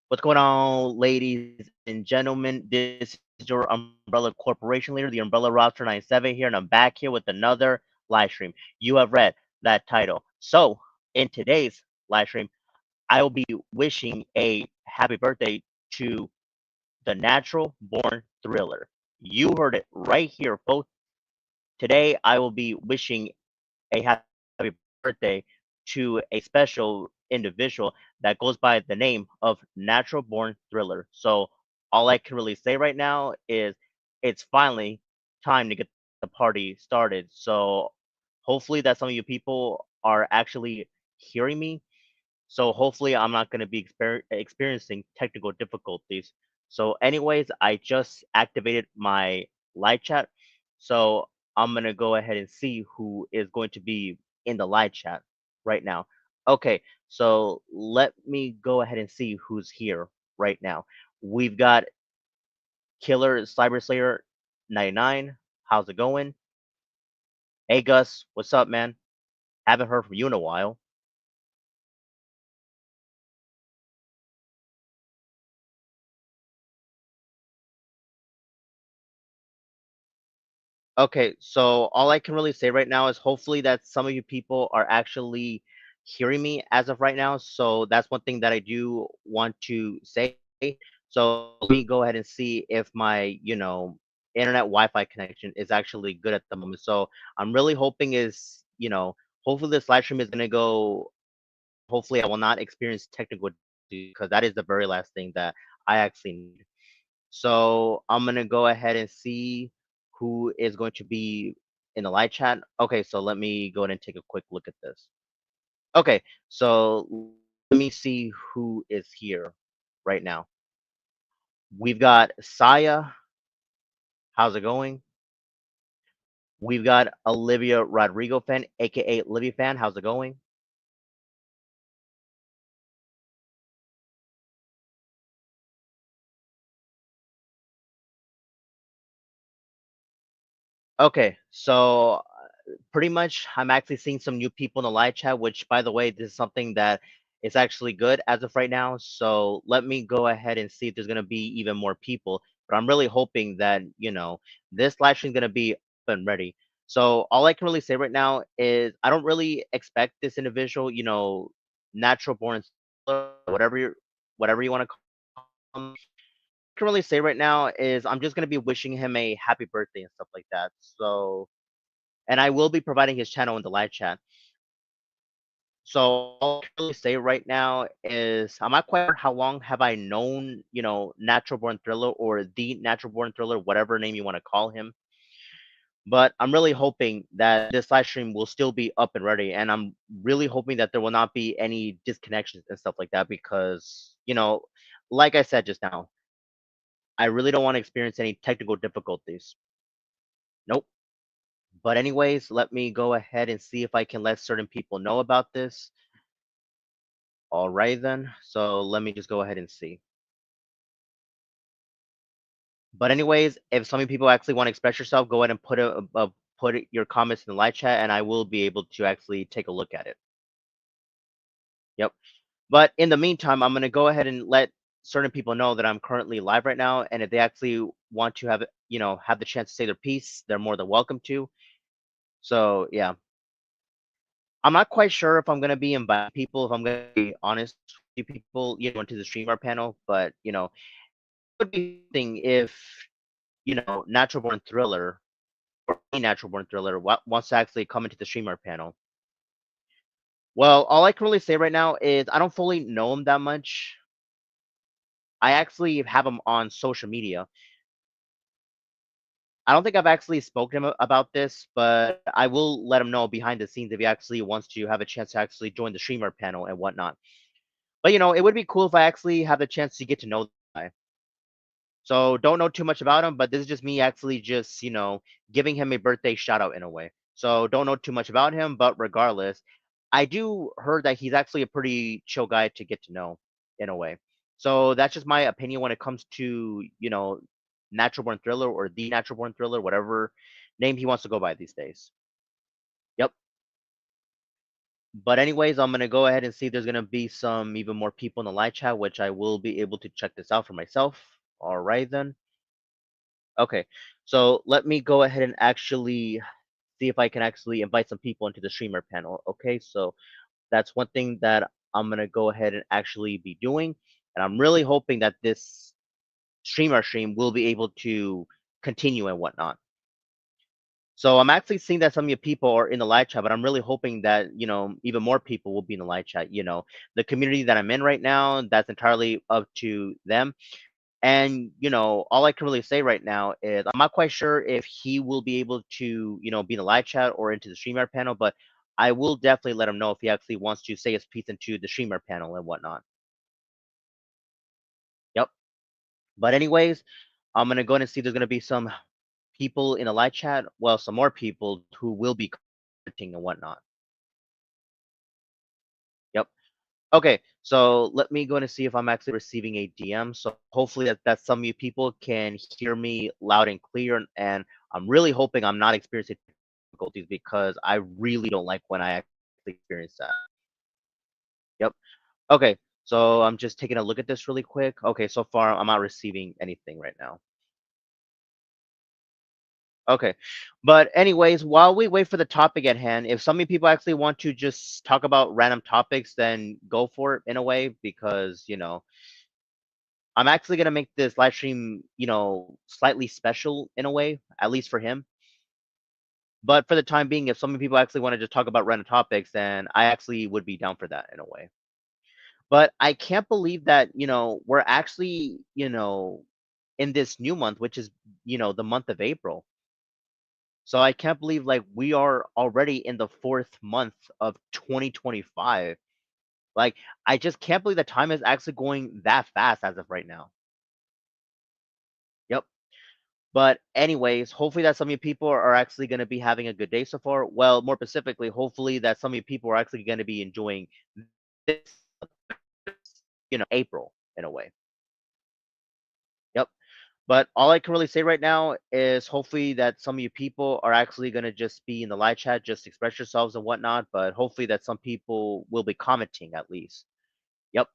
What's going on, ladies and gentlemen? This is your Umbrella Corporation leader, the Umbrella Roster 97 here, and I'm back here with another live stream. You have read that title. So, in today's live stream, I will be wishing a happy birthday to the Natural Born Thriller. You heard it right here, folks. Today, I will be wishing a happy birthday to a special individual that goes by the name of Natural Born Thriller. So all I can really say right now is it's finally time to get the party started. So hopefully that some of you people are actually hearing me. So hopefully I'm not going to be experiencing technical difficulties. So anyways, I just activated my live chat. So I'm going to go ahead and see who is going to be in the live chat right now. Okay, so let me go ahead and see who's here right now. We've got Killer Cyber Slayer 99. How's it going? Hey Gus, what's up, man? Haven't heard from you in a while. Okay, so all I can really say right now is hopefully that some of you people are actually hearing me as of right now. So that's one thing that I do want to say. So let me go ahead and see if my, internet Wi-Fi connection is actually good at the moment. So I'm really hoping hopefully this live stream is gonna go. Hopefully I will not experience technical difficulties because that is the very last thing that I actually need. So I'm gonna go ahead and see who is going to be in the live chat. Okay, so let me go ahead and take a quick look at this. Okay, so let me see who is here right now. We've got Saya. How's it going? We've got Olivia Rodrigo fan, aka Livy fan. How's it going? Okay, so pretty much I'm actually seeing some new people in the live chat, which by the way, this is something that is actually good as of right now. So let me go ahead and see if there's gonna be even more people. But I'm really hoping that, this live stream is gonna be up and ready. So all I can really say right now is I don't really expect this individual, natural born whatever you want to call him. Can really say right now is I'm just gonna be wishing him a happy birthday and stuff like that. So and I will be providing his channel in the live chat. So all I can really say right now is I'm not quite sure how long have I known, Natural Born Thriller or the Natural Born Thriller, whatever name you want to call him. But I'm really hoping that this live stream will still be up and ready, and I'm really hoping that there will not be any disconnections and stuff like that because, like I said just now, I really don't want to experience any technical difficulties. Nope. But anyways, let me go ahead and see if I can let certain people know about this. All right then. So let me just go ahead and see. But anyways, if some of you people actually want to express yourself, go ahead and your comments in the live chat, and I will be able to actually take a look at it. Yep. But in the meantime, I'm gonna go ahead and let certain people know that I'm currently live right now, and if they actually want to have the chance to say their piece, they're more than welcome to. So yeah, I'm not quite sure if I'm gonna be inviting people. If I'm gonna be honest, with you people, into the streamer panel, but would be thing if Natural Born Thriller or any Natural Born Thriller wants to actually come into the streamer panel. Well, all I can really say right now is I don't fully know him that much. I actually have him on social media. I don't think I've actually spoken to him about this, but I will let him know behind the scenes if he actually wants to have a chance to actually join the streamer panel and whatnot. But it would be cool if I actually have the chance to get to know the guy. So don't know too much about him, but this is just me actually just, giving him a birthday shout out in a way. So don't know too much about him, but regardless, I do heard that he's actually a pretty chill guy to get to know in a way. So that's just my opinion when it comes to, Natural Born Thriller or the Natural Born Thriller, whatever name he wants to go by these days. Yep. But anyways, I'm gonna go ahead and see if there's gonna be some even more people in the live chat, which I will be able to check this out for myself. All right then. Okay, so let me go ahead and actually see if I can actually invite some people into the streamer panel. Okay, so that's one thing that I'm gonna go ahead and actually be doing, and I'm really hoping that this stream will be able to continue and whatnot. So I'm actually seeing that some of your people are in the live chat, but I'm really hoping that, even more people will be in the live chat. The community that I'm in right now, that's entirely up to them. And, all I can really say right now is I'm not quite sure if he will be able to, be in the live chat or into the streamer panel, but I will definitely let him know if he actually wants to say his piece into the streamer panel and whatnot. Yep. But anyways, I'm gonna go ahead and see if there's gonna be some people in the live chat, well, some more people who will be commenting and whatnot. Yep. Okay, so let me go and see if I'm actually receiving a DM. So hopefully that some of you people can hear me loud and clear, and I'm really hoping I'm not experiencing difficulties because I really don't like when I actually experience that. Yep. Okay, so I'm just taking a look at this really quick. Okay, so far I'm not receiving anything right now. Okay. But anyways, while we wait for the topic at hand, if some of you people actually want to just talk about random topics, then go for it in a way because, I'm actually gonna make this live stream, slightly special in a way, at least for him. But for the time being, if some of you people actually want to just talk about random topics, then I actually would be down for that in a way. But I can't believe that, we're actually, in this new month, which is, the month of April. So I can't believe like we are already in the fourth month of 2025. Like I just can't believe the time is actually going that fast as of right now. Yep. But anyways, hopefully that some of you people are actually going to be having a good day so far. Well, more specifically, hopefully that some of you people are actually going to be enjoying this, April in a way. Yep. But all I can really say right now is hopefully that some of you people are actually going to just be in the live chat, just express yourselves and whatnot. But hopefully that some people will be commenting at least. Yep.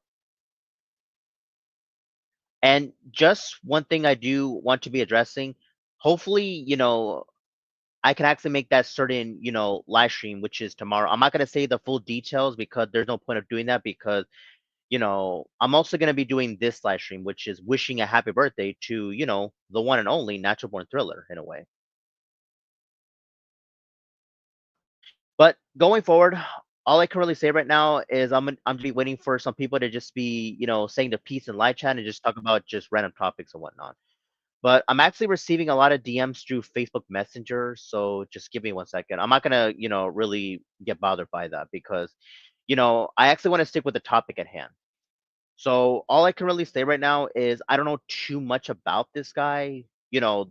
And just one thing I do want to be addressing. Hopefully, I can actually make that certain, live stream, which is tomorrow. I'm not going to say the full details because there's no point of doing that because, I'm also going to be doing this live stream, which is wishing a happy birthday to, the one and only Natural Born Thriller in a way. But going forward, all I can really say right now is I'm be waiting for some people to just be, saying the piece in live chat and just talk about just random topics and whatnot. But I'm actually receiving a lot of DMs through Facebook Messenger, so just give me 1 second. I'm not gonna, really get bothered by that because, I actually want to stick with the topic at hand. So all I can really say right now is I don't know too much about this guy, the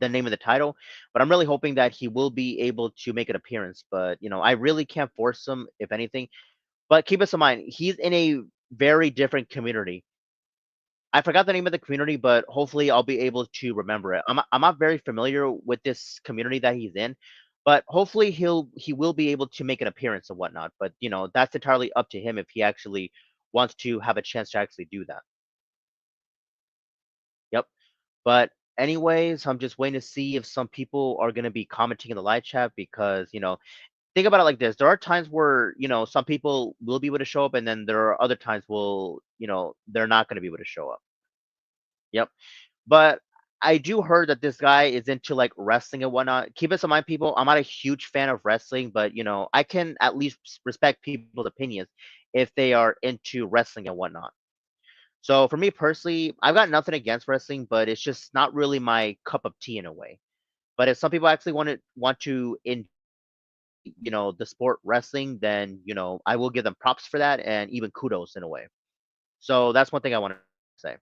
name of the title, but I'm really hoping that he will be able to make an appearance. But I really can't force him, if anything. But keep this in mind, he's in a very different community. I forgot the name of the community, but hopefully I'll be able to remember it. I'm not very familiar with this community that he's in, but hopefully he will be able to make an appearance and whatnot. But that's entirely up to him if he actually wants to have a chance to actually do that. Yep. But anyways, I'm just waiting to see if some people are gonna be commenting in the live chat because think about it like this. There are times where some people will be able to show up, and then there are other times will they're not gonna be able to show up. Yep. But I do heard that this guy is into like wrestling and whatnot. Keep this in mind, people. I'm not a huge fan of wrestling, but I can at least respect people's opinions if they are into wrestling and whatnot. So for me personally, I've got nothing against wrestling, but it's just not really my cup of tea in a way. But if some people actually want to in the sport wrestling, then I will give them props for that and even kudos in a way. So that's one thing I want to say.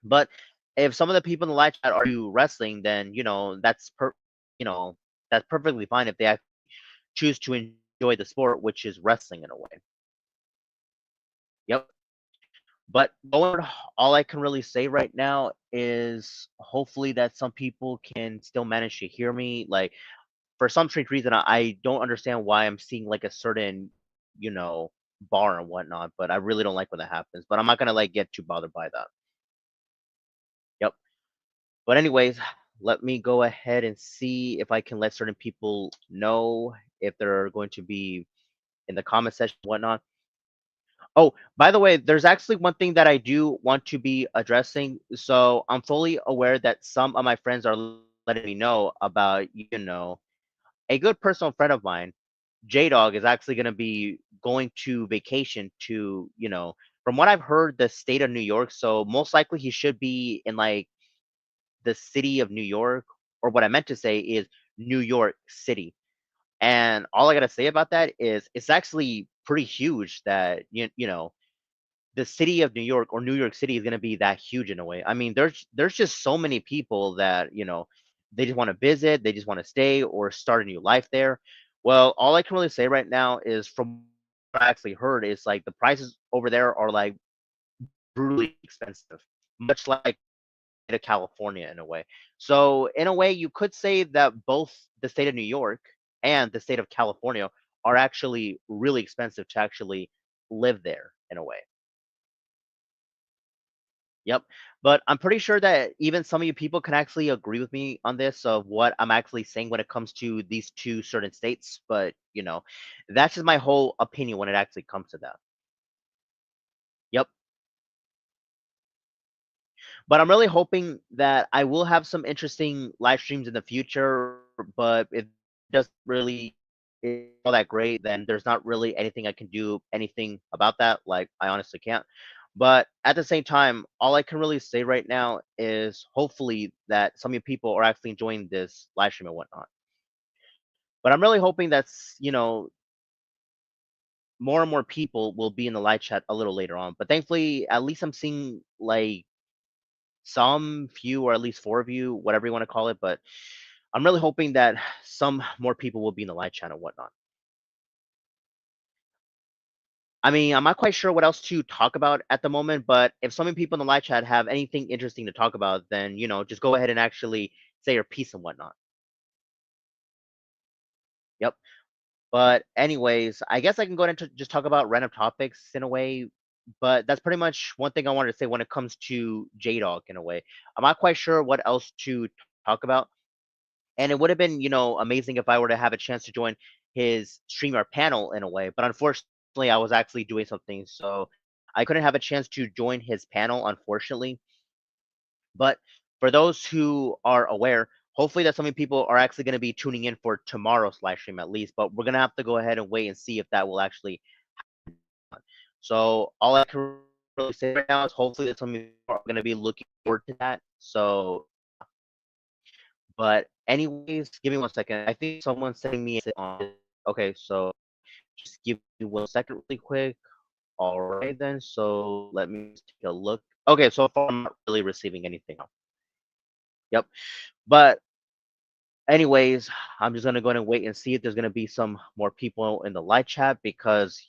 But if some of the people in the live chat are you wrestling, then you know that's perfectly fine if they choose to enjoy the sport, which is wrestling in a way. Yep. But going, all I can really say right now is hopefully that some people can still manage to hear me. Like for some strange reason, I don't understand why I'm seeing like a certain bar and whatnot. But I really don't like when that happens. But I'm not gonna like get too bothered by that. Yep. But anyways, let me go ahead and see if I can let certain people know if they're going to be in the comment section and whatnot. Oh, by the way, there's actually one thing that I do want to be addressing. So I'm fully aware that some of my friends are letting me know about, a good personal friend of mine, J Dog, is actually going to be going to vacation to, from what I've heard, the state of New York. So most likely he should be in like the city of New York, or what I meant to say is New York City. And all I got to say about that is it's actually pretty huge that, the city of New York or New York City is going to be that huge in a way. I mean, there's just so many people that they just want to visit, they just want to stay or start a new life there. Well, all I can really say right now is from what I actually heard is like the prices over there are like brutally expensive, much like to California in a way. So in a way, you could say that both the state of New York and the state of California are actually really expensive to actually live there in a way. Yep. But I'm pretty sure that even some of you people can actually agree with me on this of what I'm actually saying when it comes to these two certain states. But, that's just my whole opinion when it actually comes to that. Yep. But I'm really hoping that I will have some interesting live streams in the future. But if it doesn't really all that great, then there's not really anything I can do anything about that. Like I honestly can't. But at the same time, all I can really say right now is hopefully that some of you people are actually enjoying this live stream and whatnot. But I'm really hoping that's more and more people will be in the live chat a little later on. But thankfully, at least I'm seeing like some few or at least four of you, whatever you want to call it. But I'm really hoping that some more people will be in the live chat and whatnot. I mean, I'm not quite sure what else to talk about at the moment, but if some people in the live chat have anything interesting to talk about, then just go ahead and actually say your piece and whatnot. Yep. But anyways, I guess I can go into just talk about random topics in a way. But that's pretty much one thing I wanted to say when it comes to J Dog in a way. I'm not quite sure what else to talk about. And it would have been, amazing if I were to have a chance to join his streamer panel in a way. But unfortunately, I was actually doing something, so I couldn't have a chance to join his panel, unfortunately. But for those who are aware, hopefully that so many people are actually going to be tuning in for tomorrow's live stream at least. But we're gonna have to go ahead and wait and see if that will actually. So all I can really say right now is hopefully that some people are going to be looking forward to that. So but anyways, give me 1 second. I think someone's sending me on. Okay, so just give me 1 second really quick. All right then. So let me just take a look. Okay, so far I'm not really receiving anything. Yep. But anyways, I'm just gonna go ahead and wait and see if there's gonna be some more people in the live chat because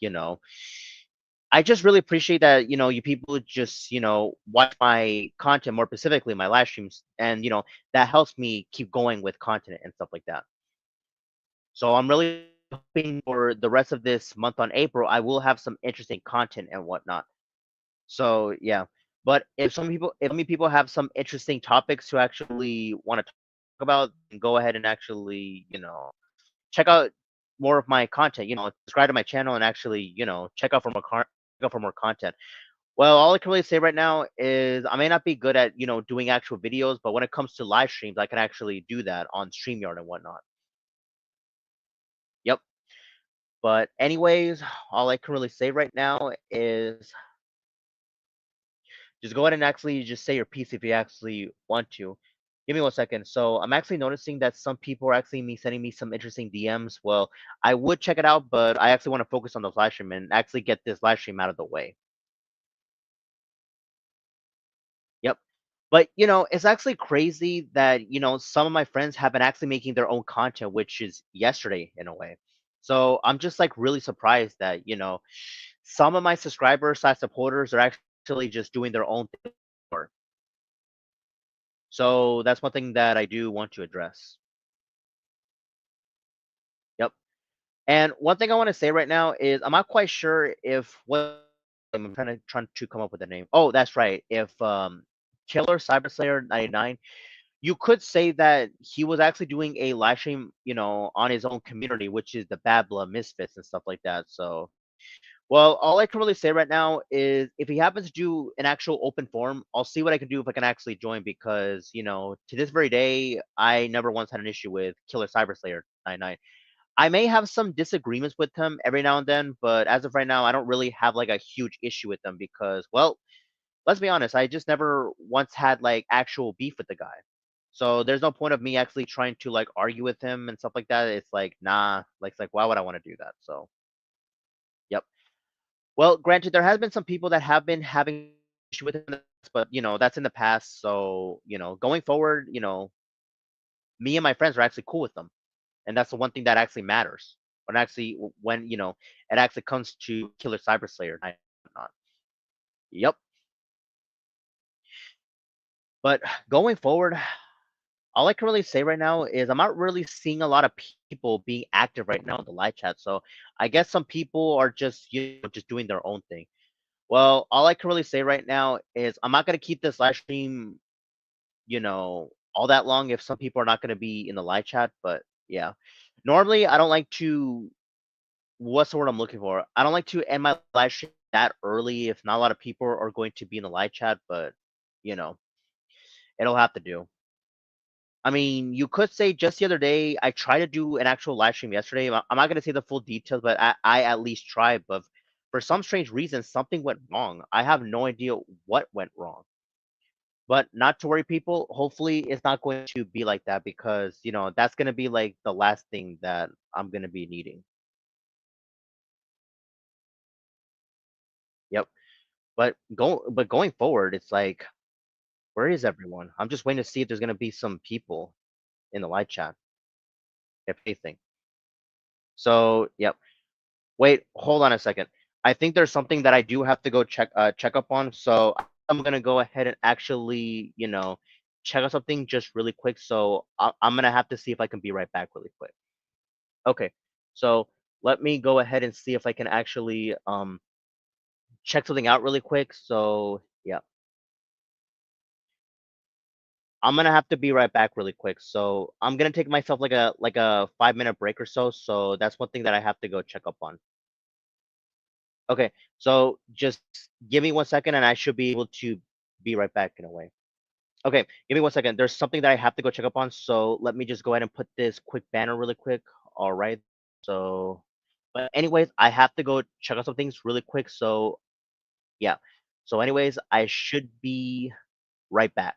I just really appreciate that you people just watch my content more specifically my live streams and that helps me keep going with content and stuff like that. So I'm really hoping for the rest of this month on April, I will have some interesting content and whatnot. So yeah, but if many people have some interesting topics to actually want to talk about, then go ahead and actually check out more of my content. Subscribe to my channel and actually check out for more content. Well, all I can really say right now is I may not be good at doing actual videos, but when it comes to live streams, I can actually do that on StreamYard and whatnot. Yep. But anyways, all I can really say right now is just go ahead and actually just say your piece if you actually want to. Give me 1 second. So I'm actually noticing that some people are actually sending me some interesting DMs. Well, I would check it out, but I actually want to focus on the live stream and actually get this live stream out of the way. Yep. But it's actually crazy that some of my friends have been actually making their own content, which is yesterday in a way. So I'm just like really surprised that some of my subscribers slash supporters are actually just doing their own thing. So that's one thing that I do want to address. Yep. And one thing I want to say right now is I'm not quite sure if what I'm trying to come up with a name. Oh, that's right. If Killer Cyber Slayer 99, you could say that he was actually doing a live stream, on his own community, which is the Bad Blood Misfits and stuff like that. So, well, all I can really say right now is if he happens to do an actual open forum, I'll see what I can do if I can actually join because, to this very day, I never once had an issue with Killer Cyber Slayer 99. I may have some disagreements with him every now and then, but as of right now, I don't really have like a huge issue with them because, well, let's be honest, I just never once had like actual beef with the guy. So there's no point of me actually trying to like argue with him and stuff like that. It's like, nah, like it's like why would I want to do that? So, yep. Well, granted, there has been some people that have been having issue with him, but that's in the past. So, going forward, me and my friends are actually cool with them. And that's the one thing that actually matters. When it actually comes to Killer Cyber Slayer and whatnot. Yep. But going forward, all I can really say right now is I'm not really seeing a lot of people being active right now in the live chat. So I guess some people are just just doing their own thing. Well, all I can really say right now is I'm not gonna keep this live stream, all that long if some people are not gonna be in the live chat. But yeah, normally I don't like to. What's the word I'm looking for? I don't like to end my live stream that early if not a lot of people are going to be in the live chat. But you know, it'll have to do. I mean, you could say just the other day, I tried to do an actual live stream yesterday. I'm not going to say the full details, but I at least tried. But for some strange reason, something went wrong. I have no idea what went wrong. But not to worry, people. Hopefully, it's not going to be like that because, that's going to be like the last thing that I'm going to be needing. Yep. But going forward, it's like, where is everyone? I'm just waiting to see if there's going to be some people in the live chat, if anything. So, yep. Wait, hold on a second. I think there's something that I do have to go check up on. So I'm gonna go ahead and actually, check out something just really quick. So I'm gonna have to see if I can be right back really quick. Okay. So let me go ahead and see if I can actually check something out really quick. So yeah, I'm gonna have to be right back really quick. So I'm gonna take myself like a 5 minute break or so. So that's one thing that I have to go check up on. Okay, so just give me 1 second and I should be able to be right back in a way. Okay, give me 1 second. There's something that I have to go check up on, so let me just go ahead and put this quick banner really quick. All right. So, but anyways, I have to go check out some things really quick. So yeah. So anyways, I should be right back.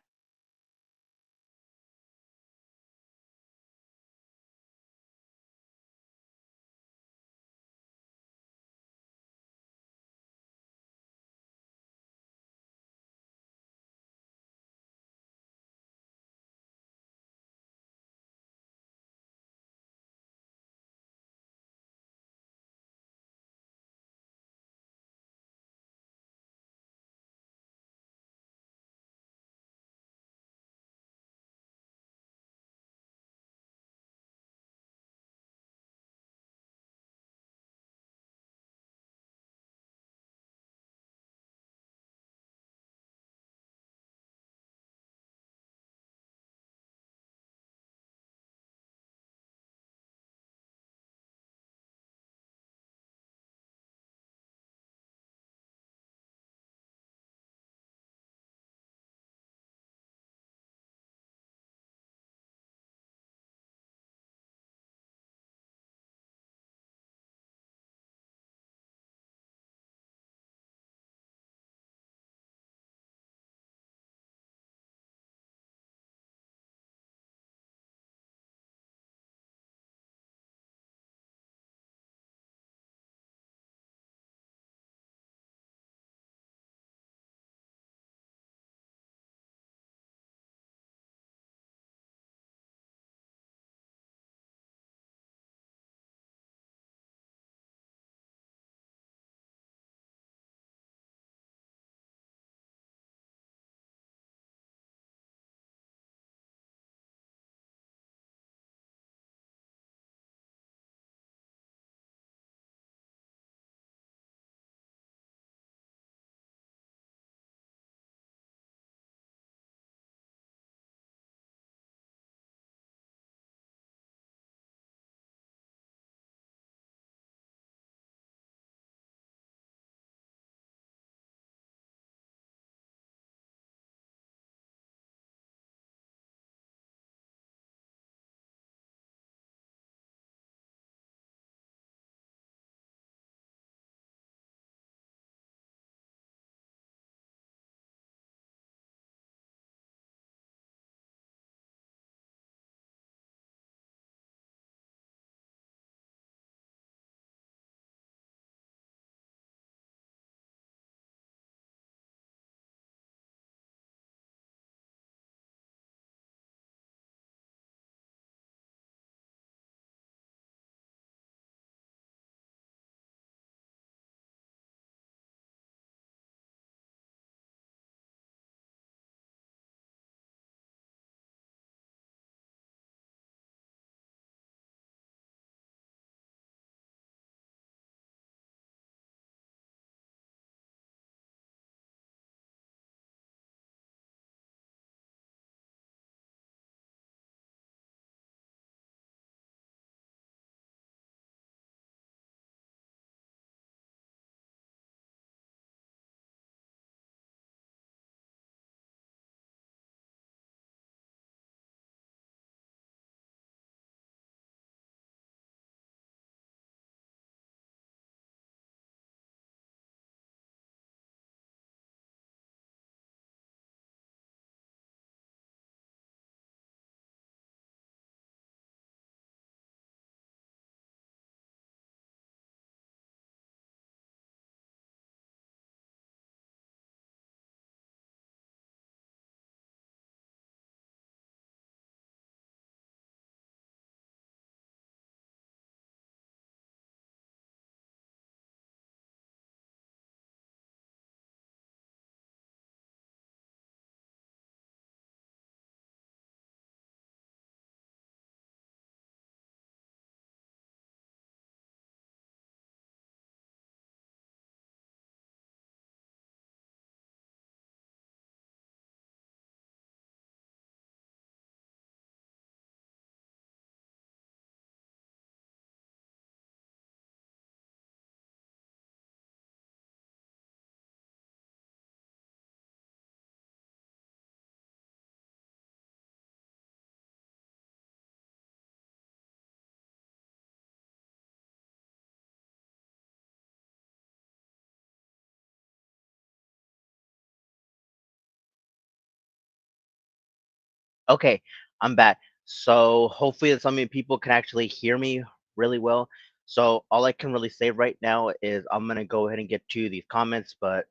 Okay, I'm back. So hopefully that some of you people can actually hear me really well. So all I can really say right now is I'm gonna go ahead and get to these comments, but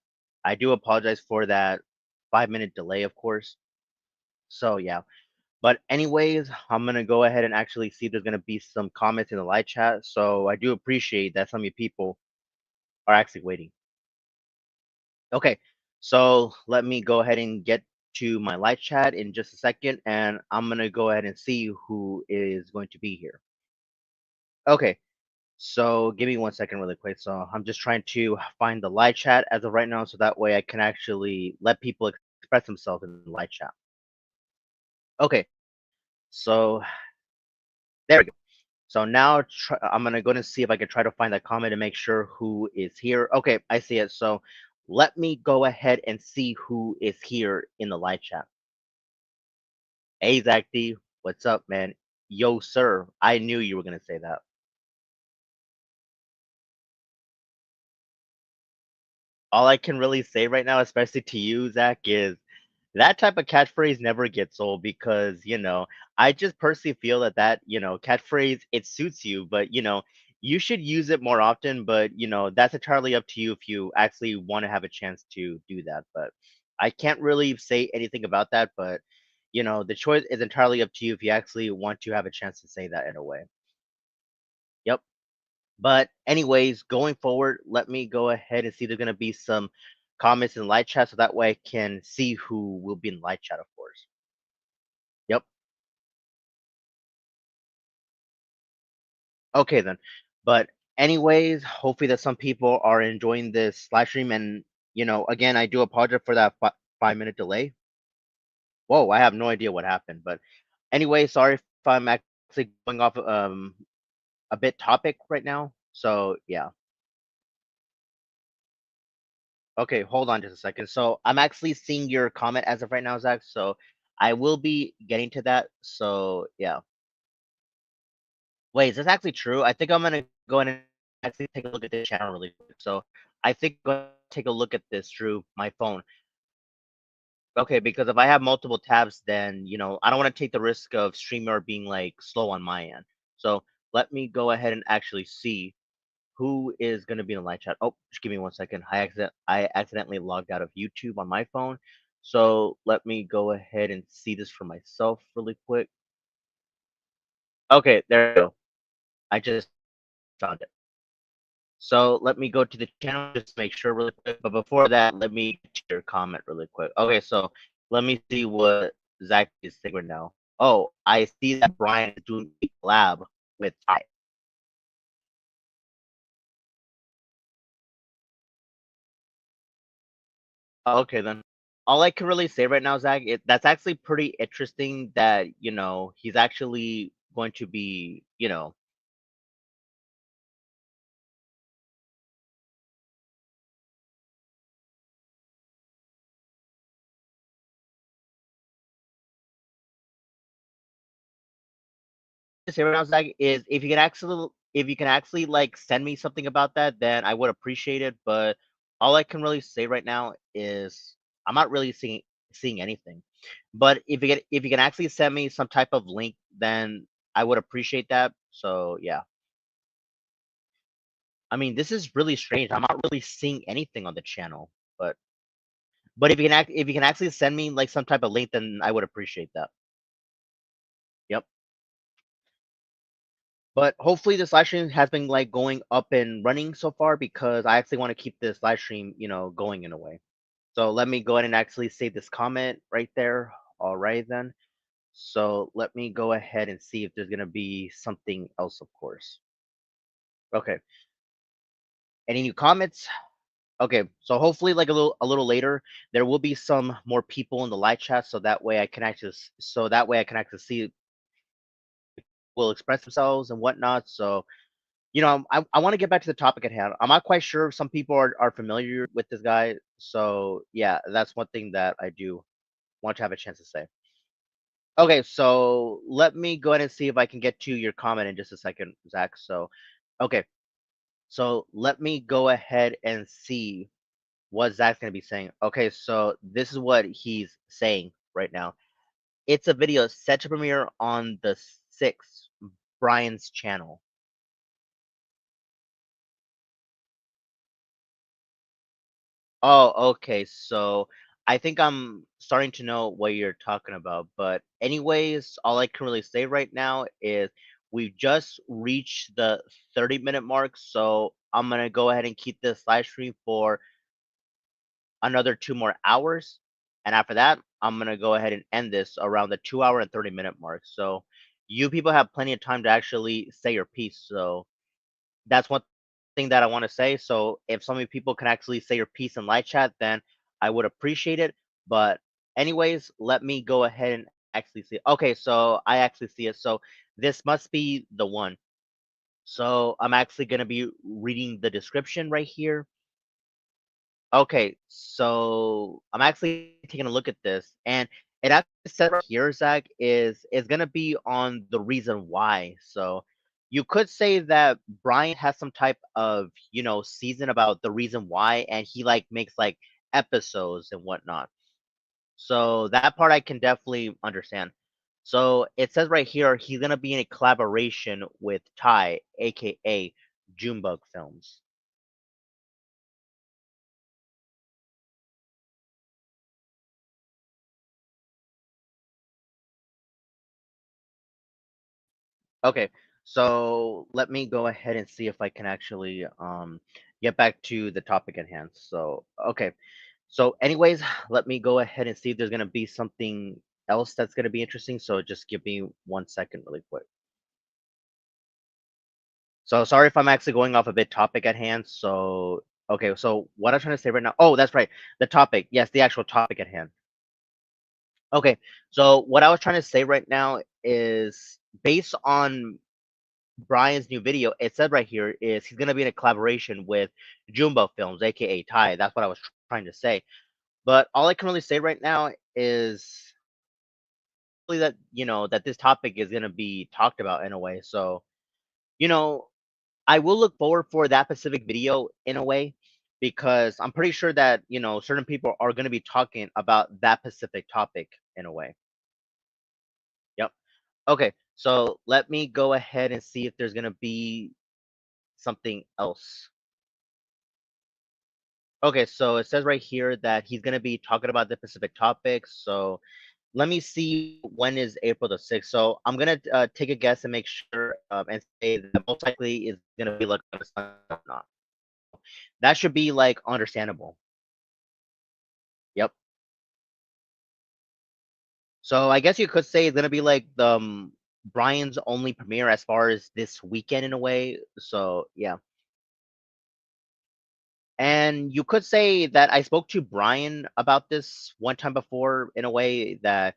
I do apologize for that 5 minute delay, of course. So yeah. But anyways, I'm gonna go ahead and actually see if there's gonna be some comments in the live chat. So I do appreciate that some of you people are actually waiting. Okay, so let me go ahead and get to my live chat in just a second, and I'm gonna go ahead and see who is going to be here. Okay, so give me 1 second really quick. So I'm just trying to find the live chat as of right now, so that way I can actually let people express themselves in the live chat. Okay, so there we go. So now I'm gonna go and see if I can try to find that comment and make sure who is here. Okay, I see it. So let me go ahead and see who is here in the live chat. Hey Zach D, what's up, man? Yo, sir, I knew you were gonna say that. All I can really say right now, especially to you, Zach, is that type of catchphrase never gets old because, I just personally feel that catchphrase, it suits you, but, you should use it more often, but, that's entirely up to you if you actually want to have a chance to do that. But I can't really say anything about that, but, the choice is entirely up to you if you actually want to have a chance to say that in a way. Yep. But anyways, going forward, let me go ahead and see there's gonna be some comments in live chat so that way I can see who will be in live chat, of course. Yep. Okay then. But anyways, hopefully that some people are enjoying this live stream and again, I do apologize for that 5 minute delay. Whoa, I have no idea what happened. But anyway, sorry if I'm actually going off a bit topic right now. So yeah. Okay, hold on just a second. So I'm actually seeing your comment as of right now, Zach. So I will be getting to that. So yeah. Wait, is this actually true? I think I'm gonna go in and actually take a look at this channel really quick. So I think I'm gonna take a look at this through my phone. Okay, because if I have multiple tabs, then I don't want to take the risk of StreamYard being like slow on my end. So let me go ahead and actually see who is going to be in the live chat. Oh, just give me 1 second. I accidentally logged out of YouTube on my phone. So let me go ahead and see this for myself really quick. Okay, there we go. I just found it. So let me go to the channel just to make sure really quick. But before that, let me get to your comment really quick. Okay, so let me see what Zach is saying right now. Oh, I see that Brian is doing a collab with I. Okay, then. All I can really say right now, Zach, that's actually pretty interesting that, he's actually going to be, say right now, Zach, is if you can actually like send me something about that, then I would appreciate it. But all I can really say right now is I'm not really seeing anything. But if you can actually send me some type of link, then I would appreciate that. So yeah. I mean, this is really strange. I'm not really seeing anything on the channel, but if you can actually send me like some type of link, then I would appreciate that. Yep. But hopefully this live stream has been like going up and running so far because I actually want to keep this live stream, going in a way. So let me go ahead and actually save this comment right there. All right then. So let me go ahead and see if there's gonna be something else, of course. Okay. Any new comments? Okay, so hopefully like a little later there will be some more people in the live chat so that way I can actually see will express themselves and whatnot. So I want to get back to the topic at hand. I'm not quite sure if some people are familiar with this guy. So yeah, that's one thing that I do want to have a chance to say. Okay, so let me go ahead and see if I can get to your comment in just a second, Zach. So okay, so let me go ahead and see what Zach's gonna be saying. Okay, so this is what he's saying right now. It's a video set to premiere on the 6th, Brian's channel. Oh, okay. So I think I'm starting to know what you're talking about. But anyways, all I can really say right now is we've just reached the 30-minute mark. So I'm gonna go ahead and keep this live stream for another 2 more hours. And after that, I'm gonna go ahead and end this around the 2 hour and 30-minute mark. So you people have plenty of time to actually say your piece. So that's one thing that I want to say. So if so many people can actually say your piece in live chat, then I would appreciate it. But anyways, let me go ahead and actually see. Okay, so I actually see it. So this must be the one. So I'm actually gonna be reading the description right here. Okay, so I'm actually taking a look at this, and it actually said right here, Zach, is gonna be on the reason why. So you could say that Brian has some type of season about the reason why, and he like makes like episodes and whatnot. So that part I can definitely understand. So it says right here he's gonna be in a collaboration with Ty, aka Junebug Films. Okay, so let me go ahead and see if I can actually get back to the topic at hand. So, okay. So anyways, let me go ahead and see if there's gonna be something else that's gonna be interesting. So just give me 1 second really quick. So sorry if I'm actually going off a bit topic at hand. So okay, so what I'm trying to say right now. Oh, that's right. The topic. Yes, the actual topic at hand. Okay. So what I was trying to say right now is based on Brian's new video, it said right here is he's gonna be in a collaboration with Jumbo Films, aka Ty. That's what I was trying to say. But all I can really say right now is really that that this topic is gonna be talked about in a way. So you know, I will look forward for that specific video in a way because I'm pretty sure that certain people are gonna be talking about that specific topic in a way. Yep. Okay. So let me go ahead and see if there's gonna be something else. Okay, so it says right here that he's gonna be talking about the specific topics. So let me see when is April the 6th. So I'm gonna take a guess and make sure and say that most likely is gonna be like on a Sunday or not. That should be like understandable. Yep. So I guess you could say it's gonna be like the Brian's only premiere as far as this weekend in a way. So yeah. And you could say that I spoke to Brian about this one time before in a way that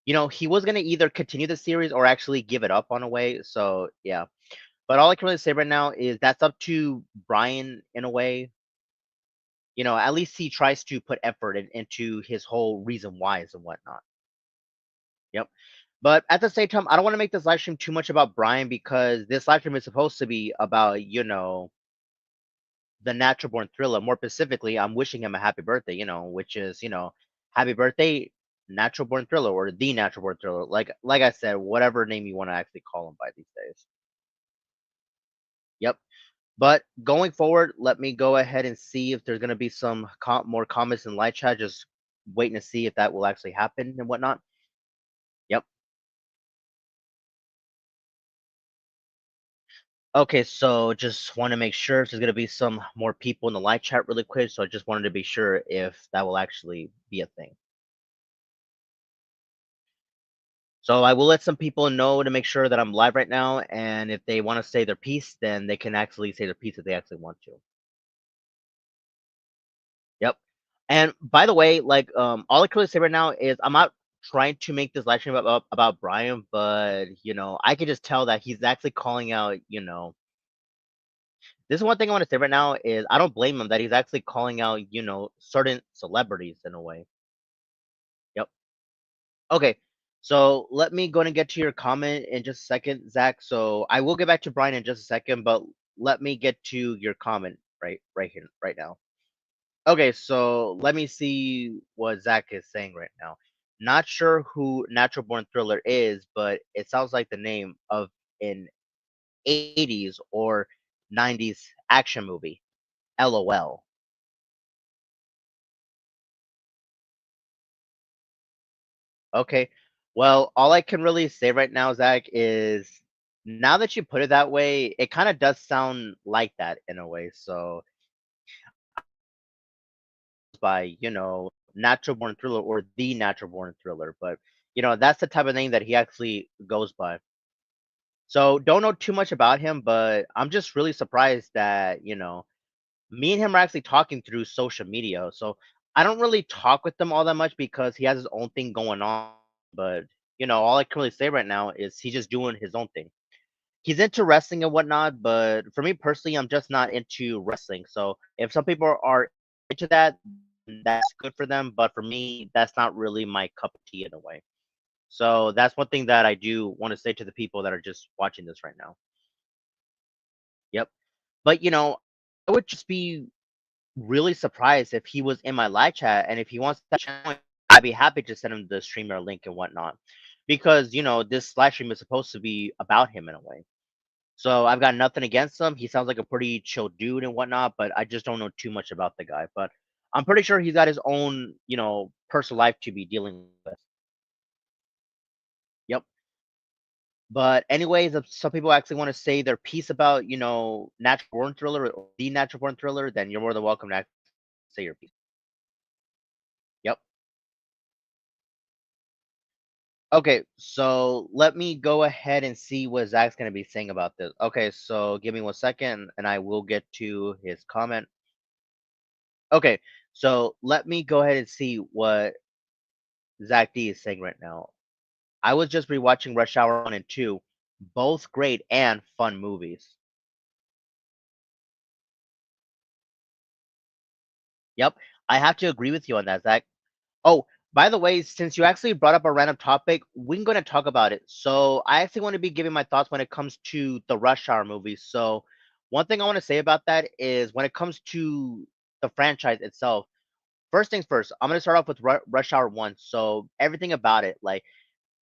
he was gonna either continue the series or actually give it up on a way. So yeah. But all I can really say right now is that's up to Brian in a way. At least he tries to put effort into his whole reason whys and whatnot. Yep. But at the same time, I don't want to make this live stream too much about Brian because this live stream is supposed to be about, the natural born thriller. More specifically, I'm wishing him a happy birthday, which is, happy birthday, natural born thriller or the natural born thriller. Like I said, whatever name you want to actually call him by these days. Yep. But going forward, let me go ahead and see if there's gonna be some more comments in live chat. Just waiting to see if that will actually happen and whatnot. Yep. Okay, so just want to make sure if there's gonna be some more people in the live chat really quick. So I just wanted to be sure if that will actually be a thing. So I will let some people know to make sure that I'm live right now, and if they want to say their piece, then they can actually say their piece if they actually want to. Yep. And by the way, like all I can really say right now is I'm not trying to make this live stream about Brian, but I can just tell that he's actually calling out, this is one thing I want to say right now is I don't blame him that he's actually calling out, certain celebrities in a way. Yep. Okay. So let me go and get to your comment in just a second, Zach. So I will get back to Brian in just a second, but let me get to your comment right here, right now. Okay, so let me see what Zach is saying right now. Not sure who Natural Born Thriller is, but it sounds like the name of an 80s or 90s action movie. LOL. Okay. Well, all I can really say right now, Zach, is now that you put it that way, it kind of does sound like that in a way. So, by, Natural Born Thriller or The Natural Born Thriller, but, that's the type of name that he actually goes by. So, don't know too much about him, but I'm just really surprised that, me and him are actually talking through social media. So, I don't really talk with him all that much because he has his own thing going on. But, all I can really say right now is he's just doing his own thing. He's into wrestling and whatnot, but for me personally, I'm just not into wrestling. So if some people are into that, that's good for them. But for me, that's not really my cup of tea in a way. So that's one thing that I do want to say to the people that are just watching this right now. Yep. But I would just be really surprised if he was in my live chat, and if he wants to join, I'd be happy to send him the streamer link and whatnot. Because this live stream is supposed to be about him in a way. So I've got nothing against him. He sounds like a pretty chill dude and whatnot, but I just don't know too much about the guy. But I'm pretty sure he's got his own, personal life to be dealing with. Yep. But anyways, if some people actually want to say their piece about, Natural Born Thriller or The Natural Born Thriller, then you're more than welcome to say your piece. Yep. Okay, so let me go ahead and see what Zach's gonna be saying about this. Okay, so give me 1 second, and I will get to his comment. Okay, so let me go ahead and see what Zach D is saying right now. I was just rewatching Rush Hour 1 and 2, both great and fun movies. Yep, I have to agree with you on that, Zach. Oh, by the way, since you actually brought up a random topic, we're going to talk about it. So I actually want to be giving my thoughts when it comes to the Rush Hour movies. So one thing I want to say about that is when it comes to the franchise itself, first things first, I'm going to start off with Rush Hour 1. So everything about it, like,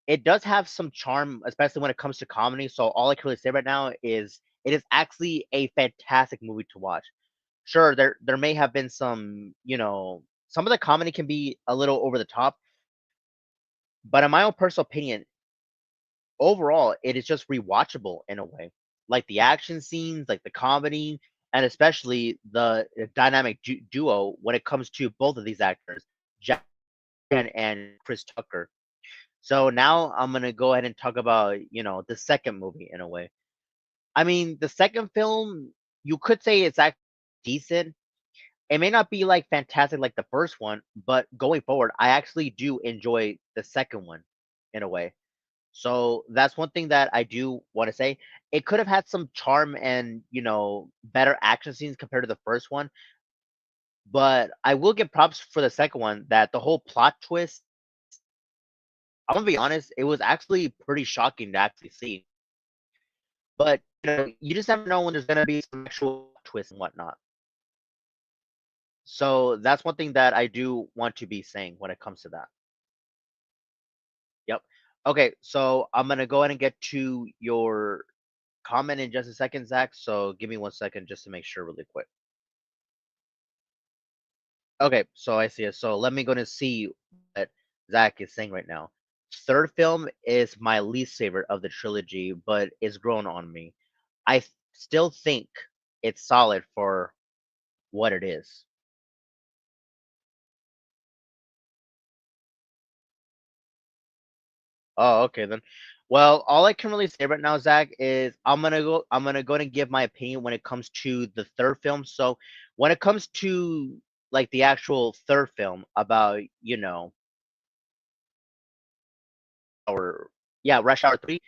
it does have some charm, especially when it comes to comedy. So all I can really say right now is it is actually a fantastic movie to watch. Sure, there may have been some, some of the comedy can be a little over the top, but in my own personal opinion, overall, it is just rewatchable in a way. Like the action scenes, like the comedy, and especially the dynamic duo when it comes to both of these actors, Jack and Chris Tucker. So now I'm gonna go ahead and talk about, the second movie in a way. I mean, the second film, you could say it's actually decent. It may not be like fantastic like the first one, but going forward, I actually do enjoy the second one in a way. So that's one thing that I do want to say. It could have had some charm and, better action scenes compared to the first one, but I will give props for the second one that the whole plot twist, I'm gonna be honest, it was actually pretty shocking to actually see. But you just never know when there's gonna be some actual twist and whatnot. So that's one thing that I do want to be saying when it comes to that. Yep. Okay, so I'm gonna go ahead and get to your comment in just a second, Zach. So give me 1 second just to make sure really quick. Okay, so I see it. So let me go and see what Zach is saying right now. Third film is my least favorite of the trilogy, but it's grown on me. I still think it's solid for what it is. Oh, okay then. Well, all I can really say right now, Zach, is I'm gonna go and give my opinion when it comes to the third film. So when it comes to like the actual third film about, or yeah, Rush Hour 3,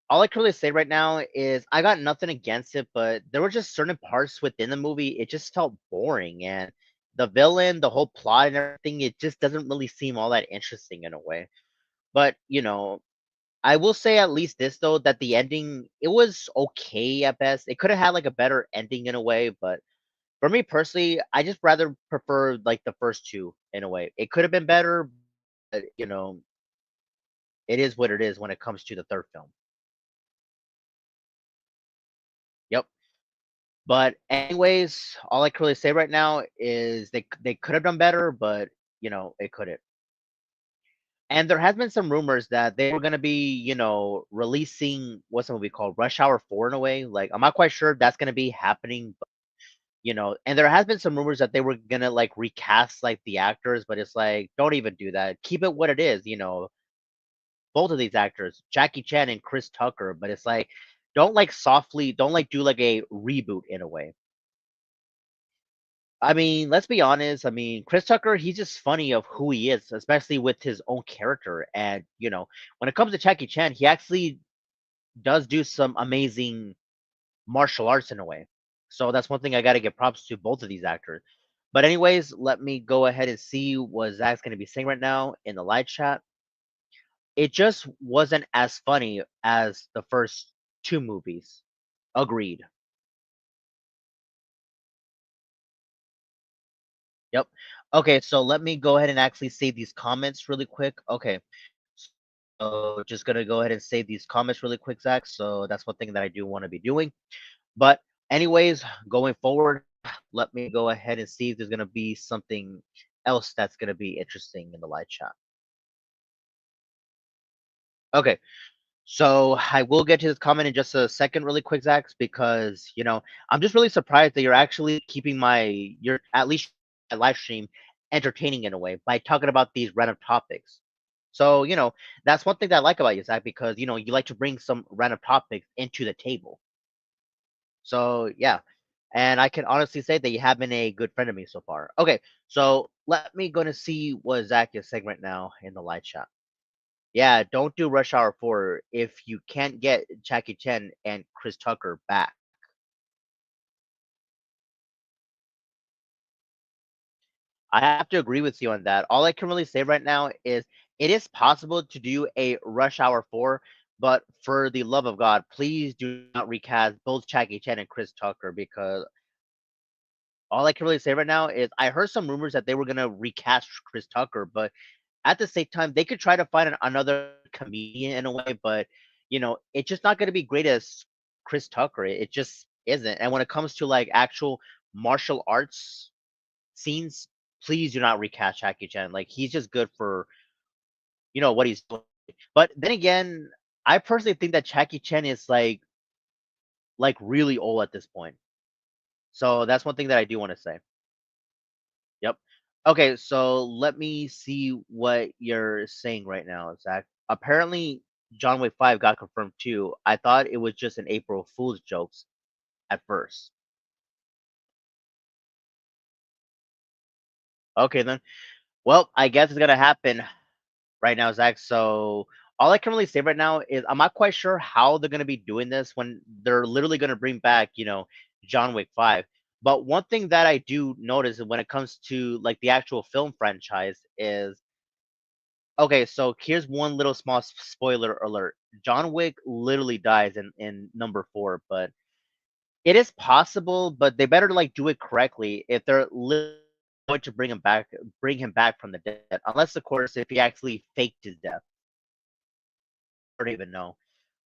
all I can really say right now is I got nothing against it, but there were just certain parts within the movie, it just felt boring, and the villain, the whole plot and everything, it just doesn't really seem all that interesting in a way. But, I will say at least this though, that the ending, it was okay at best. It could have had like a better ending in a way, but for me personally, I just rather prefer like the first two in a way. It could have been better. you know, it is what it is when it comes to the third film. Yep. But anyways, all I can really say right now is they could have done better, but it couldn't. And there has been some rumors that they were gonna be, releasing what's the movie called? Rush Hour 4 in a way. Like, I'm not quite sure if that's gonna be happening, but, and there has been some rumors that they were gonna like recast like the actors, but it's like, don't even do that. Keep it what it is. Both of these actors, Jackie Chan and Chris Tucker, but it's like, don't like do like a reboot in a way. I mean, let's be honest. I mean, Chris Tucker, he's just funny of who he is, especially with his own character. And, when it comes to Jackie Chan, he actually does do some amazing martial arts in a way. So that's one thing I got to give props to both of these actors. But, anyways, let me go ahead and see what Zach's going to be saying right now in the live chat. It just wasn't as funny as the first two movies. Agreed. Yep. Okay, so let me go ahead and actually save these comments really quick. Okay. So just gonna go ahead and save these comments really quick, Zach. So that's one thing that I do want to be doing. But anyways, going forward, let me go ahead and see if there's gonna be something else that's gonna be interesting in the live chat. Okay, so I will get to this comment in just a second, really quick, Zach, because I'm just really surprised that you're actually keeping your at least my live stream entertaining in a way by talking about these random topics. So that's one thing that I like about you, Zach, because you like to bring some random topics into the table. So yeah, and I can honestly say that you have been a good friend of me so far. Okay, so let me go to see what Zach is saying right now in the live chat. Yeah, don't do Rush Hour 4 if you can't get Jackie Chan and Chris Tucker back. I have to agree with you on that. All I can really say right now is it is possible to do a Rush Hour 4, but for the love of God, please do not recast both Jackie Chan and Chris Tucker because all I can really say right now is I heard some rumors that they were gonna recast Chris Tucker, but at the same time, they could try to find another comedian in a way, but it's just not gonna be great as Chris Tucker. It just isn't. And when it comes to like actual martial arts scenes, please do not recast Jackie Chan. Like he's just good for what he's doing. But then again, I personally think that Jackie Chan is like really old at this point. So that's one thing that I do want to say. Yep. Okay, so let me see what you're saying right now, Zach. Apparently, John Wick 5 got confirmed too. I thought it was just an April Fool's jokes at first. Okay, then. Well, I guess it's gonna happen right now, Zach. So all I can really say right now is I'm not quite sure how they're gonna be doing this when they're literally gonna bring back, John Wick 5. But one thing that I do notice when it comes to like the actual film franchise is okay, so here's one little small spoiler alert. John Wick literally dies in number 4, but it is possible, but they better like do it correctly if they're going to bring him back from the dead. Unless, of course, if he actually faked his death. I don't even know.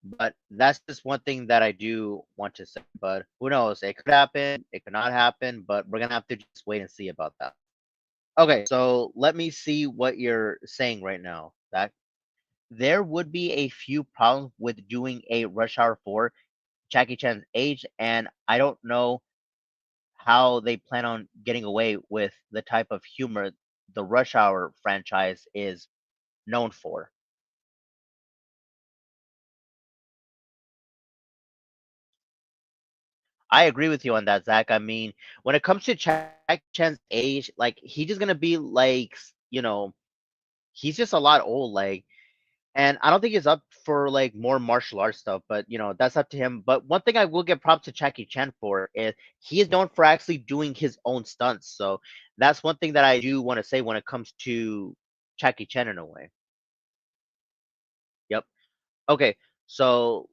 But that's just one thing that I do want to say. But who knows? It could happen. It could not happen. But we're gonna have to just wait and see about that. Okay, so let me see what you're saying right now. That there would be a few problems with doing a Rush Hour 4 Jackie Chan's age, and I don't know how they plan on getting away with the type of humor the Rush Hour franchise is known for. I agree with you on that, Zach. I mean, when it comes to Jackie Chan's age, like he's just gonna be like, he's just a lot old. Like, and I don't think he's up for like more martial arts stuff, but that's up to him. But one thing I will give props to Jackie Chan for is he is known for actually doing his own stunts. So that's one thing that I do want to say when it comes to Jackie Chan in a way. Yep. Okay. So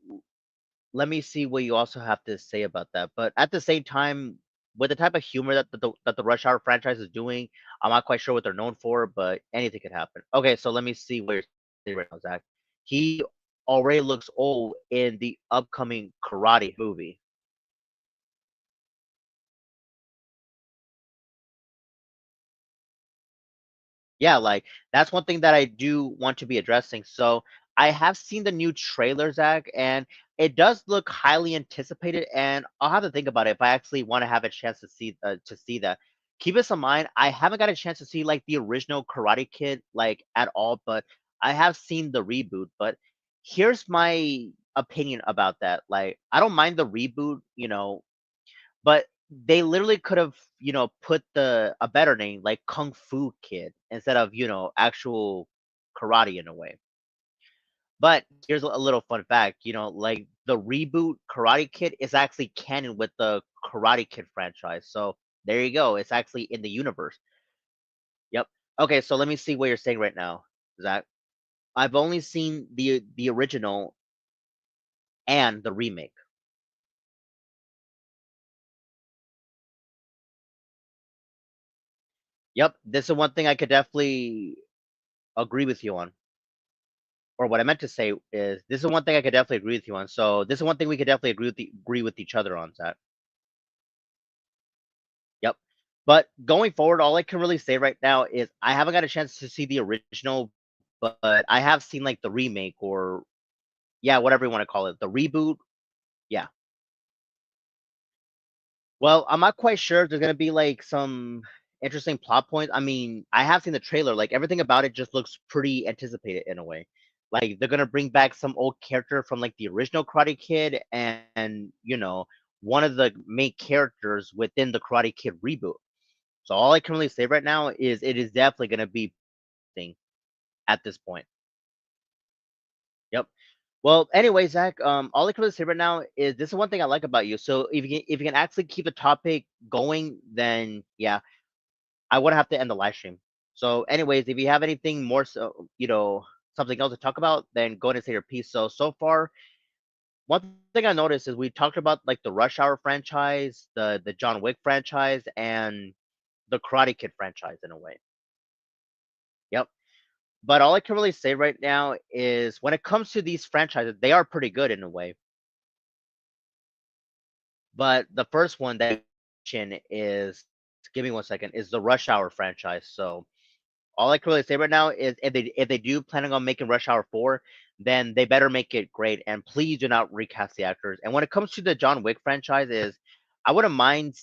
let me see what you also have to say about that. But at the same time, with the type of humor that the Rush Hour franchise is doing, I'm not quite sure what they're known for, but anything could happen. Okay, so let me see where you're saying right now, Zach. He already looks old in the upcoming Karate movie. Yeah, like that's one thing that I do want to be addressing. So I have seen the new trailer, Zach, and it does look highly anticipated. And I'll have to think about it if I actually want to have a chance to see that. Keep this in mind, I haven't got a chance to see like the original Karate Kid like at all, but I have seen the reboot. But here's my opinion about that. Like, I don't mind the reboot, but they literally could have, put a better name like Kung Fu Kid instead of, actual karate in a way. But here's a little fun fact, like the reboot Karate Kid is actually canon with the Karate Kid franchise. So there you go. It's actually in the universe. Yep. Okay, so let me see what you're saying right now, Zach. I've only seen the original and the remake. Yep, this is one thing I could definitely agree with you on. Or what I meant to say is this is one thing I could definitely agree with you on. So this is one thing we could definitely agree with each other on, Zach. Yep. But going forward, all I can really say right now is I haven't got a chance to see the original, but I have seen like the remake or yeah, whatever you want to call it, the reboot. Yeah. Well, I'm not quite sure if there's gonna be like some interesting plot points. I mean, I have seen the trailer. Like everything about it just looks pretty anticipated in a way. Like they're gonna bring back some old character from like the original Karate Kid, and one of the main characters within the Karate Kid reboot. So all I can really say right now is it is definitely gonna be thing at this point. Yep. Well, anyway, Zach, all I can really say right now is this is one thing I like about you. So if you can actually keep the topic going, then yeah, I would have to end the live stream. So, anyways, if you have anything more, so something else to talk about, then go ahead and say your piece. So far, one thing I noticed is we talked about like the Rush Hour franchise, the John Wick franchise, and the Karate Kid franchise in a way. Yep. But all I can really say right now is when it comes to these franchises, they are pretty good in a way. But the first one that I mentioned is, give me one second, is the Rush Hour franchise. So all I can really say right now is if they do planning on making Rush Hour 4, then they better make it great and please do not recast the actors. And when it comes to the John Wick franchise is I wouldn't mind,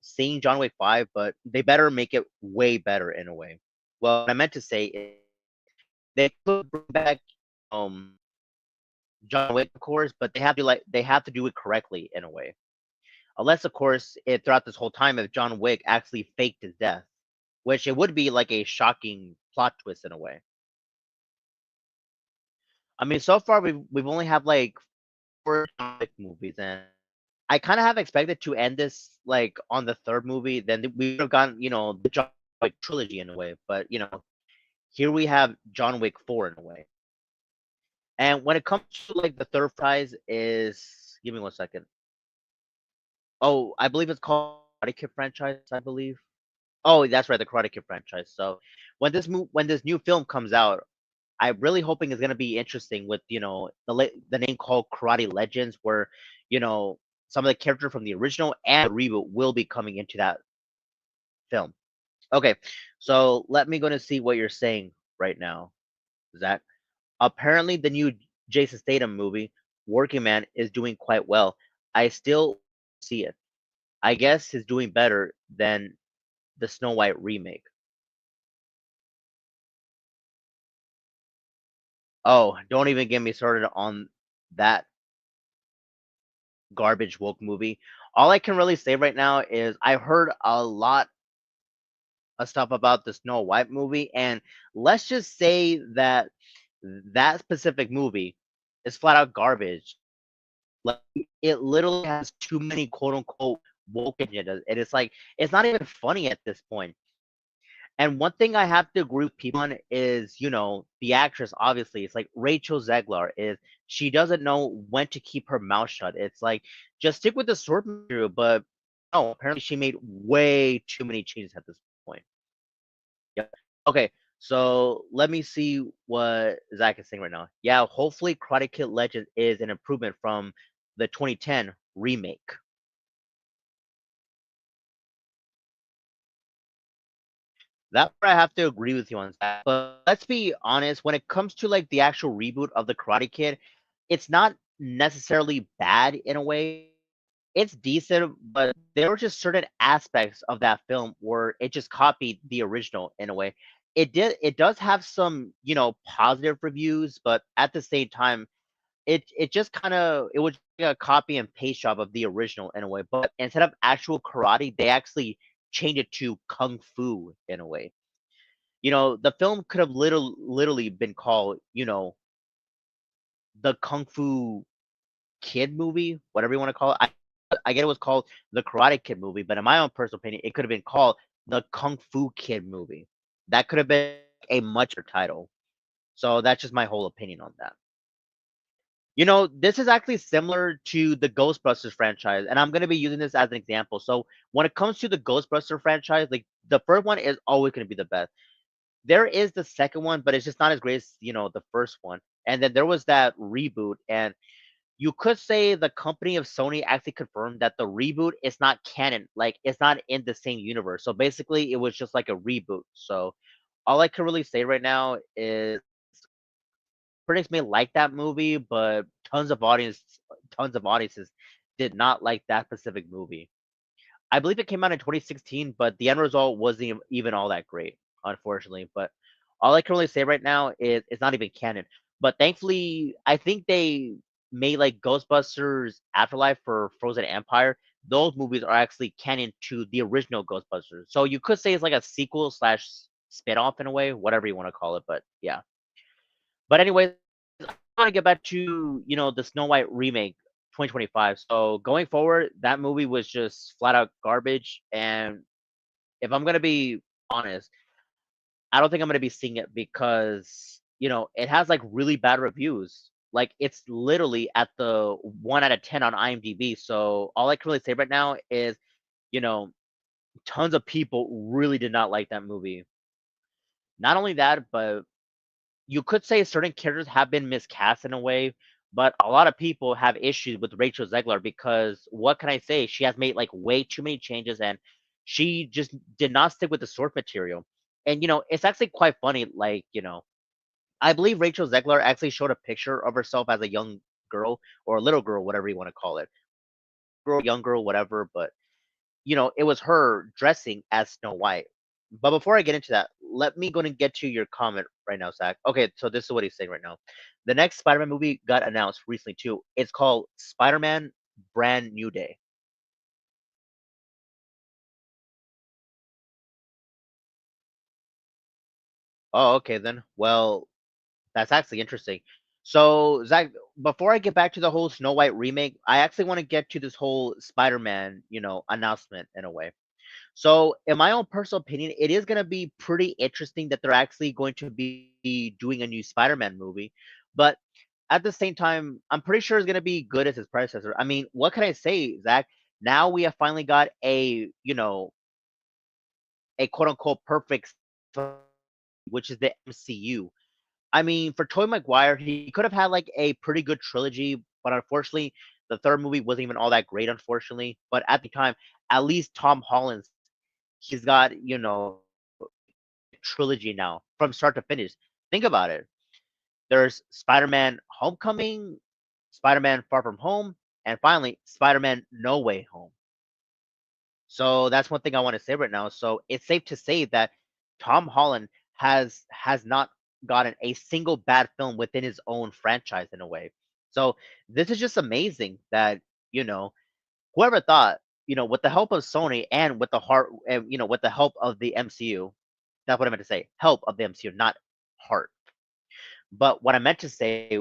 seeing John Wick 5, but they better make it way better in a way. Well, what I meant to say is they could bring back um John Wick, of course, but they have to do it correctly in a way. Unless, of course, throughout this whole time, if John Wick actually faked his death, which it would be like a shocking plot twist in a way. I mean, so far we've only had like 4 John Wick movies, and I kind of have expected to end this like on the third movie. Then we would have gotten the John Wick trilogy in a way, but here we have John Wick 4 in a way. And when it comes to like the third prize is, give me one second. Oh, I believe it's called Karate Kid franchise. I believe. Oh, that's right, the Karate Kid franchise. So when this new film comes out, I'm really hoping it's gonna be interesting with the name called Karate Legends, where you know some of the characters from the original and the reboot will be coming into that film. Okay, so let me go to see what you're saying right now, Zach. Apparently, the new Jason Statham movie, Working Man, is doing quite well. I still see it. I guess it's doing better than the Snow White remake. Oh, don't even get me started on that garbage woke movie. All I can really say right now is I heard a lot of stuff about the Snow White movie, and let's just say that that specific movie is flat out garbage. Like it literally has too many quote unquote woke agendas, and it's like it's not even funny at this point. And one thing I have to agree with people on is, the actress, obviously, it's like Rachel Zegler is she doesn't know when to keep her mouth shut. It's like just stick with the source material, but No, apparently she made way too many changes at this point. Yep. Okay, so let me see what Zach is saying right now. Yeah, hopefully Karate Kid Legend is an improvement from the 2010 remake. That part I have to agree with you on that. But let's be honest, when it comes to like the actual reboot of the Karate Kid, it's not necessarily bad in a way. It's decent, but there were just certain aspects of that film where it just copied the original in a way. It does have some, positive reviews, but at the same time, it just kind of it was like a copy and paste job of the original in a way. But instead of actual karate, they actually changed it to kung fu in a way. The film could have literally been called, the Kung Fu Kid movie, whatever you want to call it. I get it was called the Karate Kid movie, but in my own personal opinion, it could have been called the Kung Fu Kid movie. That could have been a much better title. So that's just my whole opinion on that. This is actually similar to the Ghostbusters franchise, and I'm going to be using this as an example. So when it comes to the Ghostbuster franchise, like the first one is always going to be the best. There is the second one, but it's just not as great as, the first one. And then there was that reboot, and you could say the company of Sony actually confirmed that the reboot is not canon, like it's not in the same universe. So basically, it was just like a reboot. So all I can really say right now is critics may like that movie, but tons of audiences did not like that specific movie. I believe it came out in 2016, but the end result wasn't even all that great, unfortunately. But all I can really say right now is it's not even canon. But thankfully, I think they made like Ghostbusters Afterlife for Frozen Empire. Those movies are actually canon to the original Ghostbusters. So you could say it's like a sequel slash spin-off in a way, whatever you want to call it. But yeah. But anyways, I want to get back to the Snow White remake 2025. So going forward, that movie was just flat out garbage. And if I'm gonna be honest, I don't think I'm gonna be seeing it because it has like really bad reviews. Like it's literally at the 1 out of 10 on IMDb. So all I can really say right now is, you know, tons of people really did not like that movie. Not only that, but you could say certain characters have been miscast in a way, but a lot of people have issues with Rachel Zegler because what can I say? She has made like way too many changes and she just did not stick with the source material. And it's actually quite funny. Like, I believe Rachel Zegler actually showed a picture of herself as a young girl or a little girl, whatever you want to call it. Girl, young girl, whatever, but it was her dressing as Snow White. But before I get into that, let me go and get to your comment right now, Zach. Okay, so this is what he's saying right now. The next Spider-Man movie got announced recently too. It's called Spider-Man Brand New Day. Oh, okay then. Well, that's actually interesting. So, Zach, before I get back to the whole Snow White remake, I actually want to get to this whole Spider-Man, announcement in a way. So, in my own personal opinion, it is going to be pretty interesting that they're actually going to be doing a new Spider-Man movie. But at the same time, I'm pretty sure it's going to be good as his predecessor. I mean, what can I say, Zach? Now we have finally got a quote unquote perfect, which is the MCU. I mean, for Tobey Maguire, he could have had like a pretty good trilogy, but unfortunately, the third movie wasn't even all that great, unfortunately. But at the time, at least Tom Holland, he's got, trilogy now from start to finish. Think about it. There's Spider-Man Homecoming, Spider-Man Far From Home, and finally Spider-Man No Way Home. So that's one thing I want to say right now. So it's safe to say that Tom Holland has not gotten a single bad film within his own franchise in a way. So this is just amazing that, you know, whoever thought, with the help of Sony and with the heart and with the help of the MCU, that's what I meant to say. Help of the MCU, not heart. But what I meant to say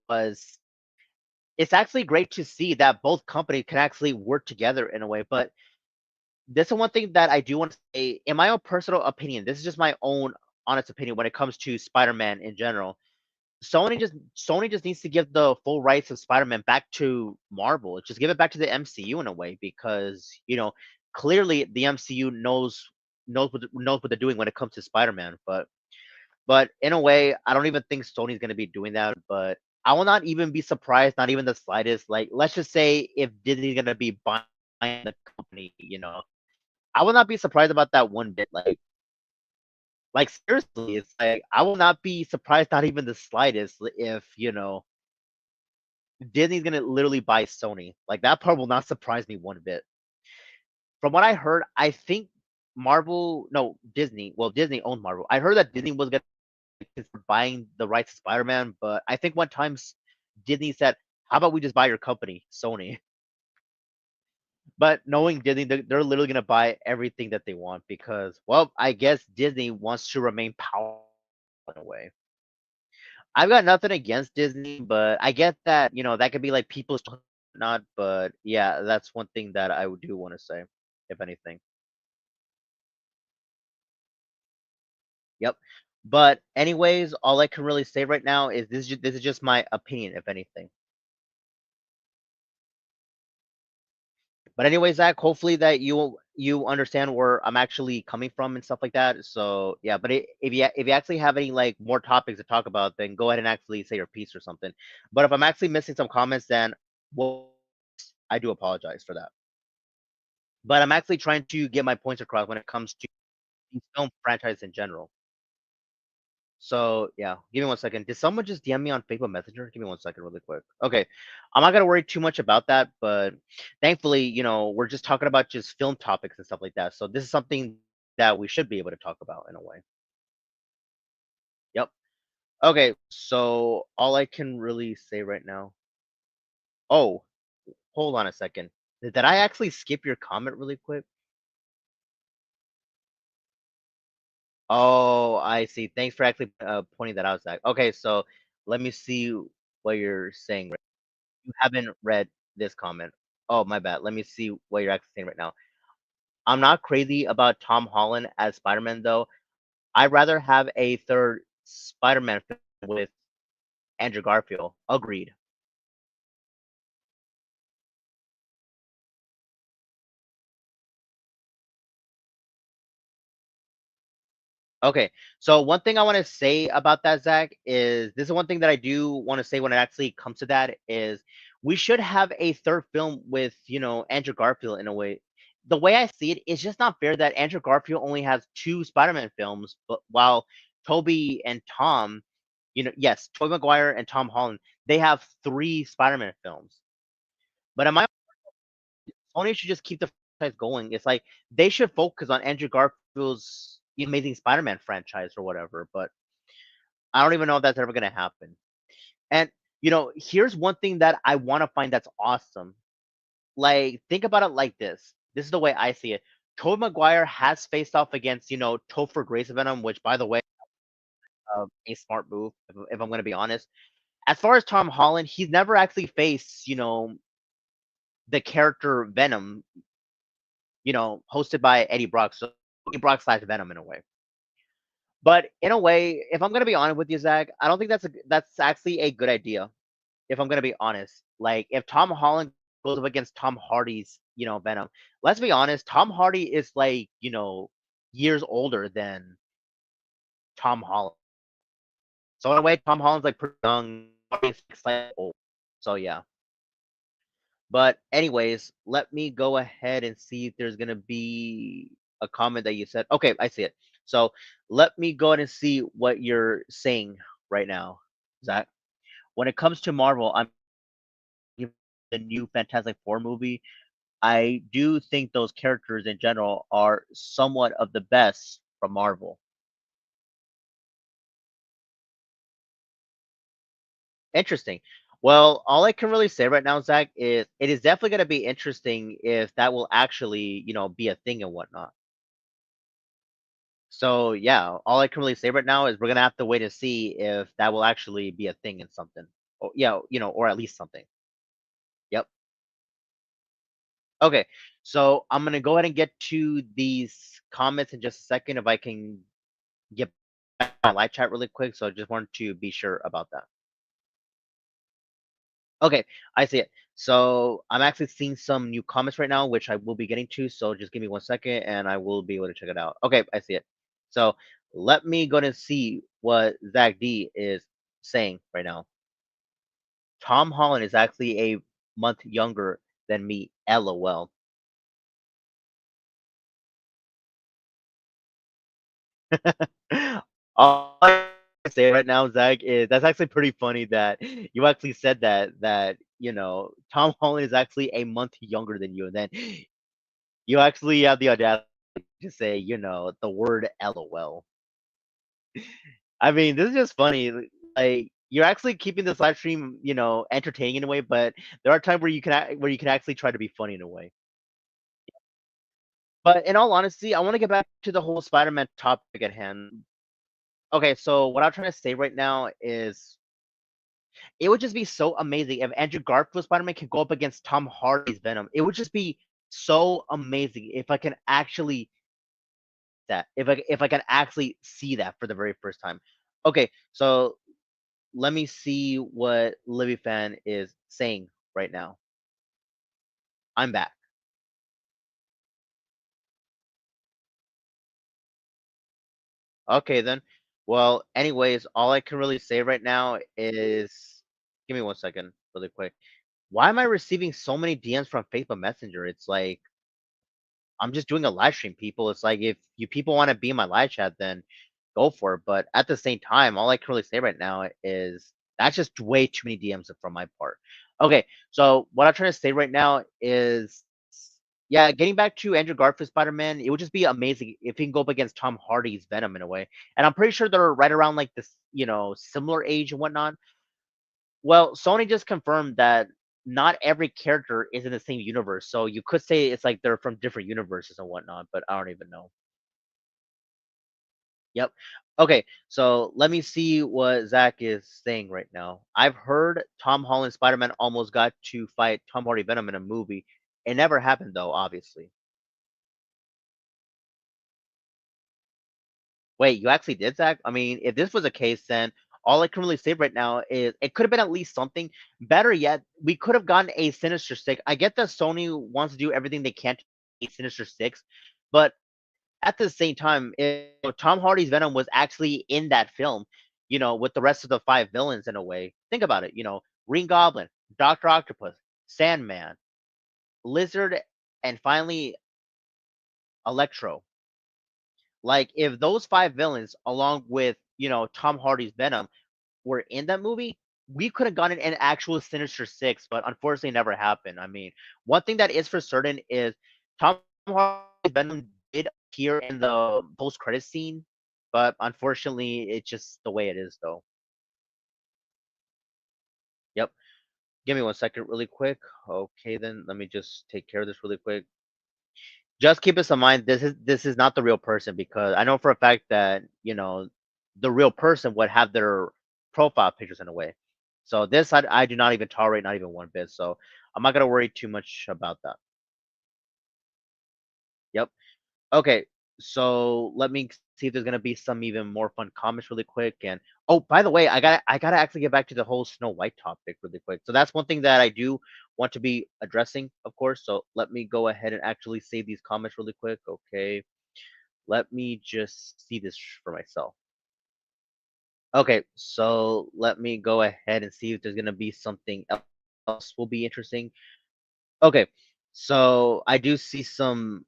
was it's actually great to see that both companies can actually work together in a way. But this is one thing that I do want to say, in my own personal opinion, this is just my own honest opinion when it comes to Spider-Man in general. Sony just needs to give the full rights of Spider-Man back to Marvel. Just give it back to the MCU in a way because, clearly the MCU knows what they're doing when it comes to Spider-Man. But in a way, I don't even think Sony's gonna be doing that. But I will not even be surprised, not even the slightest. Like, let's just say if Disney's gonna be buying the company, I will not be surprised about that one bit. Like seriously, it's like I will not be surprised, not even the slightest, if Disney's gonna literally buy Sony. Like that part will not surprise me one bit. From what I heard, I think Marvel, no, Disney. Well, Disney owned Marvel. I heard that Disney was gonna consider buying the rights to Spider-Man, but I think one time Disney said, "How about we just buy your company, Sony?" But knowing Disney, they're literally gonna buy everything that they want because, well, I guess Disney wants to remain powerful in a way. I've got nothing against Disney, but I get that, that could be like people's not, but yeah, that's one thing that I do want to say, if anything. Yep. But anyways, all I can really say right now is this is just my opinion, if anything. But anyways, Zach, hopefully that you understand where I'm actually coming from and stuff like that. So yeah, but if you actually have any like more topics to talk about, then go ahead and actually say your piece or something. But if I'm actually missing some comments, then well, I do apologize for that. But I'm actually trying to get my points across when it comes to these film franchise in general. So yeah, give me one second. Did someone just DM me on Facebook Messenger? Give me one second, really quick. Okay, I'm not gonna worry too much about that, but thankfully, we're just talking about just film topics and stuff like that. So this is something that we should be able to talk about in a way. Yep. Okay, so all I can really say right now. Oh, hold on a second. Did I actually skip your comment really quick? Oh, I see. Thanks for actually pointing that out, Zach. Okay, so let me see what you're saying. You haven't read this comment. Oh, my bad. Let me see what you're actually saying right now. I'm not crazy about Tom Holland as Spider-Man though. I'd rather have a third Spider-Man film with Andrew Garfield. Agreed. Okay, so one thing I want to say about that, Zach, is this is one thing that I do want to say when it actually comes to that is we should have a third film with Andrew Garfield in a way. The way I see it, it's just not fair that Andrew Garfield only has two Spider-Man films, but while Toby and Tom, yes, Tobey Maguire and Tom Holland, they have three Spider-Man films. But am I Sony should just keep the franchise going. It's like they should focus on Andrew Garfield's Amazing Spider-Man franchise or whatever. But I don't even know if that's ever gonna happen. And here's one thing that I want to find that's awesome. Like, think about it like this. This is the way I see it. Tobey Maguire has faced off against, Topher Grace Venom, which, by the way, a smart move, if I'm going to be honest. As far as Tom Holland, he's never actually faced, the character Venom, hosted by Eddie Brock. So Eddie Brock slash Venom in a way. But in a way, if I'm gonna be honest with you, Zach, I don't think that's actually a good idea. If I'm gonna be honest, like if Tom Holland goes up against Tom Hardy's, Venom, let's be honest, Tom Hardy is like, years older than Tom Holland. So in a way, Tom Holland's like pretty young, Hardy's like slightly old. So yeah. But anyways, let me go ahead and see if there's gonna be a comment that you said. Okay, I see it. So let me go ahead and see what you're saying right now, Zach. When it comes to Marvel, I'm the new Fantastic Four movie. I do think those characters in general are somewhat of the best from Marvel. Interesting. Well, all I can really say right now, Zach, is it is definitely going to be interesting if that will actually, be a thing and whatnot. So yeah, all I can really say right now is we're gonna have to wait and see if that will actually be a thing and something. Or yeah, or at least something. Yep. Okay. So I'm gonna go ahead and get to these comments in just a second if I can get my live chat really quick, so I just wanted to be sure about that. Okay, I see it. So I'm actually seeing some new comments right now, which I will be getting to. So just give me 1 second, and I will be able to check it out. Okay, I see it. So let me go and see what Zach D is saying right now. Tom Holland is actually a month younger than me. LOL. All I can say right now, Zach, is that's actually pretty funny that you actually said that Tom Holland is actually a month younger than you, and then you actually have the audacity to say the word LOL. I mean, this is just funny. Like you're actually keeping this live stream entertaining in a way, but there are times where you can actually try to be funny in a way. But in all honesty, I want to get back to the whole Spider-Man topic at hand. Okay, so what I'm trying to say right now is it would just be so amazing if Andrew Garfield Spider-Man could go up against Tom Hardy's Venom. It would just be so amazing if I can actually that if I can actually see that for the very first time. Okay, so let me see what Livy Fan is saying right now. I'm back. Okay then. Well, anyways, all I can really say right now is give me 1 second, really quick. Why am I receiving so many DMs from Facebook Messenger? It's like I'm just doing a live stream, people. It's like if you people want to be in my live chat, then go for it. But at the same time, all I can really say right now is that's just way too many DMs from my part. Okay, so what I'm trying to say right now is, yeah, getting back to Andrew Garfield Spider-Man, it would just be amazing if he can go up against Tom Hardy's Venom in a way. And I'm pretty sure they're right around like this similar age and whatnot. Well, Sony just confirmed that not every character is in the same universe, so you could say it's like they're from different universes and whatnot, but I don't even know. Yep. Okay, so let me see what Zach is saying right now. I've heard Tom Holland Spider-Man almost got to fight Tom Hardy Venom in a movie. It never happened though, obviously. Wait, you actually did, Zach? I mean, if this was a case, then all I can really say right now is it could have been at least something. Better yet, we could have gotten a Sinister Six. I get that Sony wants to do everything they can to a Sinister Six, but at the same time, if Tom Hardy's Venom was actually in that film with the rest of the five villains in a way, think about it. Green Goblin, Doctor Octopus, Sandman, Lizard, and finally Electro. Like if those five villains, along with Tom Hardy's Venom, were in that movie, we could have gotten an actual Sinister Six, but unfortunately, it never happened. I mean, one thing that is for certain is Tom Hardy's Venom did appear in the post-credit scene, but unfortunately, it's just the way it is, though. Yep. Give me 1 second, really quick. Okay, then let me just take care of this really quick. Just keep this in mind. This is not the real person because I know for a fact that the real person would have their profile pictures in a way. So this I do not even tolerate, not even one bit. So I'm not gonna worry too much about that. Yep. Okay. So let me see if there's gonna be some even more fun comments really quick. And oh, by the way, I gotta actually get back to the whole Snow White topic really quick. So that's one thing that I do want to be addressing, of course. So let me go ahead and actually save these comments really quick. Okay. Let me just see this for myself. Okay, so let me go ahead and see if there's gonna be something else will be interesting. Okay, so I do see some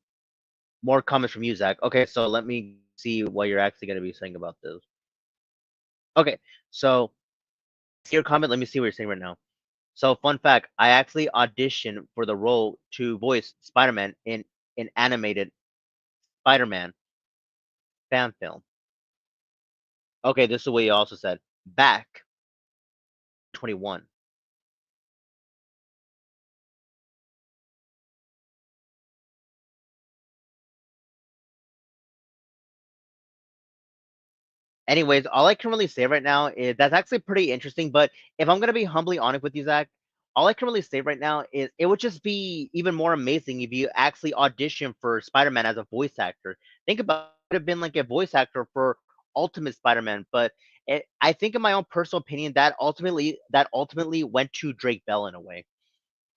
more comments from you, Zach. Okay, so let me see what you're actually gonna be saying about this. Okay, so see your comment. Let me see what you're saying right now. So, fun fact: I actually auditioned for the role to voice Spider-Man in an animated Spider-Man fan film. Okay, this is what you also said. Back 21. Anyways, all I can really say right now is that's actually pretty interesting. But if I'm gonna be humbly honest with you, Zach, all I can really say right now is it would just be even more amazing if you actually audition for Spider-Man as a voice actor. Think about it, would have been like a voice actor for Ultimate Spider-Man, but I think in my own personal opinion that ultimately went to Drake Bell in a way.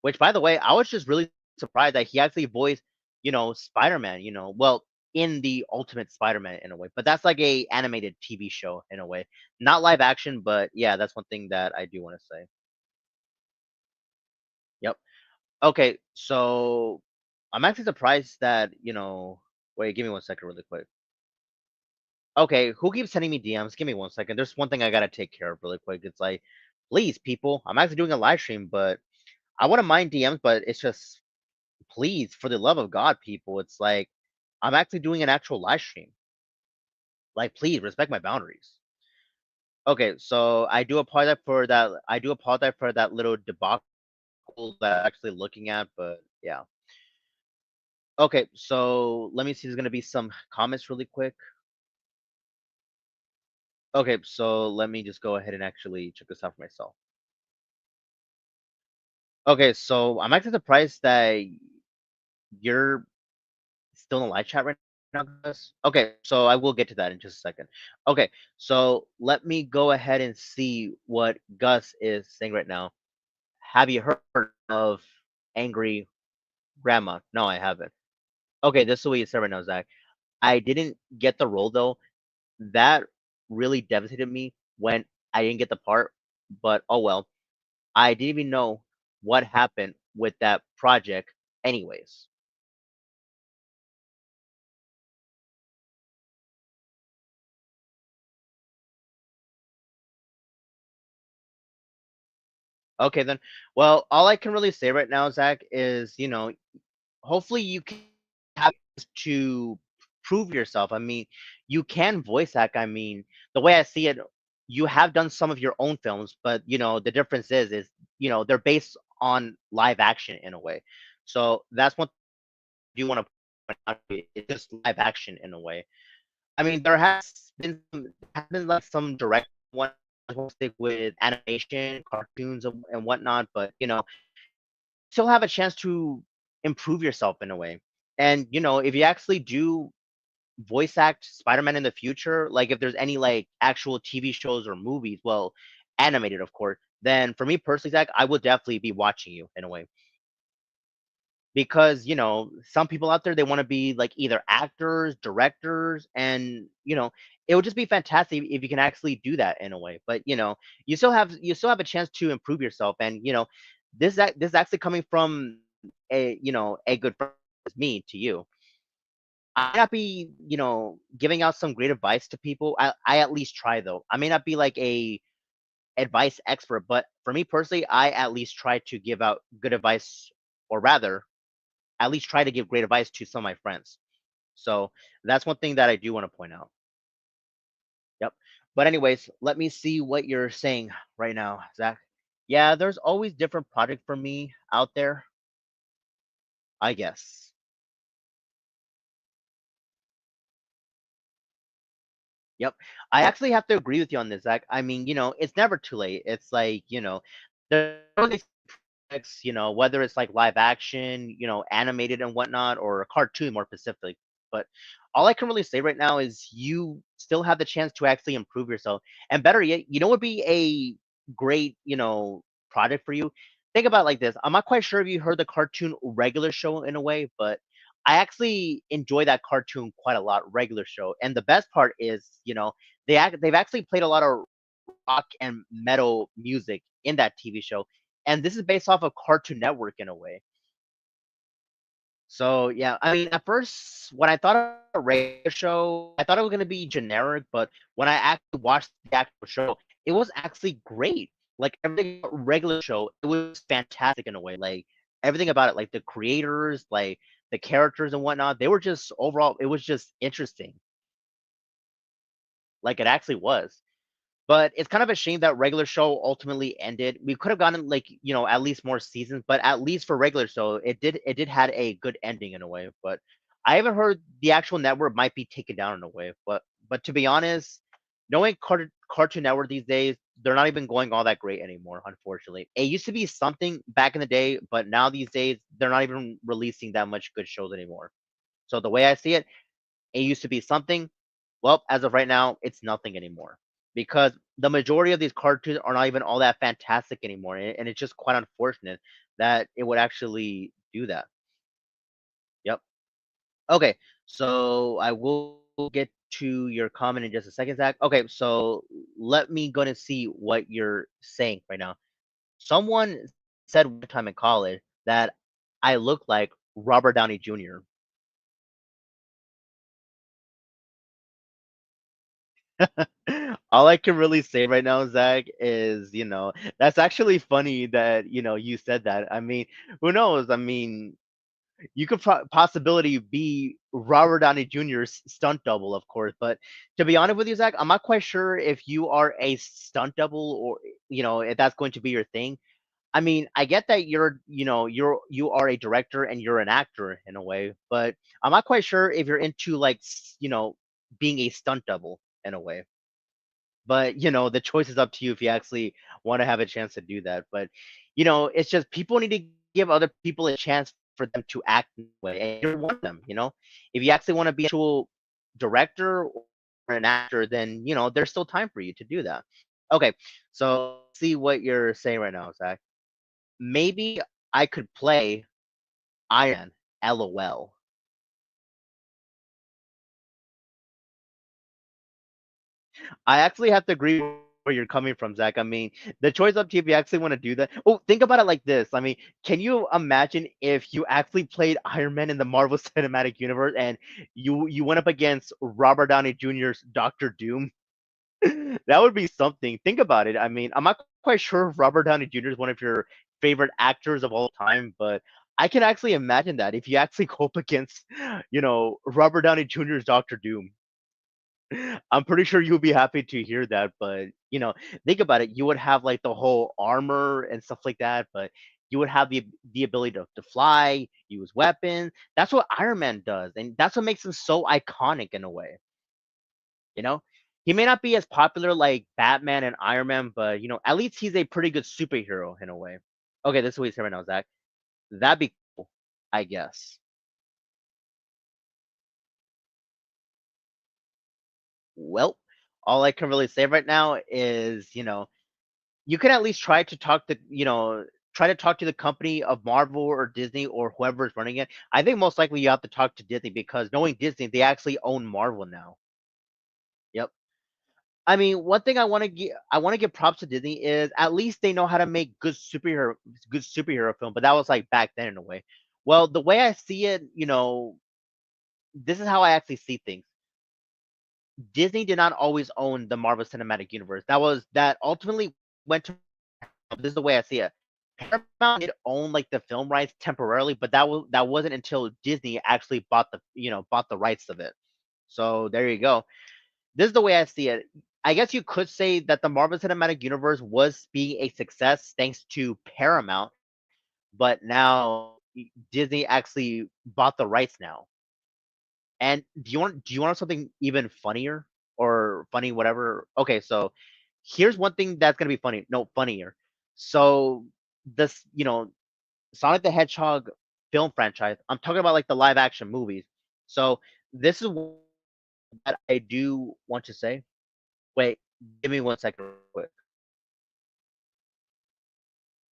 Which, by the way, I was just really surprised that he actually voiced, Spider-Man. Well, in the Ultimate Spider-Man in a way, but that's like a animated TV show in a way, not live action. But yeah, that's one thing that I do want to say. Yep. Okay, so I'm actually surprised that Wait, give me 1 second, really quick. Okay, who keeps sending me DMs? Give me 1 second. There's one thing I gotta take care of really quick. It's like, please, people, I'm actually doing a live stream, but I wouldn't mind DMs, but it's just, please, for the love of God, people, it's like I'm actually doing an actual live stream. Like, please respect my boundaries. Okay, so I do apologize for that little debacle that I'm actually looking at, but yeah. Okay, so let me see. There's gonna be some comments really quick. Okay, so let me just go ahead and actually check this out for myself. Okay, so I'm actually surprised that you're still in the live chat right now, Gus. Okay, so I will get to that in just a second. Okay, so let me go ahead and see what Gus is saying right now. Have you heard of Angry Grandma? No, I haven't. Okay, this is what you said right now, Zach. I didn't get the role though. That really devastated me when I didn't get the part, but oh well. I didn't even know what happened with that project anyways. Okay then. Well, all I can really say right now, Zach, is hopefully you can have to prove yourself. I mean, you can voice act. I mean, the way I see it, you have done some of your own films, but the difference is they're based on live action in a way. So that's what you want to point out. It's just live action in a way. I mean, there has been like some direct one stick with animation, cartoons, and whatnot, but still have a chance to improve yourself in a way. And if you actually do voice act Spider-Man in the future, like if there's any like actual TV shows or movies, well, animated of course, then for me personally, Zach, I would definitely be watching you in a way. Because some people out there, they want to be like either actors, directors, and it would just be fantastic if you can actually do that in a way. But you still have a chance to improve yourself. And this is actually coming from a good friend as me to you. I may not be giving out some great advice to people. I at least try though. I may not be like a advice expert, but for me personally, I at least try to give out good advice, or rather at least try to give great advice to some of my friends. So that's one thing that I do want to point out. Yep. But anyways, let me see what you're saying right now, Zach. Yeah, there's always different project for me out there, I guess. Yep. I actually have to agree with you on this, Zach. I mean, it's never too late. It's like, there's always projects, whether it's like live action, animated and whatnot, or a cartoon more specifically. But all I can really say right now is you still have the chance to actually improve yourself. And better yet, would be a great, project for you? Think about it like this. I'm not quite sure if you heard the cartoon Regular Show in a way, but I actually enjoy that cartoon quite a lot, Regular Show. And the best part is, they've actually played a lot of rock and metal music in that TV show, and this is based off of Cartoon Network in a way. So yeah, I mean, at first when I thought of a radio show, I thought it was gonna be generic, but when I actually watched the actual show, it was actually great. Like everything about Regular Show, it was fantastic in a way. Like everything about it, like the creators, like the characters and whatnot, they were just overall, it was just interesting. Like it actually was. But it's kind of a shame that Regular Show ultimately ended. We could have gotten like, at least more seasons, but at least for Regular Show, it did had a good ending in a way. But I haven't heard the actual network might be taken down in a way. But to be honest, knowing Cartoon Network these days, they're not even going all that great anymore, unfortunately. It used to be something back in the day, but now these days they're not even releasing that much good shows anymore. So the way I see it, it used to be something. Well, as of right now, it's nothing anymore because the majority of these cartoons are not even all that fantastic anymore, and it's just quite unfortunate that it would actually do that. Yep. Okay, so I will get to your comment in just a second, Zach. Okay, so let me go and see what you're saying right now. Someone said one time in college that I look like Robert Downey Jr. All I can really say right now, Zach, is that's actually funny that you said that. I mean, who knows? I mean, you could possibility be Robert Downey Jr.'s stunt double, of course. But to be honest with you, Zach, I'm not quite sure if you are a stunt double or if that's going to be your thing. I mean, I get that you are a director and you're an actor in a way, but I'm not quite sure if you're into like being a stunt double in a way. But the choice is up to you if you actually want to have a chance to do that. But it's just people need to give other people a chance for them to act in a way, and you're one of them. If you actually want to be an actual director or an actor, then there's still time for you to do that. Okay, so see what you're saying right now, Zach. Maybe I could play Iron Man. LOL. I actually have to agree where you're coming from, Zach. I mean, the choice up to you if you actually want to do that. Oh, think about it like this. I mean, can you imagine if you actually played Iron Man in the Marvel Cinematic Universe and you went up against Robert Downey Jr.'s Doctor Doom? That would be something. Think about it. I mean, I'm not quite sure if Robert Downey Jr. is one of your favorite actors of all time, but I can actually imagine that if you actually go up against, Robert Downey Jr.'s Doctor Doom. I'm pretty sure you'll be happy to hear that, but think about it. You would have like the whole armor and stuff like that, but you would have the ability to fly, use weapons. That's what Iron Man does, and that's what makes him so iconic in a way. You know, he may not be as popular like Batman and Iron Man, but at least he's a pretty good superhero in a way. Okay, this is what he's saying right now, Zach. That'd be cool, I guess. Well, all I can really say right now is, you can at least try to talk to the company of Marvel or Disney or whoever is running it. I think most likely you have to talk to Disney because knowing Disney, they actually own Marvel now. Yep. I mean, one thing I want to give props to Disney is at least they know how to make good superhero film, but that was like back then in a way. Well, the way I see it, this is how I actually see things. Disney did not always own the Marvel Cinematic Universe. That ultimately went to this is the way I see it. Paramount did own like the film rights temporarily, but that wasn't until Disney actually bought the rights of it. So there you go. This is the way I see it. I guess you could say that the Marvel Cinematic Universe was being a success thanks to Paramount, but now Disney actually bought the rights now. And do you want something even funnier or funny whatever? Okay, so here's one thing that's gonna be funny. No, funnier. So this, Sonic the Hedgehog film franchise. I'm talking about like the live action movies. So this is what I do want to say. Wait, give me 1 second, real quick.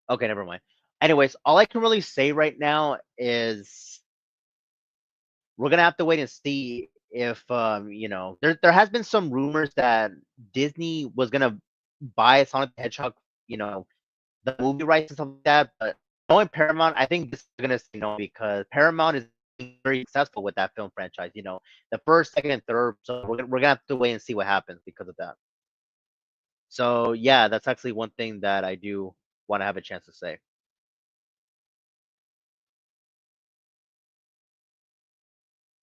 Okay, never mind. Anyways, all I can really say right now is we're gonna have to wait and see if there has been some rumors that Disney was gonna buy Sonic the Hedgehog, you know, the movie rights and stuff like that. But knowing Paramount, I think this is gonna say no because Paramount is very successful with that film franchise. The first, second, and third. So we're gonna have to wait and see what happens because of that. So yeah, that's actually one thing that I do want to have a chance to say.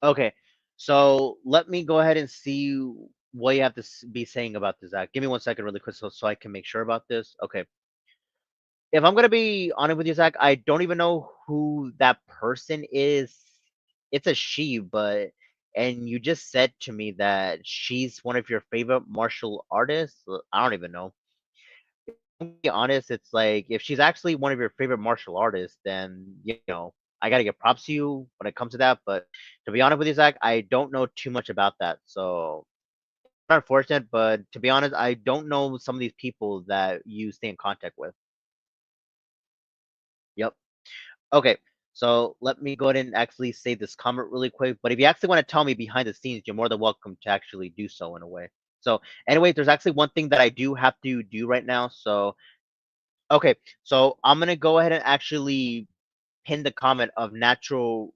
Okay, so let me go ahead and see what you have to be saying about this, Zach. Give me 1 second, really quick, so I can make sure about this. Okay, if I'm gonna be honest with you, Zach, I don't even know who that person is. It's a she, but and you just said to me that she's one of your favorite martial artists. I don't even know. To be honest, it's like if she's actually one of your favorite martial artists, then I gotta give props to you when it comes to that. But to be honest with you, Zach, I don't know too much about that. So unfortunate, but to be honest, I don't know some of these people that you stay in contact with. Yep. Okay. So let me go ahead and actually say this comment really quick. But if you actually want to tell me behind the scenes, you're more than welcome to actually do so in a way. So anyway, there's actually one thing that I do have to do right now. So okay, so I'm gonna go ahead and actually pin the comment of natural,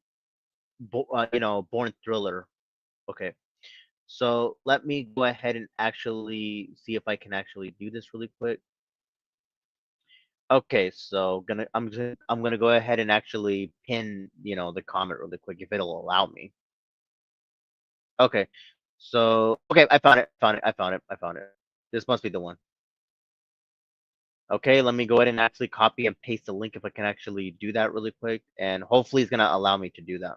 born thriller. Okay. So let me go ahead and actually see if I can actually do this really quick. Okay, so I'm gonna go ahead and actually pin, the comment really quick if it'll allow me. Okay. So okay, I found it, I found it. This must be the one. Okay, let me go ahead and actually copy and paste the link if I can actually do that really quick, and hopefully it's gonna allow me to do that.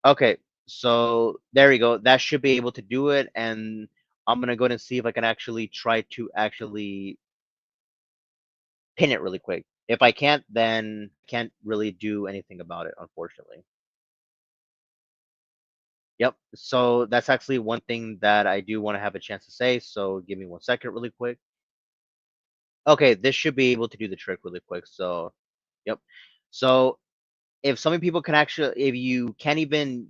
Okay, so there we go. That should be able to do it, and I'm gonna go ahead and see if I can actually try to actually pin it really quick. If I can't, then can't really do anything about it, unfortunately. Yep. So that's actually one thing that I do want to have a chance to say. So give me 1 second, really quick. Okay, this should be able to do the trick really quick. So, yep. So if so many people can actually, if you can't even,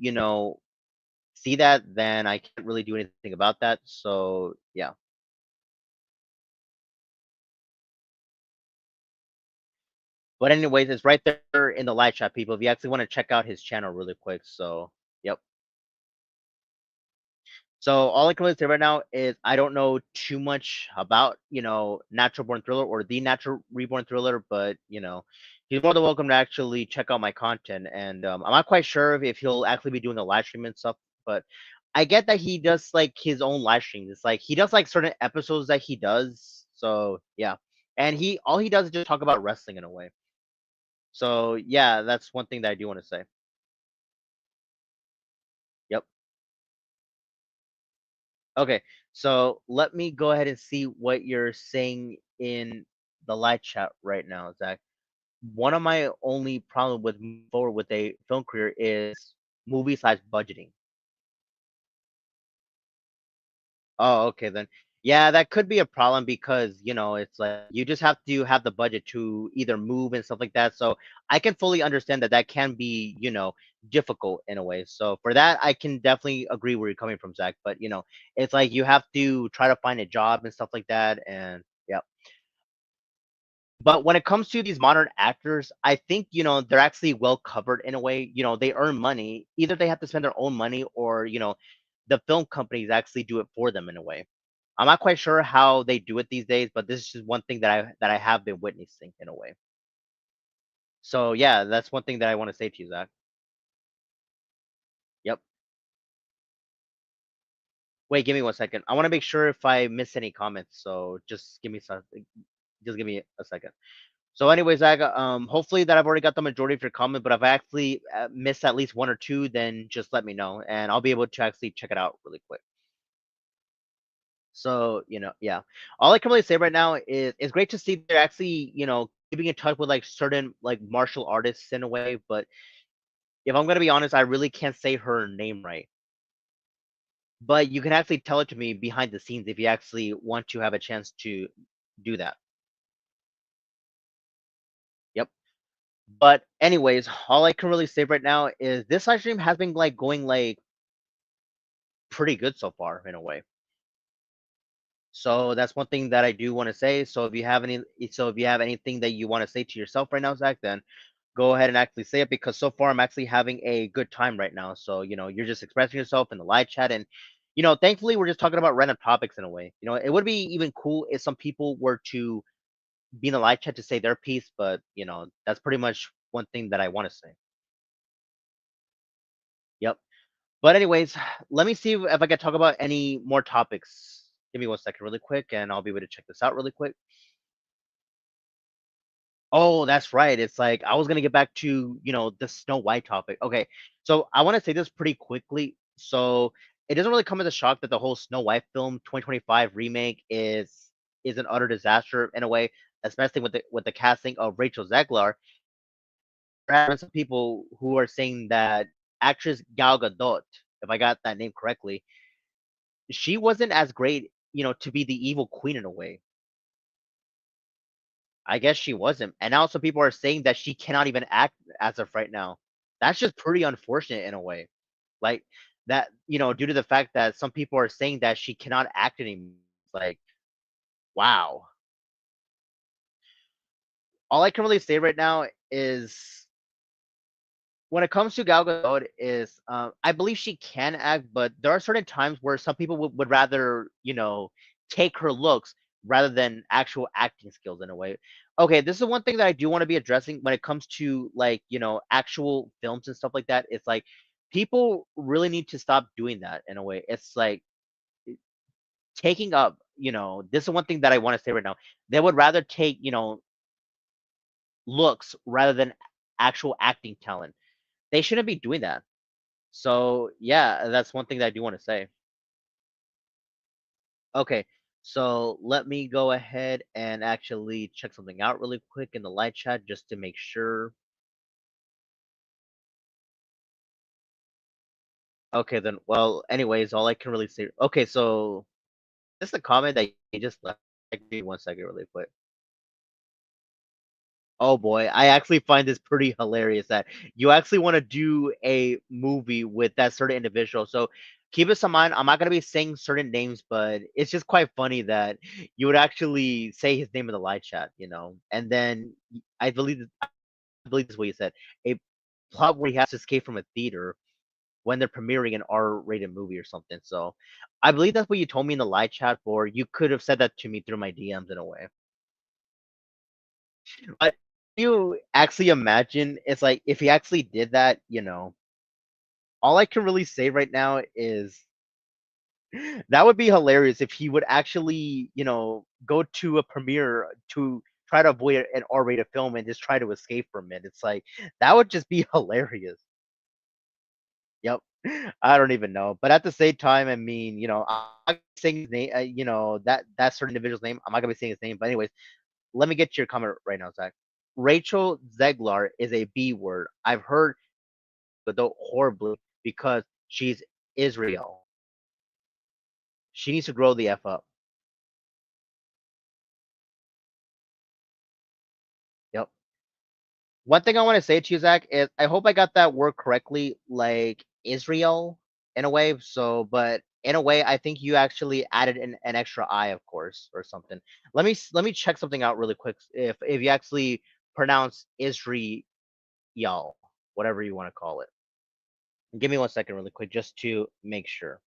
see that, then I can't really do anything about that. So yeah. But anyways, it's right there in the live chat, people. If you actually want to check out his channel really quick. So, yep. So all I can really say right now is I don't know too much about, Natural Born Thriller or the Natural Reborn Thriller, but he's more than welcome to actually check out my content. And I'm not quite sure if he'll actually be doing a live stream and stuff, but I get that he does like his own live streams. It's like he does like certain episodes that he does. So yeah. And he all he does is just talk about wrestling in a way. So yeah, that's one thing that I do want to say. Yep. Okay, so let me go ahead and see what you're saying in the live chat right now, Zach. One of my only problem with moving forward with a film career is movie size budgeting. Oh, okay then. Yeah, that could be a problem because, it's like you just have to have the budget to either move and stuff like that. So I can fully understand that that can be, difficult in a way. So for that, I can definitely agree where you're coming from, Zach. But, it's like you have to try to find a job and stuff like that. And yeah. But when it comes to these modern actors, I think, they're actually well covered in a way. They earn money. Either they have to spend their own money or, the film companies actually do it for them in a way. I'm not quite sure how they do it these days, but this is just one thing that I have been witnessing in a way. So yeah, that's one thing that I want to say to you, Zach. Yep. Wait, give me 1 second. I want to make sure if I miss any comments. So just give me some. Just give me a second. So, anyways, Zach, hopefully that I've already got the majority of your comment. But if I actually missed at least one or two, then just let me know, and I'll be able to actually check it out really quick. So, yeah. All I can really say right now is it's great to see they're actually, keeping in touch with like certain like martial artists in a way. But if I'm gonna be honest, I really can't say her name right. But you can actually tell it to me behind the scenes if you actually want to have a chance to do that. Yep. But anyways, all I can really say right now is this live stream has been like going like pretty good so far in a way. So that's one thing that I do want to say. So if you have anything that you want to say to yourself right now, Zach, then go ahead and actually say it because so far I'm actually having a good time right now. So, you're just expressing yourself in the live chat and thankfully we're just talking about random topics in a way. It would be even cool if some people were to be in the live chat to say their piece, but that's pretty much one thing that I want to say. Yep. But anyways, let me see if I can talk about any more topics. Give me 1 second really quick and I'll be able to check this out really quick. Oh, that's right. It's like I was gonna get back to, the Snow White topic. Okay. So I want to say this pretty quickly. So it doesn't really come as a shock that the whole Snow White film 2025 remake is an utter disaster in a way, especially with the casting of Rachel Zegler. There are some people who are saying that actress Gal Gadot, if I got that name correctly, she wasn't as great, to be the evil queen in a way. I guess she wasn't. And now some people are saying that she cannot even act as of right now. That's just pretty unfortunate in a way. Like that, due to the fact that some people are saying that she cannot act anymore. Like, wow. All I can really say right now is when it comes to Gal Gadot is I believe she can act, but there are certain times where some people would rather, take her looks rather than actual acting skills in a way. Okay, this is one thing that I do want to be addressing when it comes to like, actual films and stuff like that. It's like people really need to stop doing that in a way. It's like taking up, this is one thing that I want to say right now. They would rather take, looks rather than actual acting talent. They shouldn't be doing that. So yeah, that's one thing that I do want to say. Okay, so let me go ahead and actually check something out really quick in the live chat just to make sure. Okay, then. Well, anyways, all I can really say. Okay, so this is a comment that you just left. Give me 1 second, really quick. Oh boy, I actually find this pretty hilarious that you actually want to do a movie with that certain individual. So keep this in mind. I'm not gonna be saying certain names, but it's just quite funny that you would actually say his name in the live chat, and then I believe this is what you said. A plot where he has to escape from a theater when they're premiering an R-rated movie or something. So I believe that's what you told me in the live chat, or you could have said that to me through my DMs in a way. But you actually imagine it's like if he actually did that, all I can really say right now is that would be hilarious if he would actually, go to a premiere to try to avoid an R-rated film and just try to escape from it. It's like that would just be hilarious. Yep. I don't even know. But at the same time, I mean, I'm not saying his name, that certain individual's name. I'm not gonna be saying his name. But anyways, let me get to your comment right now, Zach. Rachel Zeglar is a B word. I've heard but though horribly because she's Israel. She needs to grow the F up. Yep. One thing I want to say to you, Zach, is I hope I got that word correctly, like Israel in a way. So, but in a way, I think you actually added an extra I, of course, or something. Let me check something out really quick. If you actually pronounce Israel, whatever you want to call it. Give me 1 second, really quick, just to make sure.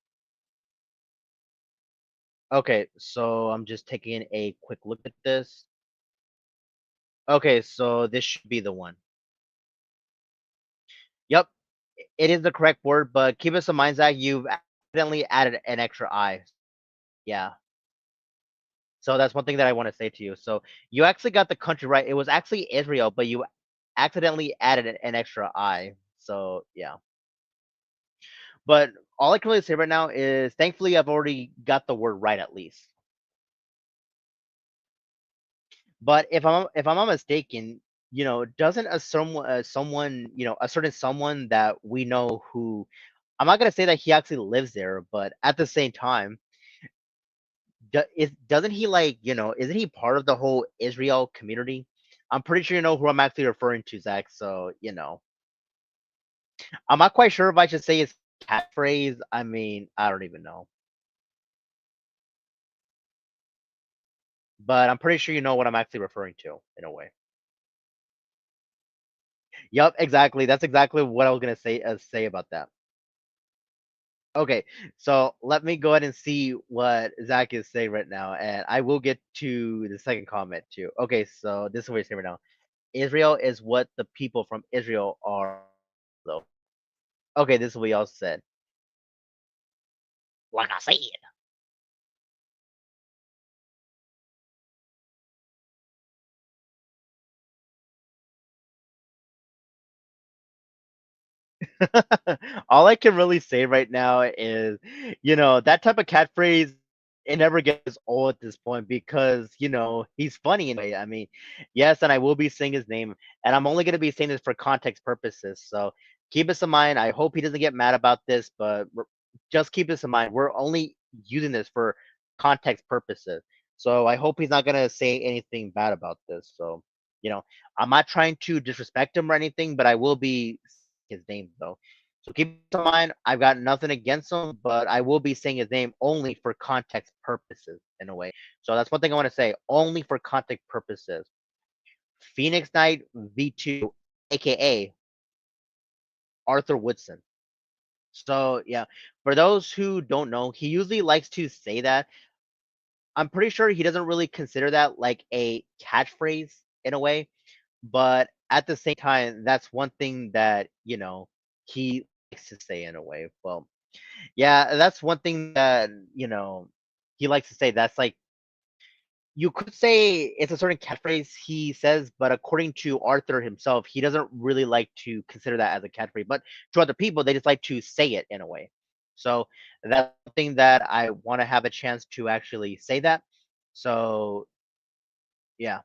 Okay, so I'm just taking a quick look at this. Okay, so this should be the one. Yep, it is the correct word, but keep us in mind, Zach, you've accidentally added an extra I. Yeah. So that's one thing that I want to say to you. So you actually got the country right. It was actually Israel, but you accidentally added an extra I. So yeah. But all I can really say right now is thankfully I've already got the word right at least. But if I'm not mistaken, doesn't someone, a certain someone that we know who I'm not gonna say that he actually lives there, but at the same time, doesn't he like, isn't he part of the whole Israel community? I'm pretty sure you know who I'm actually referring to, Zach. So, I'm not quite sure if I should say his catchphrase. I mean, I don't even know. But I'm pretty sure you know what I'm actually referring to in a way. Yep, exactly. That's exactly what I was gonna say about that. Okay, so let me go ahead and see what Zach is saying right now, and I will get to the second comment too. Okay, so this is what he's saying right now. Israel is what the people from Israel are, though. Okay, this is what y'all said. Like I said. All I can really say right now is, that type of catchphrase, it never gets old at this point because, he's funny in a way. I mean, yes, and I will be saying his name, and I'm only going to be saying this for context purposes. So keep this in mind. I hope he doesn't get mad about this, but just keep this in mind. We're only using this for context purposes. So I hope he's not gonna say anything bad about this. So, I'm not trying to disrespect him or anything, but I will be saying his name though. So keep in mind, I've got nothing against him, but I will be saying his name only for context purposes in a way. So that's one thing I want to say, only for context purposes. Phoenix Knight V2, aka Arthur Woodson. So yeah, for those who don't know, he usually likes to say that. I'm pretty sure he doesn't really consider that like a catchphrase in a way, but at the same time, that's one thing that, he likes to say in a way. Well, yeah, that's one thing that, he likes to say. That's like, you could say it's a certain catchphrase he says, but according to Arthur himself, he doesn't really like to consider that as a catchphrase. But to other people, they just like to say it in a way. So that's something that I want to have a chance to actually say that. So yeah.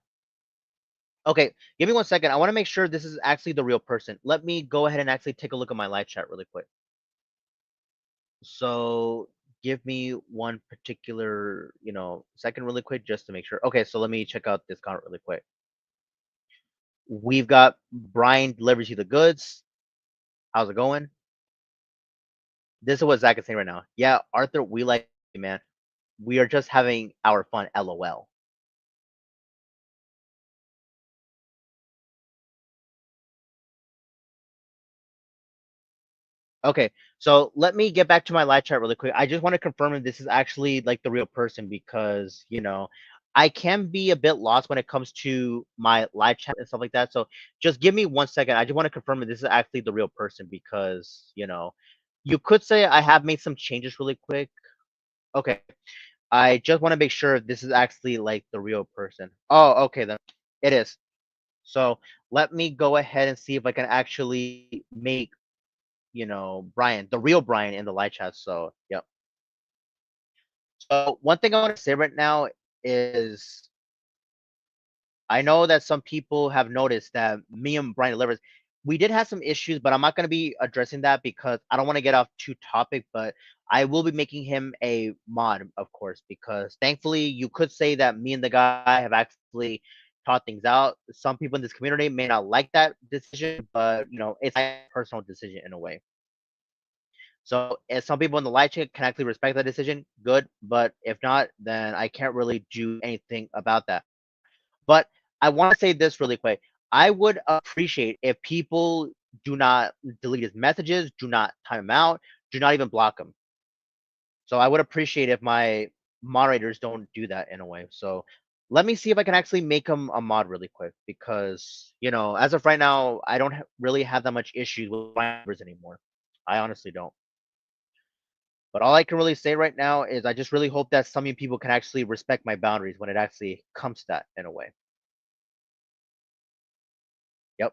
Okay, give me 1 second. I want to make sure this is actually the real person. Let me go ahead and actually take a look at my live chat really quick. So give me one particular, second really quick just to make sure. Okay, so let me check out this comment really quick. We've got Brian delivers you the goods. How's it going? This is what Zach is saying right now. Yeah, Arthur, we like you, man. We are just having our fun. LOL. Okay, so let me get back to my live chat really quick. I just want to confirm if this is actually like the real person because, I can be a bit lost when it comes to my live chat and stuff like that. So just give me 1 second. I just want to confirm if this is actually the real person because, you could say I have made some changes really quick. Okay. I just want to make sure this is actually like the real person. Oh, okay then. It is. So let me go ahead and see if I can actually make, Brian, the real Brian in the live chat. So, yep. So one thing I want to say right now is I know that some people have noticed that me and Brian Delivers, we did have some issues, but I'm not going to be addressing that because I don't want to get off too topic, but I will be making him a mod, of course, because thankfully you could say that me and the guy have actually taught things out. Some people in this community may not like that decision, but it's my personal decision in a way. So if some people in the light chat can actually respect that decision, good. But if not, then I can't really do anything about that. But I want to say this really quick. I would appreciate if people do not delete his messages, do not time him out, do not even block him. So I would appreciate if my moderators don't do that in a way. So let me see if I can actually make him a mod really quick because, as of right now, I don't really have that much issues with my numbers anymore. I honestly don't. But all I can really say right now is I just really hope that some of you people can actually respect my boundaries when it actually comes to that in a way. Yep.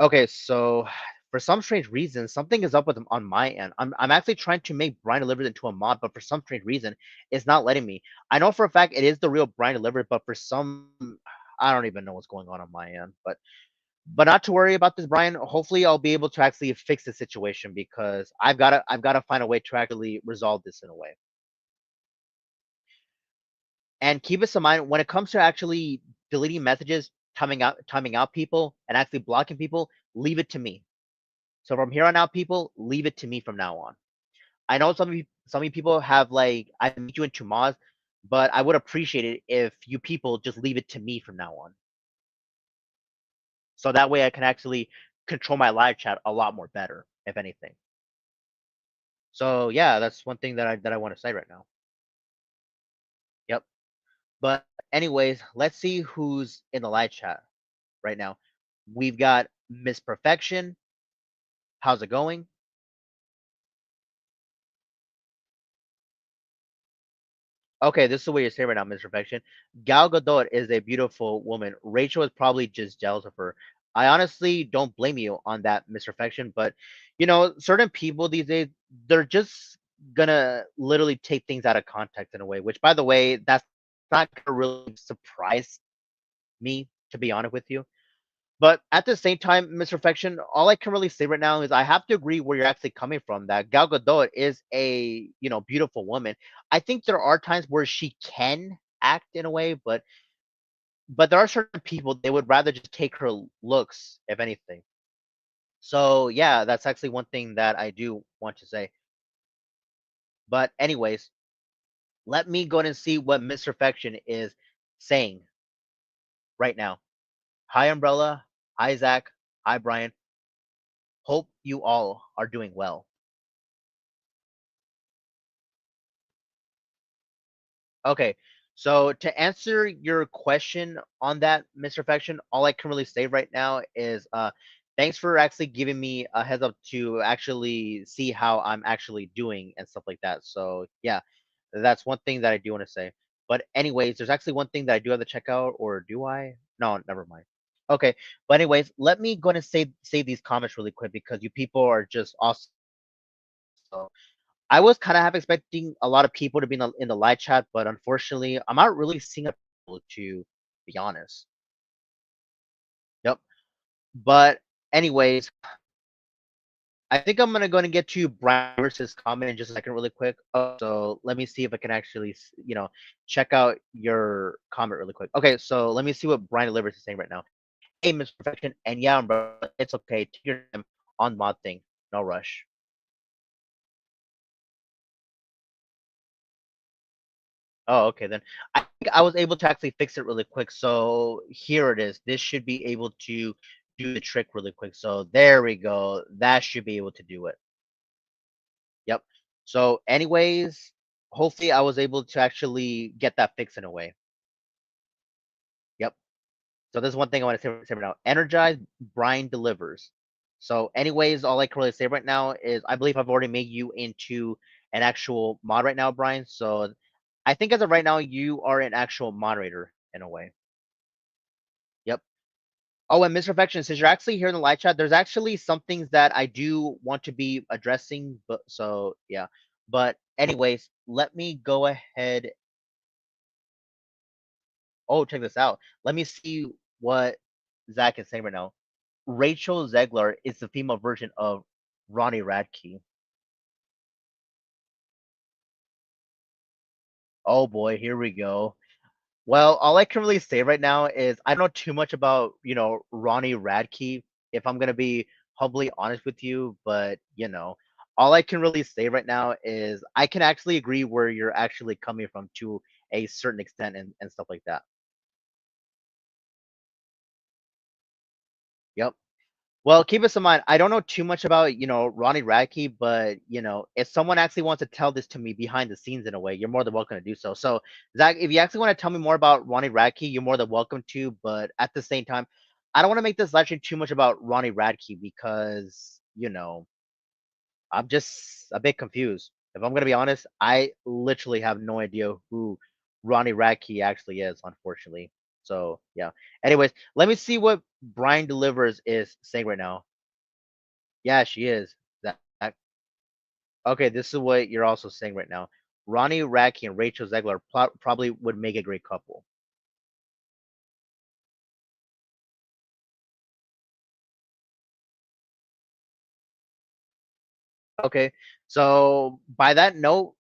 Okay, so for some strange reason, something is up with him on my end. I'm actually trying to make Brian Delivered into a mod, but for some strange reason, it's not letting me. I know for a fact it is the real Brian Delivered, but for some, I don't even know what's going on my end. But not to worry about this, Brian. Hopefully, I'll be able to actually fix the situation because I've gotta find a way to actually resolve this in a way. And keep this in mind when it comes to actually deleting messages, timing out people, and actually blocking people. Leave it to me. So from here on out, people, leave it to me from now on. I know some of you people have like I made you into mods, but I would appreciate it if you people just leave it to me from now on. So that way I can actually control my live chat a lot more better, if anything. So yeah, that's one thing that I want to say right now. Yep. But anyways, let's see who's in the live chat right now. We've got Miss Perfection. How's it going? Okay, this is what you're saying right now, Miss Perfection. Gal Gadot is a beautiful woman. Rachel is probably just jealous of her. I honestly don't blame you on that, Miss Perfection, but certain people these days, they're just gonna literally take things out of context in a way, which by the way, that's not gonna really surprise me, to be honest with you. But at the same time, Miss Perfection, all I can really say right now is I have to agree where you're actually coming from. That Gal Gadot is a beautiful woman. I think there are times where she can act in a way, but there are certain people they would rather just take her looks, if anything. So yeah, that's actually one thing that I do want to say. But anyways, let me go ahead and see what Miss Perfection is saying right now. Hi, Umbrella. Hi, Zach. Hi, Brian. Hope you all are doing well. Okay, so to answer your question on that, Mr. Perfection, all I can really say right now is thanks for actually giving me a heads up to actually see how I'm actually doing and stuff like that. So yeah, that's one thing that I do want to say. But anyways, there's actually one thing that I do have to check out, or do I? No, never mind. Okay, but anyways, let me go and say these comments really quick because you people are just awesome. So I was kind of half expecting a lot of people to be in the live chat, but unfortunately, I'm not really seeing a people to be honest. Yep. But anyways, I think I'm gonna go and get to Brian versus comment in just a second, really quick. So let me see if I can actually, check out your comment really quick. Okay, so let me see what Brian Delivers is saying right now. Hey, Miss Perfection, and yeah, bro, it's okay. Take your time on mod thing. No rush. Oh, okay then. I think I was able to actually fix it really quick. So here it is. This should be able to do the trick really quick. So there we go. That should be able to do it. Yep. So anyways, hopefully I was able to actually get that fixed in a way. Yep. So there's one thing I want to say right now. Energize, Brian delivers. So anyways, all I can really say right now is I believe I've already made you into an actual mod right now, Brian. So I think as of right now, you are an actual moderator in a way. Yep. Oh, and Miss Perfection, since you're actually here in the live chat, there's actually some things that I do want to be addressing, but so yeah. But anyways, let me go ahead. Oh, check this out. Let me see what Zach is saying right now. Rachel Zegler is the female version of Ronnie Radke. Oh boy, here we go. Well, all I can really say right now is I don't know too much about, Ronnie Radke, if I'm gonna be humbly honest with you, but all I can really say right now is I can actually agree where you're actually coming from to a certain extent and stuff like that. Yep. Well, keep this in mind. I don't know too much about, Ronnie Radke, but if someone actually wants to tell this to me behind the scenes in a way, you're more than welcome to do so. So, Zach, if you actually want to tell me more about Ronnie Radke, you're more than welcome to. But at the same time, I don't want to make this live stream too much about Ronnie Radke because, I'm just a bit confused. If I'm gonna be honest, I literally have no idea who Ronnie Radke actually is, unfortunately. So yeah. Anyways, let me see what Brian Delivers is saying right now. Yeah, she is. Okay, this is what you're also saying right now. Ronnie Radke and Rachel Zegler probably would make a great couple. Okay, so by that note,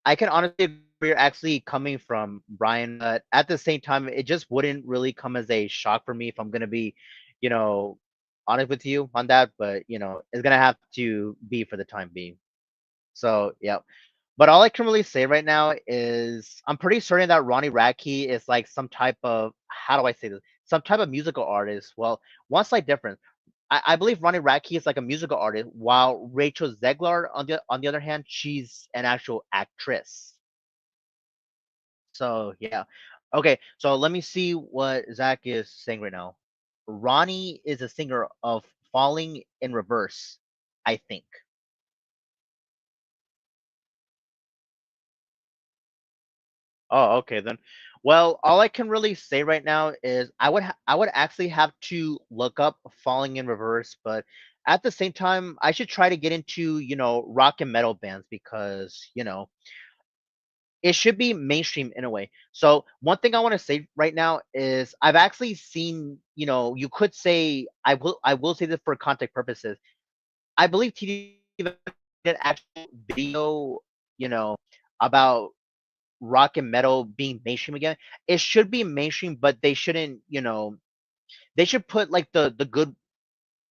I can honestly agree where you're actually coming from, Brian. But at the same time, it just wouldn't really come as a shock for me if I'm gonna be, you know, honest with you on that. But it's gonna have to be for the time being. So yeah. But all I can really say right now is I'm pretty certain that Ronnie Radke is like some type of how do I say this? Some type of musical artist. Well, one slight difference. I believe Ronnie Radke is like a musical artist, while Rachel Zegler on the other hand, she's an actual actress. So yeah. Okay, so let me see what Zach is saying right now. Ronnie is a singer of Falling in Reverse, I think. Oh, okay then. Well, all I can really say right now is I would actually have to look up Falling in Reverse, but at the same time, I should try to get into rock and metal bands because it should be mainstream in a way. So one thing I want to say right now is I've actually seen, you could say I will say this for context purposes. I believe TD did an actual video, you know, about rock and metal being mainstream again. It should be mainstream, but they shouldn't, they should put like the good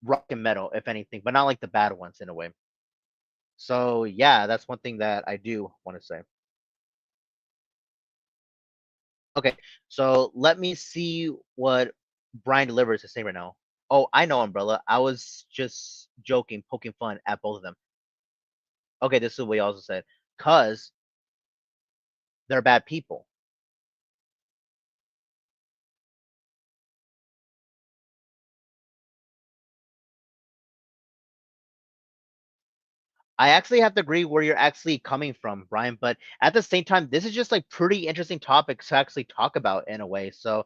rock and metal, if anything, but not like the bad ones in a way. So yeah, that's one thing that I do want to say. Okay, so let me see what Brian delivers to say right now. Oh, I know Umbrella. I was just joking, poking fun at both of them. Okay, this is what he also said. Cause they're bad people. I actually have to agree where you're actually coming from, Brian, but at the same time, this is just like pretty interesting topics to actually talk about in a way. So,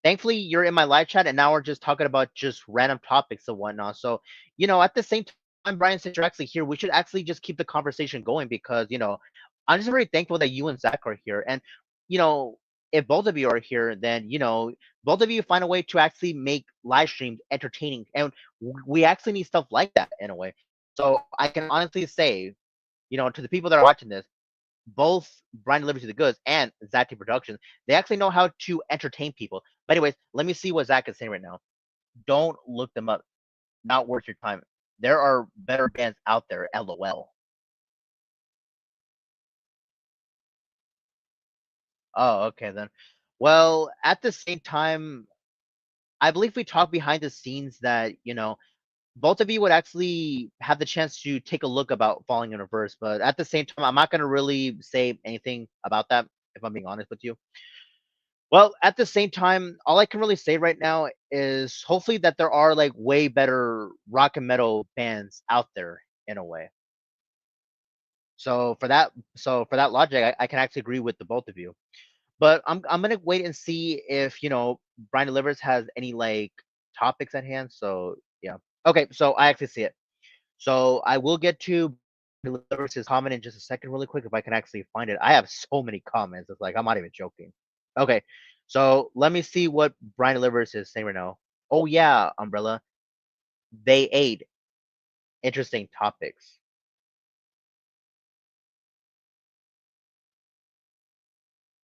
thankfully you're in my live chat and now we're just talking about just random topics and whatnot. So, at the same time, Brian, since you're actually here, we should actually just keep the conversation going because, I'm just very thankful that you and Zach are here. And, you know, if both of you are here, then, both of you find a way to actually make live streams entertaining. And we actually need stuff like that in a way. So I can honestly say, to the people that are watching this, both Brian Liberty the Goods and Zach Productions, they actually know how to entertain people. But anyways, let me see what Zach is saying right now. Don't look them up. Not worth your time. There are better bands out there. LOL. Oh, okay then. Well, at the same time, I believe we talked behind the scenes that both of you would actually have the chance to take a look about falling in reverse. But at the same time, I'm not going to really say anything about that, if I'm being honest with you. Well, at the same time, all I can really say right now is hopefully that there are like way better rock and metal bands out there in a way. So for that logic, I can actually agree with the both of you. But I'm gonna wait and see if Brian Delivers has any like topics at hand. So yeah. Okay, so I actually see it. So I will get to Delivers his comment in just a second, really quick, if I can actually find it. I have so many comments. It's like I'm not even joking. Okay, so let me see what Brian Delivers is saying right now. Oh yeah, Umbrella. They ate interesting topics.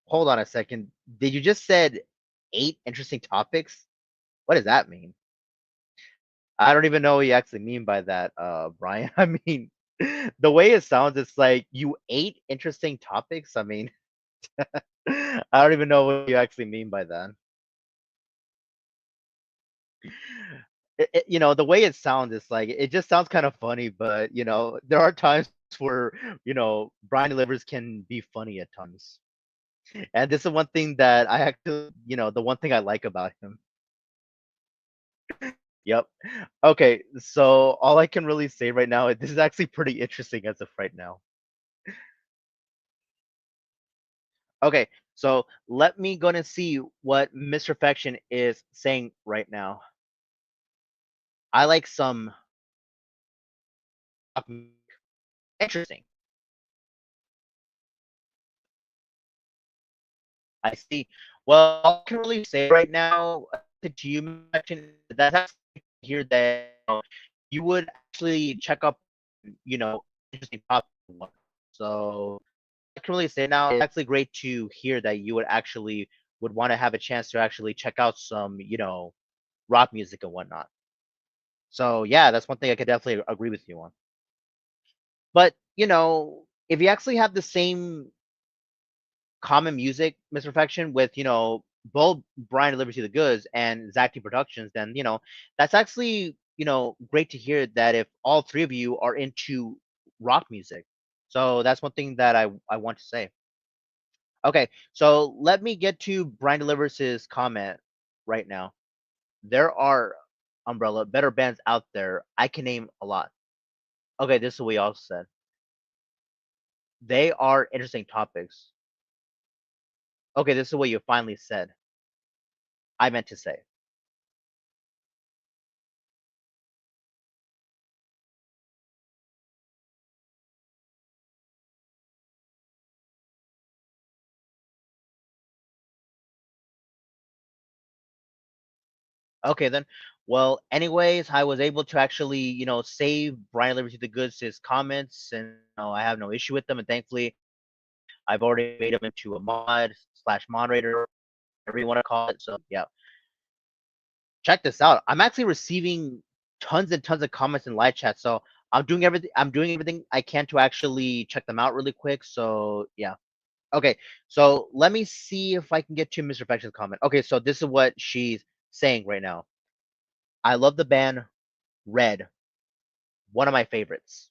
Hold on a second. Did you just said eight interesting topics? What does that mean? I don't even know what you actually mean by that, Brian. I mean, the way it sounds, it's like you ate interesting topics. I mean, I don't even know what you actually mean by that. The way it sounds, it's like it just sounds kind of funny, but there are times where Brian Delivers can be funny at times, and this is one thing that I actually, the one thing I like about him. Yep. Okay, so all I can really say right now is this is actually pretty interesting as of right now. Okay, so let me go and see what Mr. Perfection is saying right now. I like some interesting. I see. Well, all I can really say right now to you, Perfection, that's actually here that you would actually check up, interesting topic. So I can really say now it's actually great to hear that you would want to have a chance to actually check out some, rock music and whatnot. So yeah, that's one thing I could definitely agree with you on. But if you actually have the same common music, Mr. Perfection, with both Brian Liberty the Goods and Zacty Productions, then that's actually great to hear that if all three of you are into rock music. So that's one thing that I want to say. Okay, so let me get to Brian Delivers' comment right now. There are Umbrella better bands out there. I can name a lot. Okay, this is what we also said. They are interesting topics. Okay, this is what you finally said. I meant to say. Okay then. Well, anyways, I was able to actually, save Brian Liberty the Goods his comments, and I have no issue with them. And thankfully, I've already made him into a mod slash moderator, whatever you want to call it. So yeah, check this out. I'm actually receiving tons and tons of comments in live chat. So I'm doing everything I can to actually check them out really quick. So yeah. Okay. So let me see if I can get to Mr. Perfection's comment. Okay, so this is what she's saying right now. I love the band Red, one of my favorites.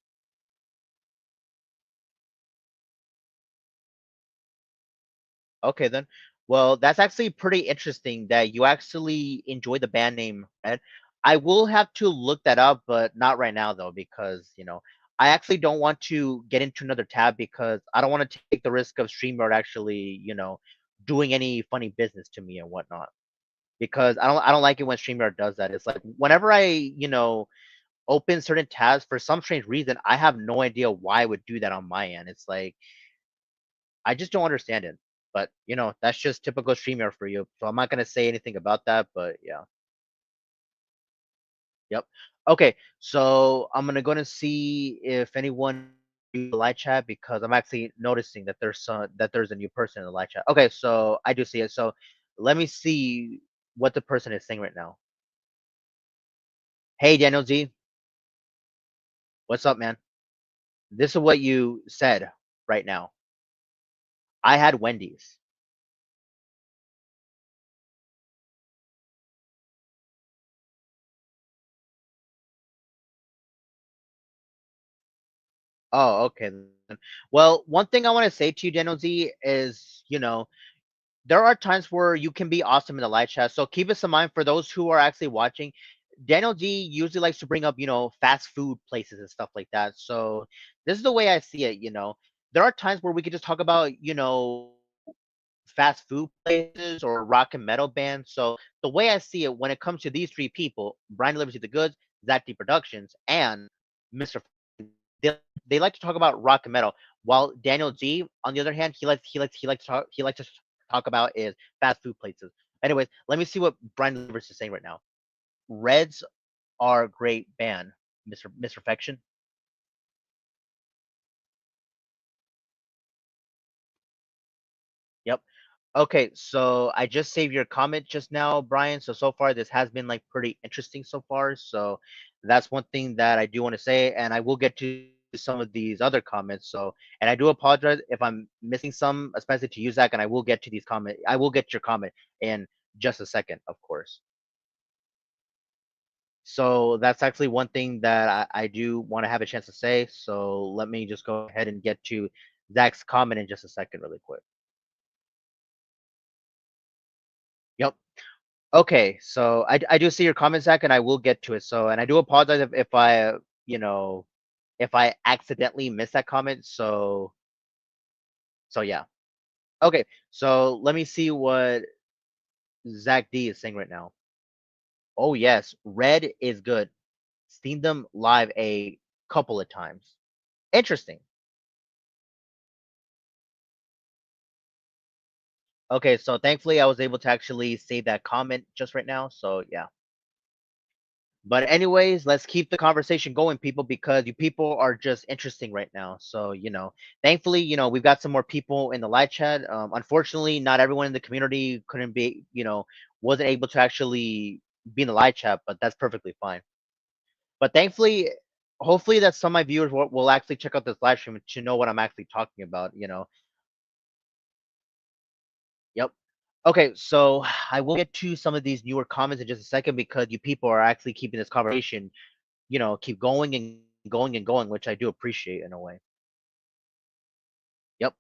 Okay then. Well, that's actually pretty interesting that you actually enjoy the band name Red. I will have to look that up, but not right now though, because I actually don't want to get into another tab because I don't want to take the risk of StreamYard actually, doing any funny business to me and whatnot. Because I don't like it when StreamYard does that. It's like whenever I open certain tabs for some strange reason, I have no idea why I would do that on my end. It's like I just don't understand it. But that's just typical StreamYard for you. So I'm not gonna say anything about that. But yeah, yep. Okay, so I'm gonna go and see if anyone in the live chat because I'm actually noticing that there's a new person in the live chat. Okay, so I do see it. So let me see what the person is saying right now. Hey Daniel Z, what's up, man? This is what you said right now. I had Wendy's. Oh, okay. Then. Well, one thing I want to say to you, Daniel Z, is there are times where you can be awesome in the live chat. So keep this in mind for those who are actually watching. Daniel G usually likes to bring up, fast food places and stuff like that. So this is the way I see it. There are times where we could just talk about, fast food places or rock and metal bands. So the way I see it, when it comes to these three people, Brian Liberty the Goods, Zach D Productions, and Mr. They, they like to talk about rock and metal, while Daniel G, on the other hand, he likes to talk about is fast food places. Anyways, let me see what Brian Liberty is saying right now. Reds are a great band, Mr. Perfection. Yep. Okay, so I just saved your comment just now, Brian. So far this has been like pretty interesting so far. So that's one thing that I do want to say, and I will get to some of these other comments. So, and I do apologize if I'm missing some, especially to you, Zach, and I will get to these comments. I will get your comment in just a second, of course. So that's actually one thing that I do want to have a chance to say. So let me just go ahead and get to Zach's comment in just a second, really quick. Yep. Okay, so I do see your comment, Zach, and I will get to it. So, and I do apologize if you know, if I accidentally missed that comment. So yeah. Okay, so let me see what Zach D is saying right now. Oh yes, Red is good. Seen them live a couple of times. Interesting. Okay, so thankfully I was able to actually save that comment just right now. So yeah. But anyways, let's keep the conversation going, people, because you people are just interesting right now. So, thankfully, we've got some more people in the live chat. Unfortunately, not everyone in the community couldn't be, wasn't able to actually be in the live chat, but that's perfectly fine. But thankfully, hopefully that some of my viewers will actually check out this live stream to know what I'm actually talking about. Yep. Okay, so I will get to some of these newer comments in just a second because you people are actually keeping this conversation keep going and going and going, which I do appreciate in a way. Yep.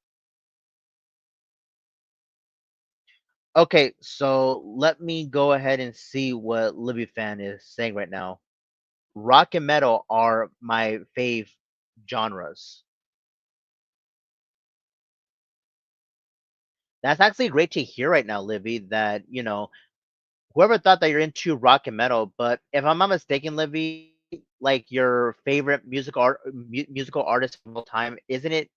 Okay, so let me go ahead and see what Libby fan is saying right now. Rock and metal are my fave genres. That's actually great to hear right now, Livy, that, whoever thought that you're into rock and metal, but if I'm not mistaken, Livy, like your favorite musical artist of all time, isn't it,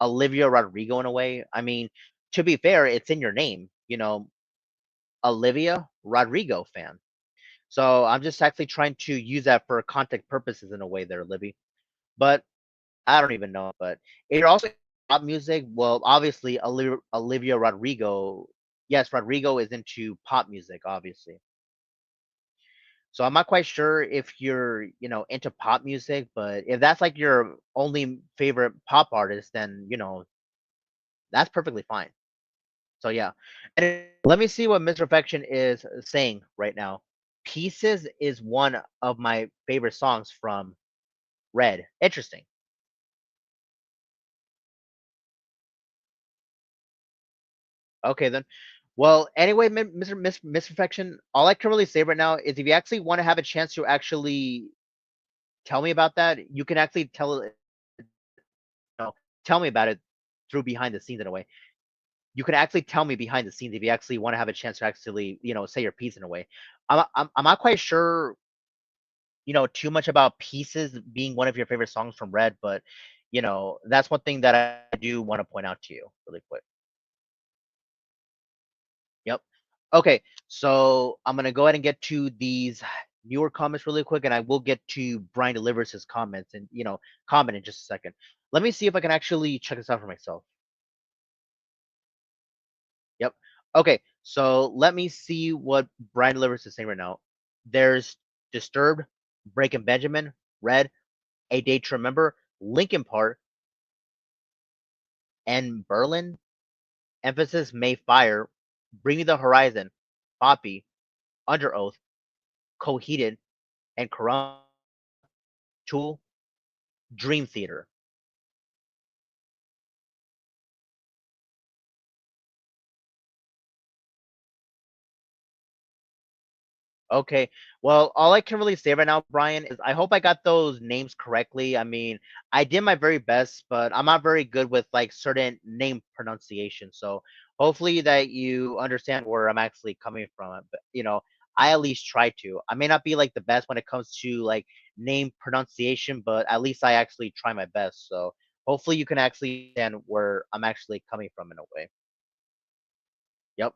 Olivia Rodrigo in a way? I mean, to be fair, it's in your name, Olivia Rodrigo fan. So I'm just actually trying to use that for context purposes in a way there, Libby. But I don't even know. But if you're also pop music, well, obviously Olivia Rodrigo. Yes, Rodrigo is into pop music, obviously. So I'm not quite sure if you're, into pop music, but if that's like your only favorite pop artist, then that's perfectly fine. So yeah, and let me see what Mr. Perfection is saying right now. Pieces is one of my favorite songs from Red. Interesting. Okay then. Well, anyway, Mr. Perfection, all I can really say right now is if you actually want to have a chance to actually tell me about that, you can actually tell me about it through behind the scenes in a way. You can actually tell me behind the scenes if you actually want to have a chance to actually, say your piece in a way. I'm not quite sure, too much about Pieces being one of your favorite songs from Red, but that's one thing that I do want to point out to you really quick. Yep. Okay, so I'm gonna go ahead and get to these newer comments really quick, and I will get to Brian delivers his comments and comment in just a second. Let me see if I can actually check this out for myself. Yep. Okay, so let me see what Brian delivers is saying right now. There's Disturbed, Breaking Benjamin, Red, A Day to Remember, Linkin Park, and Berlin. Emphasis May Fire, Bring Me the Horizon, Poppy, Under Oath, Coheed, and Corrupt, Tool, Dream Theater. Okay. Well, all I can really say right now, Brian, is I hope I got those names correctly. I mean, I did my very best, but I'm not very good with like certain name pronunciation. So hopefully that you understand where I'm actually coming from. But I at least try to. I may not be like the best when it comes to like name pronunciation, but at least I actually try my best. So hopefully you can actually understand where I'm actually coming from in a way. Yep.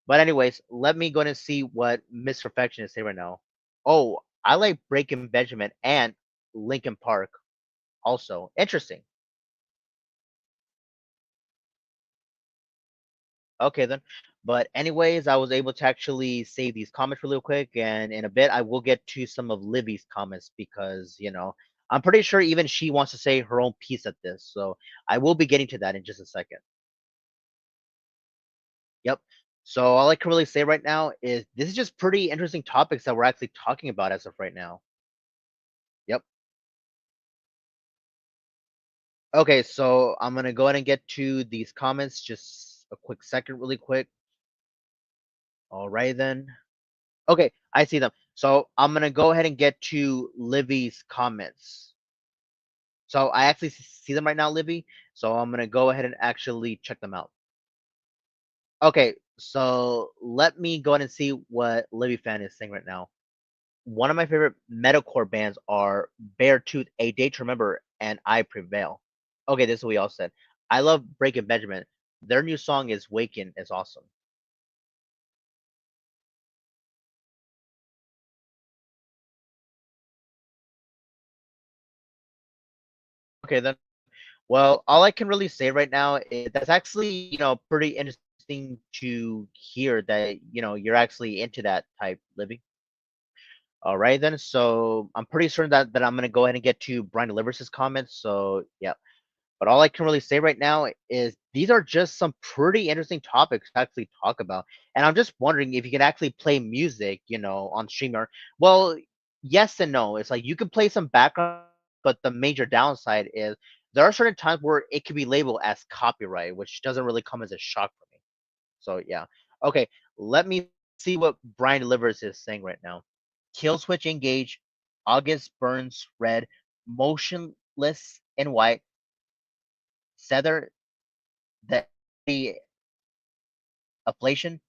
But anyways, let me go and see what Miss Perfection is saying right now. Oh, I like Breaking Benjamin and Linkin Park also. Interesting. Okay then. But anyways, I was able to actually save these comments really quick, and in a bit I will get to some of Livy's comments because I'm pretty sure even she wants to say her own piece at this. So I will be getting to that in just a second. Yep. So all I can really say right now is this is just pretty interesting topics that we're actually talking about as of right now. Yep. Okay, so I'm gonna go ahead and get to these comments. Just a quick second, really quick. All right then. Okay, I see them. So I'm gonna go ahead and get to Livy's comments. So I actually see them right now, Livy. So I'm gonna go ahead and actually check them out. Okay, so let me go ahead and see what Livy fan is saying right now. One of my favorite metalcore bands are Beartooth, A Day to Remember, and I Prevail. Okay, this is what we all said. I love Breaking Benjamin. Their new song is Waken is awesome. Okay, then. Well, all I can really say right now is that's actually, pretty interesting to hear that, you're actually into that type, Livy. All right, then. So I'm pretty certain that I'm gonna go ahead and get to Brian Delivers' comments. So yeah. But all I can really say right now is these are just some pretty interesting topics to actually talk about. And I'm just wondering if you can actually play music, on streamer. Well, yes and no. It's like you can play some background, but the major downside is there are certain times where it can be labeled as copyright, which doesn't really come as a shock for me. So yeah. Okay, let me see what Brian Delivers is saying right now. Kill switch engage, August burns red, motionless in white, Sether the Afflation,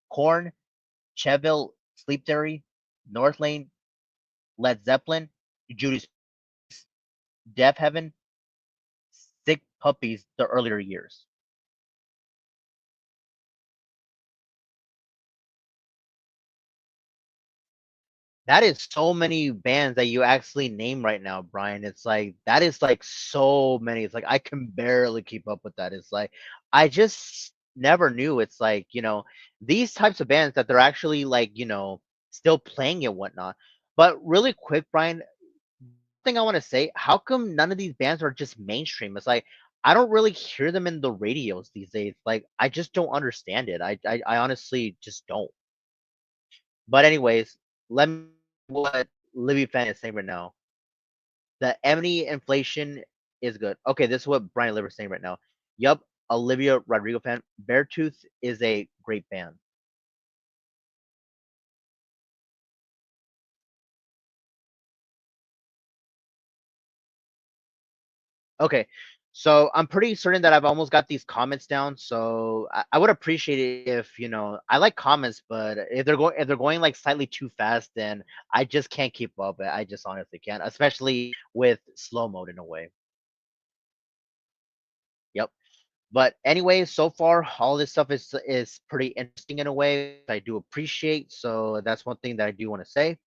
Korn, Cheville, Sleep Theory, Northlane, Led Zeppelin, Judas, Deaf Heaven, Sick Puppies, the earlier years. That is so many bands that you actually name right now, Brian. It's like that is like so many. It's like I can barely keep up with that. It's like I just never knew. It's like, these types of bands that they're actually like, still playing and whatnot. But really quick, Brian, thing I want to say, how come none of these bands are just mainstream? It's like I don't really hear them in the radios these days. Like I just don't understand it. I honestly just don't. But anyways, let me what Libby fan is saying right now. The Emily inflation is good. Okay, this is what Brian Liver is saying right now. Yup, Olivia Rodrigo fan. Beartooth is a great band. Okay, so I'm pretty certain that I've almost got these comments down. So I would appreciate it if I like comments, but if they're going like slightly too fast, then I just can't keep up. I just honestly can't, especially with slow mode in a way. Yep. But anyway, so far all this stuff is pretty interesting in a way. I do appreciate. So that's one thing that I do want to say.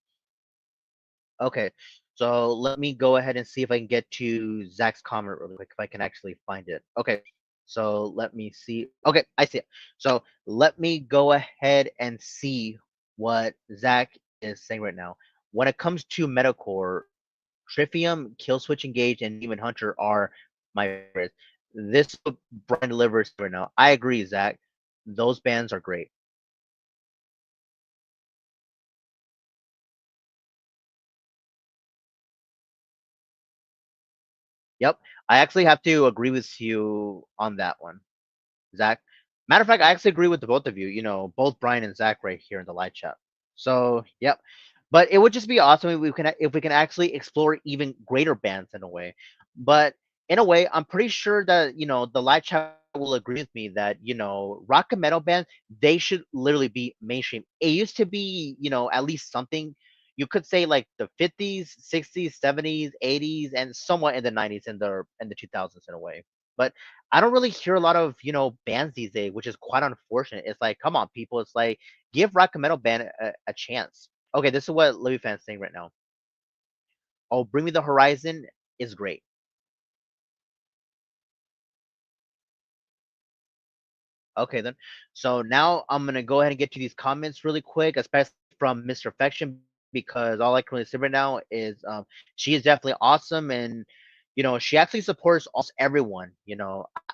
Okay. So let me go ahead and see if I can get to Zach's comment really quick, if I can actually find it. Okay. So let me see. Okay, I see it. So let me go ahead and see what Zach is saying right now. When it comes to metalcore, Trivium, Killswitch Engage, and Demon Hunter are my favorites. This is what Brian delivers right now. I agree, Zach. Those bands are great. Yep. I actually have to agree with you on that one, Zach. Matter of fact, I actually agree with the both of you. Both Brian and Zach right here in the live chat. So, yep. But it would just be awesome if we can actually explore even greater bands in a way. But in a way, I'm pretty sure that the live chat will agree with me that rock and metal bands, they should literally be mainstream. It used to be at least something you could say like the 50s, 60s, 70s, 80s, and somewhat in the 90s and the 2000s in a way. But I don't really hear a lot of bands these days, which is quite unfortunate. It's like, come on, people. It's like give rock and metal band a chance. Okay, this is what Libby fan's saying right now. Oh, Bring Me the Horizon is great. Okay, then. So now I'm gonna go ahead and get to these comments really quick, especially from Mr. Affection, because all I can really say right now is she is definitely awesome, and she actually supports almost everyone.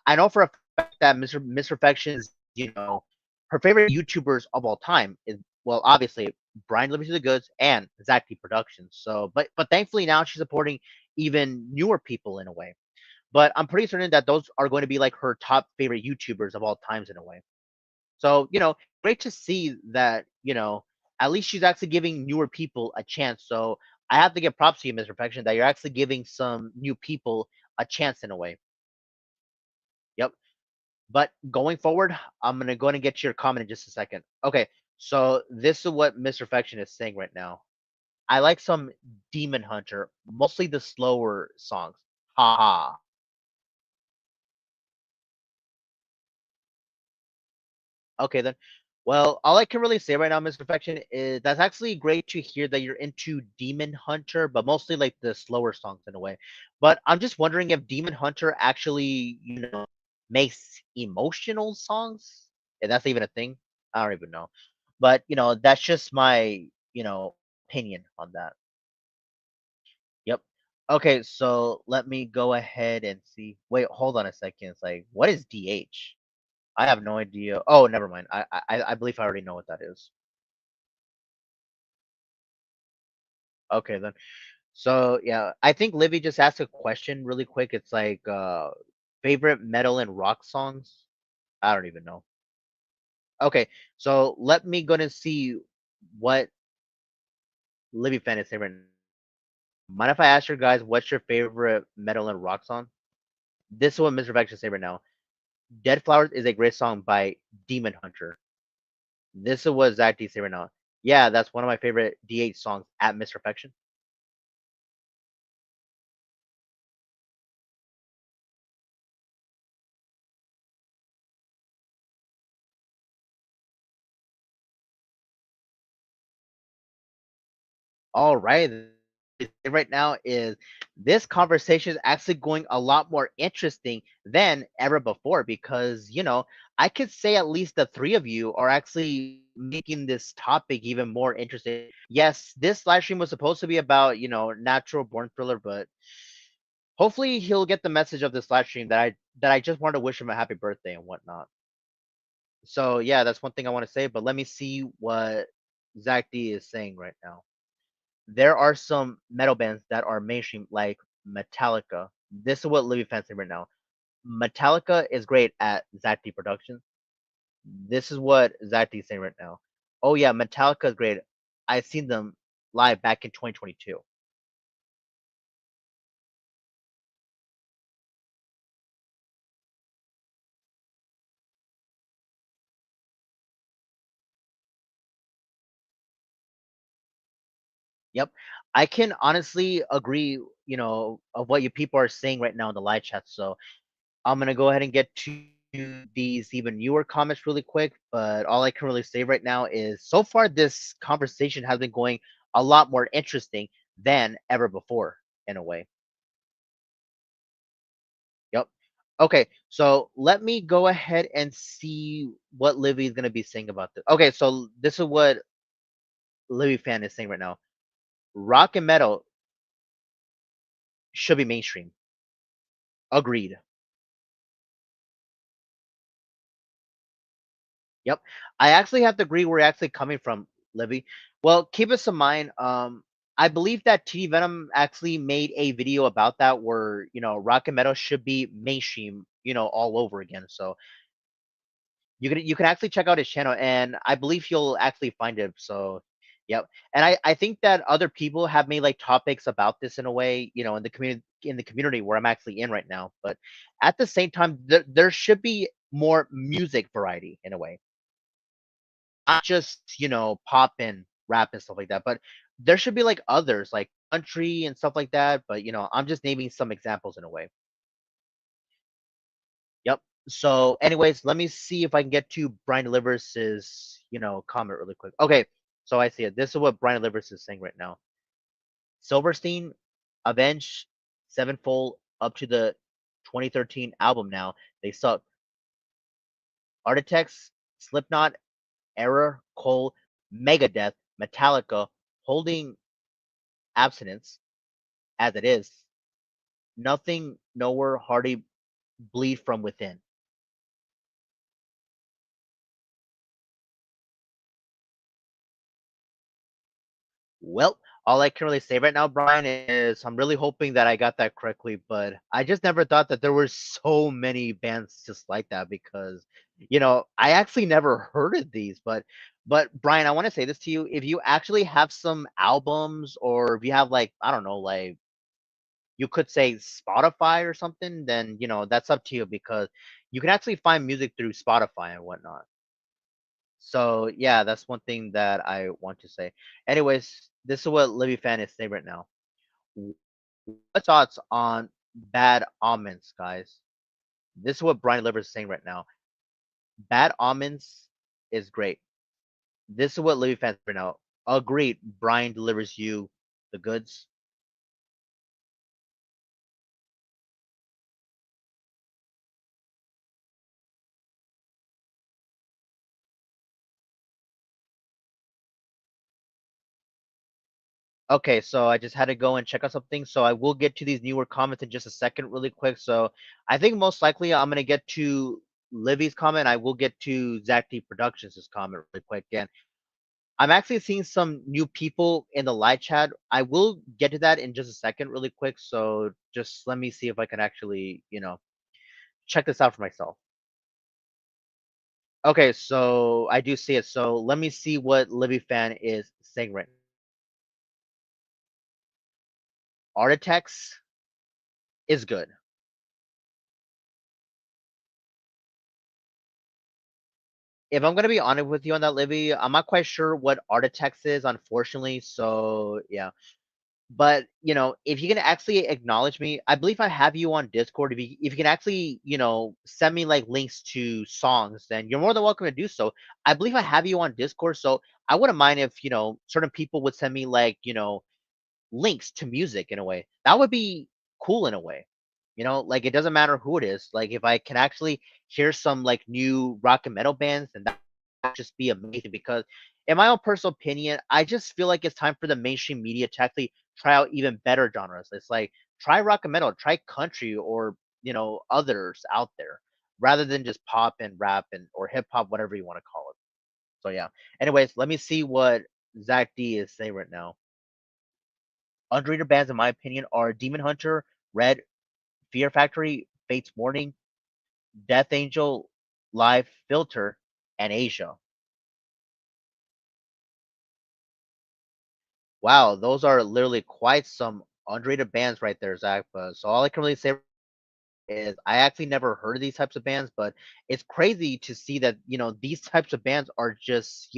I know for a fact that Mr. Affection is her favorite YouTubers of all time is, well, obviously Brian Liberty the Goods and Zach D Productions. So, but thankfully now she's supporting even newer people in a way. But I'm pretty certain that those are going to be like her top favorite YouTubers of all times in a way. So, great to see that, at least she's actually giving newer people a chance. So I have to give props to you, Mr. Perfection, that you're actually giving some new people a chance in a way. Yep. But going forward, I'm gonna go ahead and get to your comment in just a second. Okay, so this is what Mr. Perfection is saying right now. I like some Demon Hunter, mostly the slower songs. Ha ha. Okay then. Well, all I can really say right now, Mr. Perfection, is that's actually great to hear that you're into Demon Hunter, but mostly like the slower songs in a way. But I'm just wondering if Demon Hunter actually, makes emotional songs. If that's even a thing. I don't even know. But that's just my, opinion on that. Yep. Okay, so let me go ahead and see. Wait, hold on a second. It's like, what is DH? I have no idea. Oh, never mind. I believe I already know what that is. Okay then. So yeah, I think Livy just asked a question really quick. It's like favorite metal and rock songs. I don't even know. Okay, so let me go and see what Livy fan is saying right now. Mind if I ask you guys what's your favorite metal and rock song? This is what Mr. Vex is saying right now. Dead Flowers is a great song by Demon Hunter. This is what Zach D say right now. Yeah, that's one of my favorite DH songs at Mr. Perfection. All right. Right now is this conversation is actually going a lot more interesting than ever before because I could say at least the three of you are actually making this topic even more interesting. Yes, this live stream was supposed to be about natural born thriller, but hopefully he'll get the message of this live stream that I just wanted to wish him a happy birthday and whatnot. So yeah, that's one thing I want to say. But let me see what Zach D is saying right now. There are some metal bands that are mainstream, like Metallica. This is what Livy fans say right now. Metallica is great at Zach D Productions. This is what Zach D is saying right now. Oh yeah, Metallica is great. I've seen them live back in 2022. Yep. I can honestly agree, of what you people are saying right now in the live chat. So I'm gonna go ahead and get to these even newer comments really quick. But all I can really say right now is so far this conversation has been going a lot more interesting than ever before, in a way. Yep. Okay, so let me go ahead and see what Livy is gonna be saying about this. Okay, so this is what Livy fan is saying right now. Rock and metal should be mainstream. Agreed. Yep. I actually have to agree where you're actually coming from, Livy. Well, keep this in mind. I believe that TD Venom actually made a video about that where, rock and metal should be mainstream, all over again. So you can actually check out his channel and I believe you'll actually find it. So yep. And I think that other people have made like topics about this in a way, in the community where I'm actually in right now. But at the same time, there should be more music variety in a way, not just pop and rap and stuff like that, but there should be like others like country and stuff like that. But I'm just naming some examples in a way. Yep. So, anyways, let me see if I can get to Brian Delivers' comment really quick. Okay, so I see it. This is what Brian Delivers is saying right now. Silverstein, Avenged, Sevenfold, up to the 2013 album now. They suck. Architects, Slipknot, Error, Cole, Megadeth, Metallica, holding abstinence as it is. Nothing, nowhere, Hardy, bleed from within. Well, all I can really say right now, Brian, is I'm really hoping that I got that correctly, but I just never thought that there were so many bands just like that because, I actually never heard of these. But Brian, I want to say this to you. If you actually have some albums or if you have like, I don't know, like you could say Spotify or something, then that's up to you because you can actually find music through Spotify and whatnot. So yeah, that's one thing that I want to say. Anyways, this is what Libby fan is saying right now. What thoughts on Bad Omens, guys? This is what Brian Livers is saying right now. Bad Omens is great. This is what Libby fans right now. Agreed. Brian delivers you the goods. Okay, so I just had to go and check out something. So I will get to these newer comments in just a second, really quick. So I think most likely I'm gonna get to Livy's comment. I will get to Zach D Productions' comment really quick. And I'm actually seeing some new people in the live chat. I will get to that in just a second, really quick. So just let me see if I can actually, check this out for myself. Okay, so I do see it. So let me see what Livy fan is saying right now. Architects is good. If I'm gonna be honest with you on that, Livy, I'm not quite sure what Architects is, unfortunately. So yeah. But if you can actually acknowledge me, I believe I have you on Discord. If you can actually send me like links to songs, then you're more than welcome to do so. I believe I have you on Discord, so I wouldn't mind if certain people would send me like links to music in a way. That would be cool in a way. Like it doesn't matter who it is. Like if I can actually hear some like new rock and metal bands, then that would just be amazing because in my own personal opinion, I just feel like it's time for the mainstream media to actually try out even better genres. It's like try rock and metal, try country or others out there rather than just pop and rap and or hip hop, whatever you want to call it. So yeah. Anyways, let me see what Zach D is saying right now. Underrated bands, in my opinion, are Demon Hunter, Red, Fear Factory, Fate's Warning, Death Angel, Live Filter, and Asia. Wow, those are literally quite some underrated bands right there, Zach. But so all I can really say is I actually never heard of these types of bands, but it's crazy to see that these types of bands are just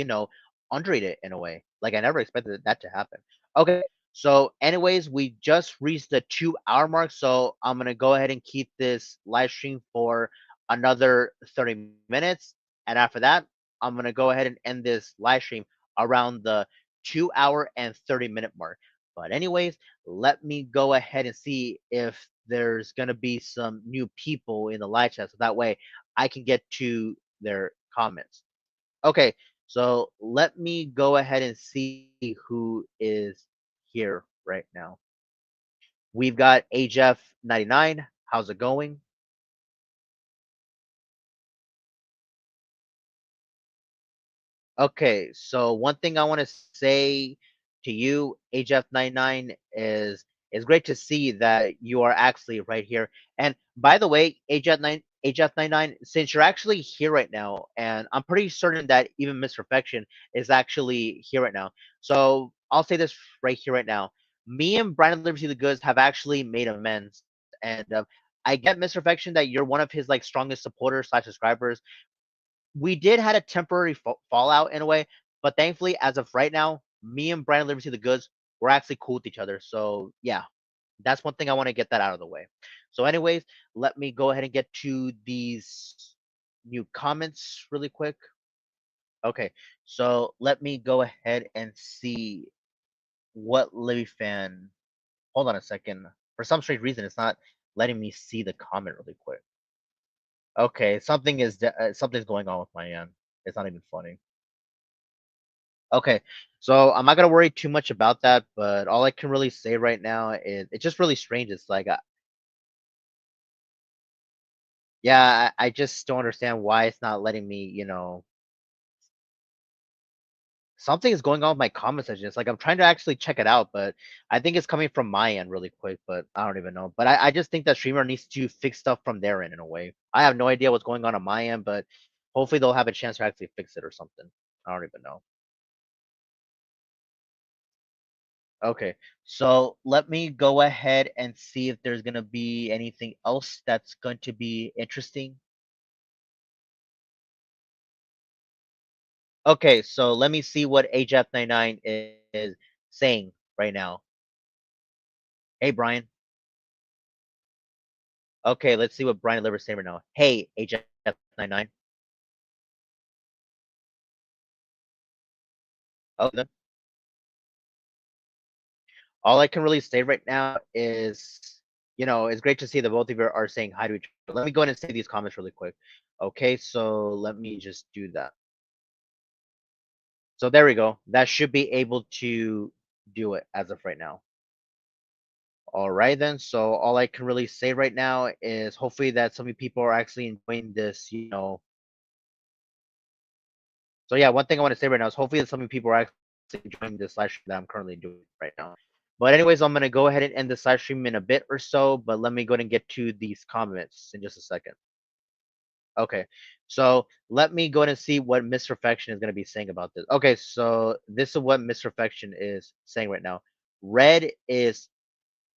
underrated in a way. Like I never expected that to happen. Okay, so anyways, we just reached the 2 hour mark, so I'm gonna go ahead and keep this live stream for another 30 minutes, and after that, I'm gonna go ahead and end this live stream around the 2 hour and 30 minute mark. But anyways, let me go ahead and see if there's gonna be some new people in the live chat, so that way I can get to their comments. Okay, so let me go ahead and see who is here right now. We've got HF99. How's it going? Okay, so one thing I want to say to you, HF99, is it's great to see that you are actually right here. And by the way, HF99, since you're actually here right now, and I'm pretty certain that even Miss Perfection is actually here right now. So I'll say this right here right now. Me and Brandon Liberty the Goods have actually made amends, and I get Miss Perfection that you're one of his like strongest supporters slash subscribers. We did had a temporary fallout in a way, but thankfully, as of right now, me and Brandon Liberty the Goods, we're actually cool with each other. So yeah, that's one thing I want to get that out of the way. So, anyways, let me go ahead and get to these new comments really quick. Okay, so let me go ahead and see what Libby fan. Hold on a second. For some strange reason, it's not letting me see the comment really quick. Okay, something's going on with my end. It's not even funny. Okay, so I'm not gonna worry too much about that, but all I can really say right now is it's just really strange. It's like, yeah, I just don't understand why it's not letting me. Something is going on with my comment section. It's like I'm trying to actually check it out, but I think it's coming from my end really quick, but I don't even know. But I just think that streamer needs to fix stuff from their end in a way. I have no idea what's going on my end, but hopefully they'll have a chance to actually fix it or something. I don't even know. Okay, so let me go ahead and see if there's gonna be anything else that's going to be interesting. Okay, so let me see what HF99 is saying right now. Hey, Brian. Okay, let's see what Brian Liver's saying right now. Hey, HF99. Oh, all I can really say right now is, it's great to see that both of you are saying hi to each other. Let me go ahead and say these comments really quick. Okay, so let me just do that. So there we go. That should be able to do it as of right now. All right then. So all I can really say right now is hopefully that some people are actually enjoying this. So yeah, one thing I want to say right now is hopefully that some people are actually enjoying this live stream that I'm currently doing right now. But anyways, I'm gonna go ahead and end this live stream in a bit or so. But let me go ahead and get to these comments in just a second. Okay, so let me go ahead and see what Miss Perfection is going to be saying about this. Okay, so this is what Miss Perfection is saying right now. Red is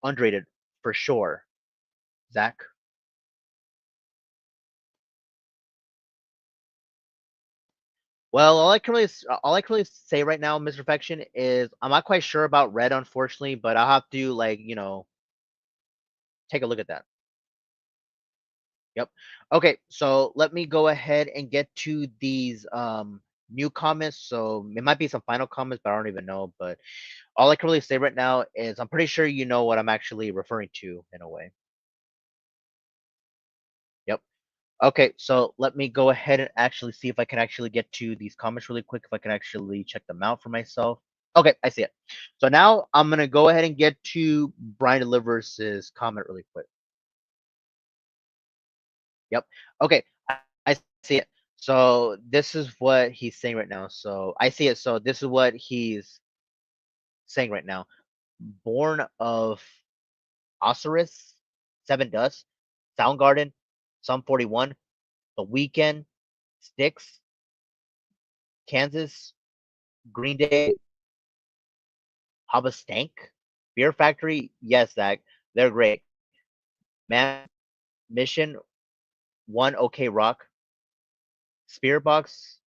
underrated for sure. Zach. Well, all I can really say right now, Mr. Perfection, is I'm not quite sure about Red, unfortunately, but I'll have to like take a look at that. Yep. Okay, so let me go ahead and get to these new comments. So it might be some final comments, but I don't even know. But all I can really say right now is I'm pretty sure you know what I'm actually referring to in a way. Yep. Okay, so let me go ahead and actually see if I can actually get to these comments really quick, if I can actually check them out for myself. Okay, I see it. So now I'm gonna go ahead and get to Brian Delivers' comment really quick. Yep. Okay, I see it. So this is what he's saying right now. So I see it. So this is what he's saying right now. Born of Osiris, Seven Dust, Soundgarden, Sum 41, The Weekend, Styx, Kansas, Green Day, Haba Stank, Beer Factory. Yes, Zach, they're great. Man, Mission, One OK Rock, Spirit Box,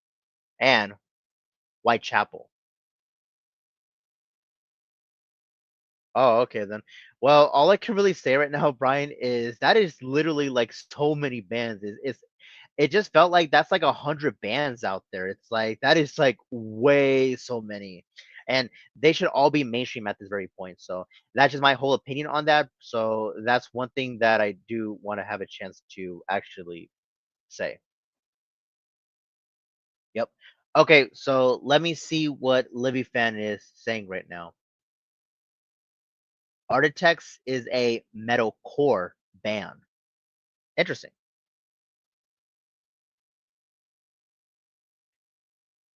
and Whitechapel. Oh, okay then. Well, all I can really say right now, Brian, is that is literally like so many bands. It just felt like that's like 100 bands out there. It's like that is like way so many. And they should all be mainstream at this very point. So that's just my whole opinion on that. So that's one thing that I do want to have a chance to actually say. Yep. Okay, so let me see what Livy Fan is saying right now. Architects is a metalcore band. Interesting.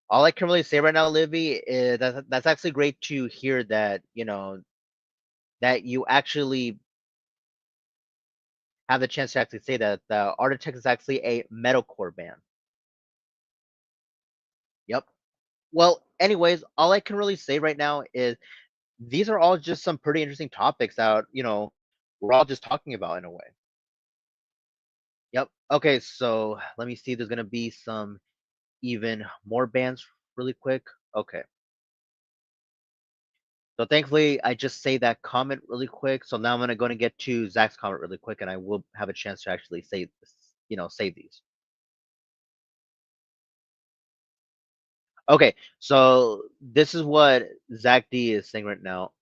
All I can really say right now, Livy, is that's actually great to hear that, that you actually have the chance to actually say that the Architects is actually a metalcore band. Yep. Well, anyways, all I can really say right now is these are all just some pretty interesting topics that, we're all just talking about in a way. Yep. Okay, so let me see. There's gonna be some even more bands really quick. Okay. So thankfully, I just say that comment really quick. So now I'm gonna go and get to Zach's comment really quick, and I will have a chance to actually say this, save these. Okay, so this is what Zach D is saying right now.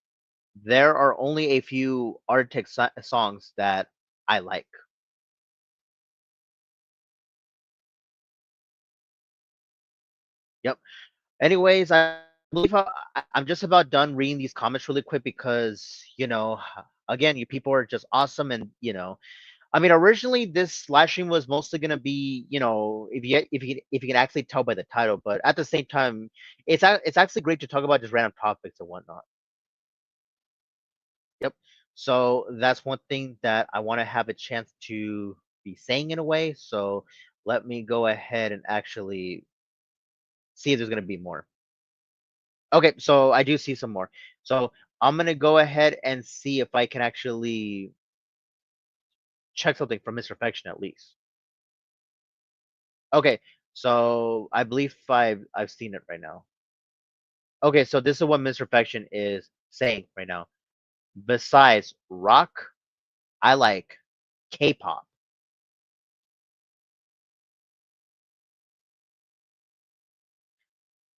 There are only a few Arctic songs that I like. Yep. Anyways, I believe I'm just about done reading these comments really quick because again, you people are just awesome, and I mean, originally this live stream was mostly gonna be, if you can actually tell by the title, but at the same time, it's actually great to talk about just random topics and whatnot. Yep. So that's one thing that I want to have a chance to be saying in a way. So let me go ahead and actually see if there's gonna be more. Okay, so I do see some more. So I'm gonna go ahead and see if I can actually check something from Mr. Perfection at least. Okay, so I believe I've seen it right now. Okay, so this is what Mr. Perfection is saying right now. Besides rock, I like K-pop.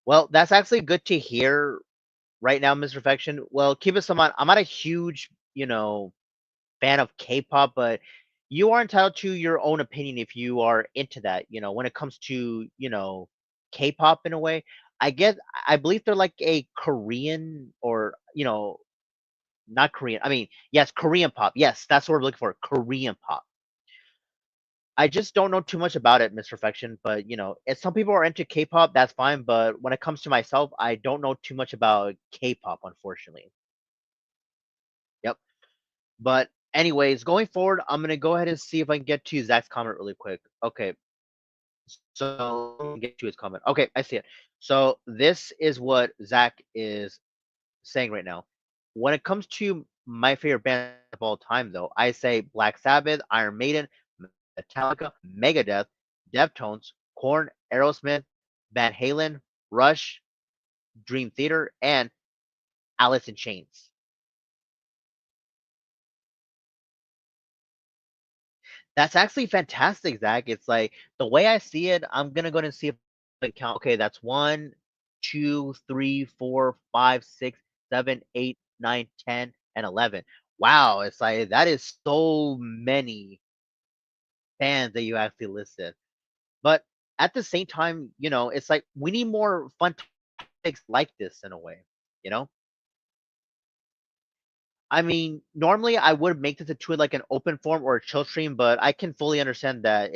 Well, that's actually good to hear right now, Mr. Perfection. Well, keep us in mind. I'm not a huge, fan of K-pop, but you are entitled to your own opinion if you are into that. When it comes to K-pop in a way, I believe they're like a Korean or not Korean. I mean, yes, Korean pop. Yes, that's what we're looking for. Korean pop. I just don't know too much about it, Miss Perfection. But if some people are into K-pop, that's fine. But when it comes to myself, I don't know too much about K-pop, unfortunately. Yep. But anyways, going forward, I'm gonna go ahead and see if I can get to Zach's comment really quick. Okay, so let me get to his comment. Okay, I see it. So this is what Zach is saying right now. When it comes to my favorite band of all time, though, I say Black Sabbath, Iron Maiden, Metallica, Megadeth, Deftones, Korn, Aerosmith, Van Halen, Rush, Dream Theater, and Alice in Chains. That's actually fantastic, Zach. It's like the way I see it, I'm gonna go ahead and see if I can count. Okay, that's one, two, three, four, five, six, seven, eight, nine, 10, and 11. Wow, it's like that is so many fans that you actually listed. But at the same time, it's like we need more fun topics like this in a way, you know? I mean, normally I would make this into like an open form or a chill stream, but I can fully understand that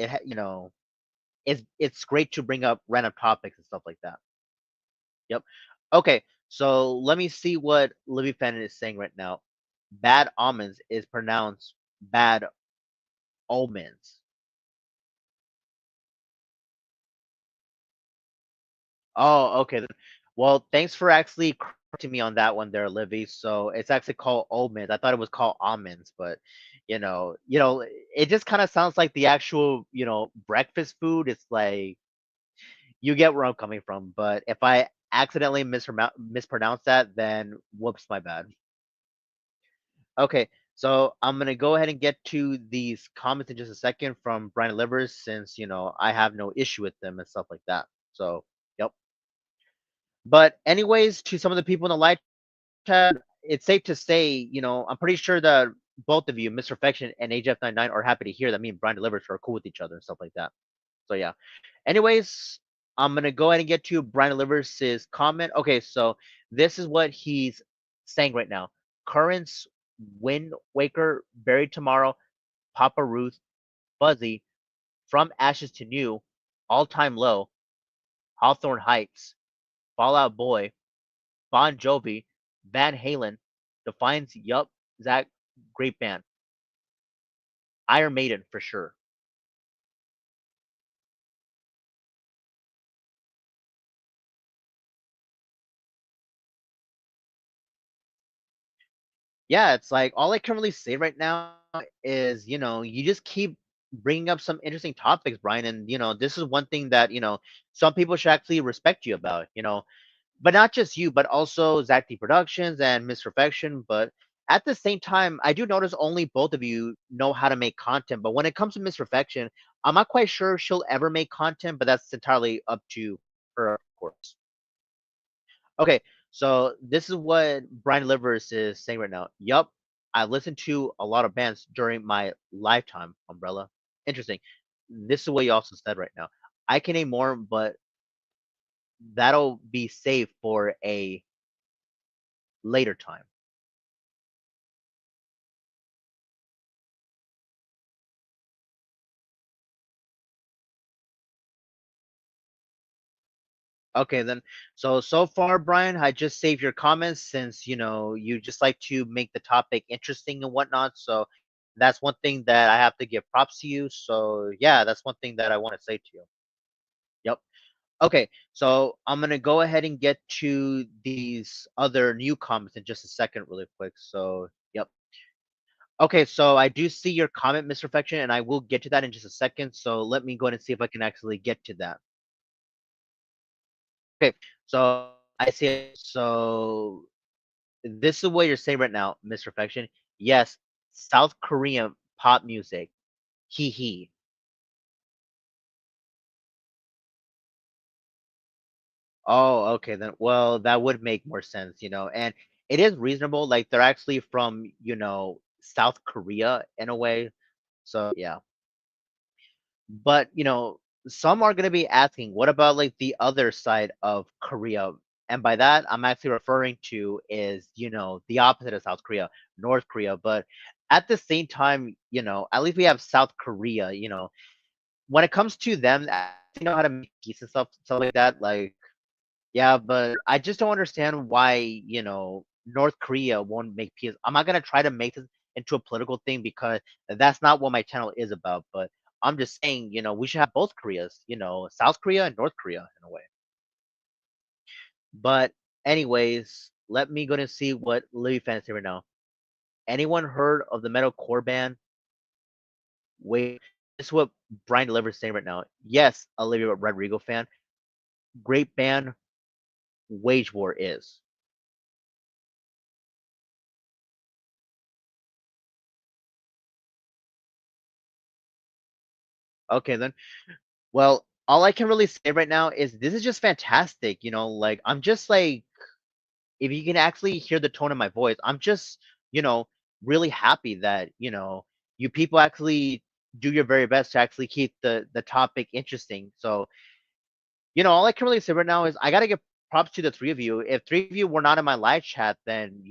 it's great to bring up random topics and stuff like that. Yep. Okay, so let me see what Libby Fan is saying right now. Bad almonds is pronounced bad omens. Oh, okay then. Well, thanks for actually correcting me on that one there, Livy. So it's actually called almonds. I thought it was called almonds, but it just kind of sounds like the actual, breakfast food. It's like you get where I'm coming from. But if I accidentally mispronounce that, then whoops, my bad. Okay, so I'm gonna go ahead and get to these comments in just a second from Brian Livers, since I have no issue with them and stuff like that. So, yep. But anyways, to some of the people in the live chat, it's safe to say, I'm pretty sure that both of you, Mr. Perfection and AJF99, are happy to hear that me and Brian Livers are cool with each other and stuff like that. So yeah. Anyways, I'm gonna go ahead and get to Brian Livers' comment. Okay, so this is what he's saying right now. Currents, Wind Waker, Buried Tomorrow, Papa Ruth, Fuzzy, From Ashes to New, All Time Low, Hawthorne Heights, Fallout Boy, Bon Jovi, Van Halen, Defiance, Yup, Zach, great band. Iron Maiden for sure. Yeah, it's like all I can really say right now is, you just keep bringing up some interesting topics, Brian. And, this is one thing that, some people should actually respect you about, but not just you, but also Zach D Productions and Miss Perfection. But at the same time, I do notice only both of you know how to make content. But when it comes to Miss Perfection, I'm not quite sure she'll ever make content, but that's entirely up to her, of course. Okay, so this is what Brian Livers is saying right now. Yup, I listened to a lot of bands during my lifetime, Umbrella. Interesting. This is what you also said right now. I can name more, but that'll be saved for a later time. Okay, then. So far, Brian, I just saved your comments since you just like to make the topic interesting and whatnot. So that's one thing that I have to give props to you. So yeah, that's one thing that I want to say to you. Yep. Okay, so I'm gonna go ahead and get to these other new comments in just a second, really quick. So, yep. Okay, so I do see your comment, Mr. Perfection, and I will get to that in just a second. So let me go ahead and see if I can actually get to that. Okay, so I see it. So this is what you're saying right now, Mr. Perfection. Yes, South Korean pop music. Hee hee. Oh, okay then. Well, that would make more sense, and it is reasonable. Like they're actually from, South Korea in a way. So yeah. But some are gonna be asking, what about like the other side of Korea? And by that, I'm actually referring to is, the opposite of South Korea, North Korea. But at the same time, at least we have South Korea, when it comes to them, they know how to make peace and stuff like that. Like yeah, but I just don't understand why, North Korea won't make peace. I'm not gonna try to make this into a political thing because that's not what my channel is about. But I'm just saying, we should have both Koreas, South Korea and North Korea in a way. But anyways, let me go and see what Livy fans say right now. Anyone heard of the metalcore band? Wait, this is what Brian Deliver's saying right now. Yes, Olivia Rodrigo fan. great band Wage War is. Okay, then. Well, all I can really say right now is this is just fantastic. Like I'm just like, if you can actually hear the tone of my voice, I'm just, you know, really happy that, you people actually do your very best to actually keep the topic interesting. So, all I can really say right now is I gotta give props to the three of you. If three of you were not in my live chat, then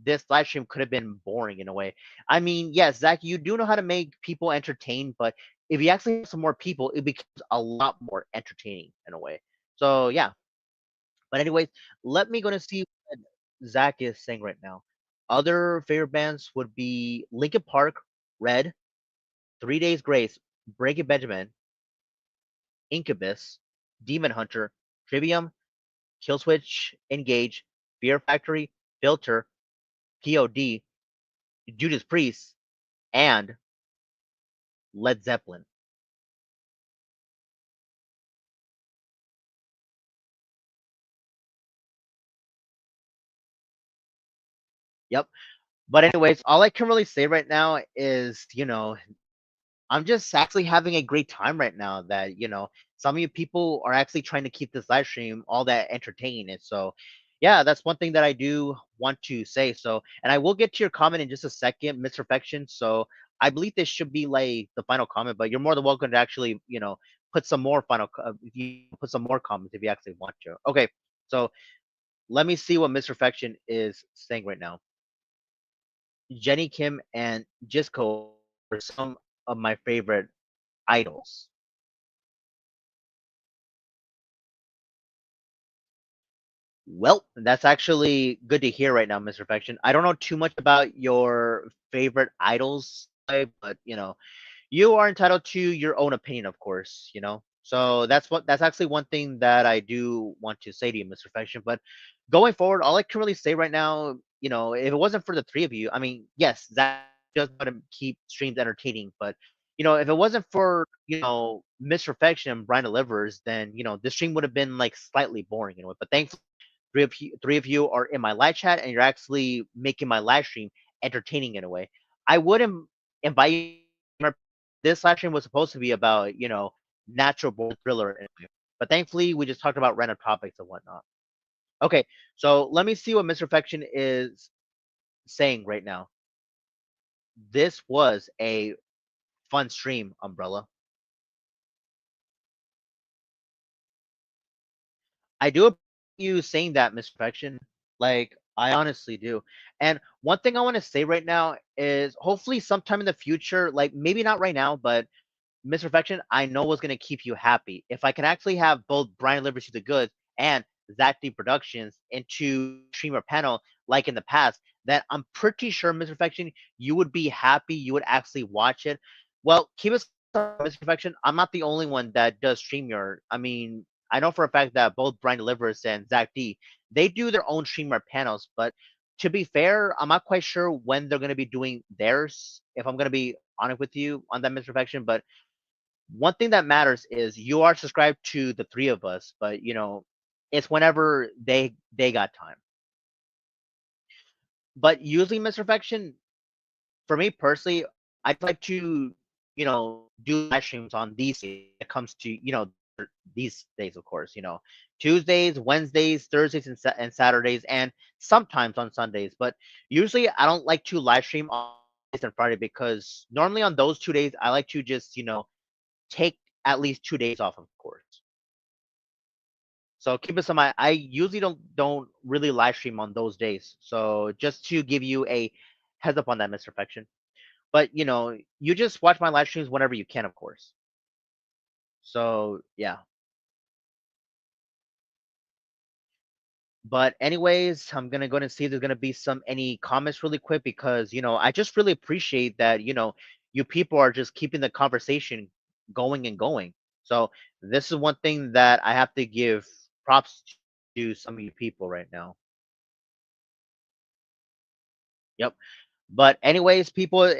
this live stream could have been boring in a way. I mean, yes, Zach, you do know how to make people entertain, but if you actually have some more people, it becomes a lot more entertaining in a way. So yeah. But anyways, let me gonna see what Zach is saying right now. Other favorite bands would be Linkin Park, Red, 3 Days Grace, Breaking Benjamin, Incubus, Demon Hunter, Trivium, Killswitch Engage, Fear Factory, Filter, POD, Judas Priest, and Led Zeppelin. Yep. But anyways, all I can really say right now is, I'm just actually having a great time right now that, some of you people are actually trying to keep this live stream all that entertaining. And so, yeah, that's one thing that I do want to say. So, and I will get to your comment in just a second, Mr. Perfection. So, I believe this should be like the final comment, but you're more than welcome to actually, put some more if you put some more comments if you actually want to. Okay. So, let me see what Mr. Perfection is saying right now. Jenny Kim and Jisco are some of my favorite idols. Well, that's actually good to hear right now, Mr. Perfection. I don't know too much about your favorite idols, but you are entitled to your own opinion, of course. So that's actually one thing that I do want to say to you, Mr. Perfection. But going forward, all I can really say right now, if it wasn't for the three of you, I mean, yes, that does want to keep streams entertaining, but if it wasn't for Mr. Perfection and Brian Delivers, then this stream would have been like slightly boring, But thankfully three of you are in my live chat and you're actually making my live stream entertaining in a way. I wouldn't invite you. This live stream was supposed to be about natural born thriller in a way. But thankfully we just talked about random topics and whatnot. Okay, so let me see what Mr. Perfection is saying right now. This was a fun stream, Umbrella. I do appreciate you saying that, Miss Perfection. Like, I honestly do. And one thing I want to say right now is hopefully sometime in the future, like maybe not right now, but Miss Perfection, I know what's gonna keep you happy. If I can actually have both Brian Liberty the Good and Zach D Productions into streamer panel like in the past, that I'm pretty sure, Miss Perfection, you would be happy. You would actually watch it. Well, keep us, Miss Perfection. I'm not the only one that does StreamYard. I mean, I know for a fact that both Brian Delivers and Zach D, they do their own streamer panels, but to be fair, I'm not quite sure when they're going to be doing theirs. If I'm going to be honest with you on that, Miss Perfection, but one thing that matters is you are subscribed to the three of us, but it's whenever they got time. But usually, Mr. Perfection, for me personally, I'd like to do live streams on these days. It comes to these days, of course. Tuesdays, Wednesdays, Thursdays, and Saturdays, and sometimes on Sundays. But usually, I don't like to live stream on Thursdays and Friday because normally on those 2 days, I like to just take at least 2 days off, of course. So keep this in mind. I usually don't really live stream on those days. So just to give you a heads up on that, Mr. Perfection. But you just watch my live streams whenever you can, of course. So yeah. But anyways, I'm gonna go and see if there's gonna be any comments really quick because I just really appreciate that you people are just keeping the conversation going and going. So this is one thing that I have to give props to some of you people right now. Yep. But anyways, people,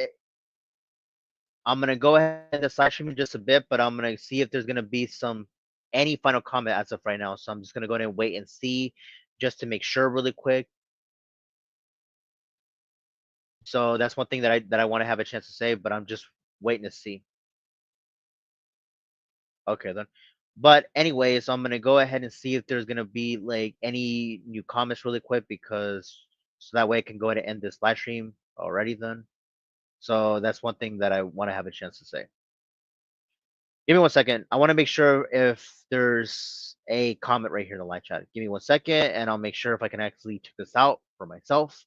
I'm gonna go ahead and decide stream in just a bit, but I'm gonna see if there's gonna be some any final comment as of right now. So I'm just gonna go ahead and wait and see, just to make sure really quick. So that's one thing that I want to have a chance to say, but I'm just waiting to see. Okay then. But anyways, I'm gonna go ahead and see if there's gonna be like any new comments really quick, because so that way I can go ahead and end this live stream already then. So that's one thing that I want to have a chance to say. Give me 1 second. I want to make sure if there's a comment right here in the live chat. Give me 1 second, and I'll make sure if I can actually check this out for myself.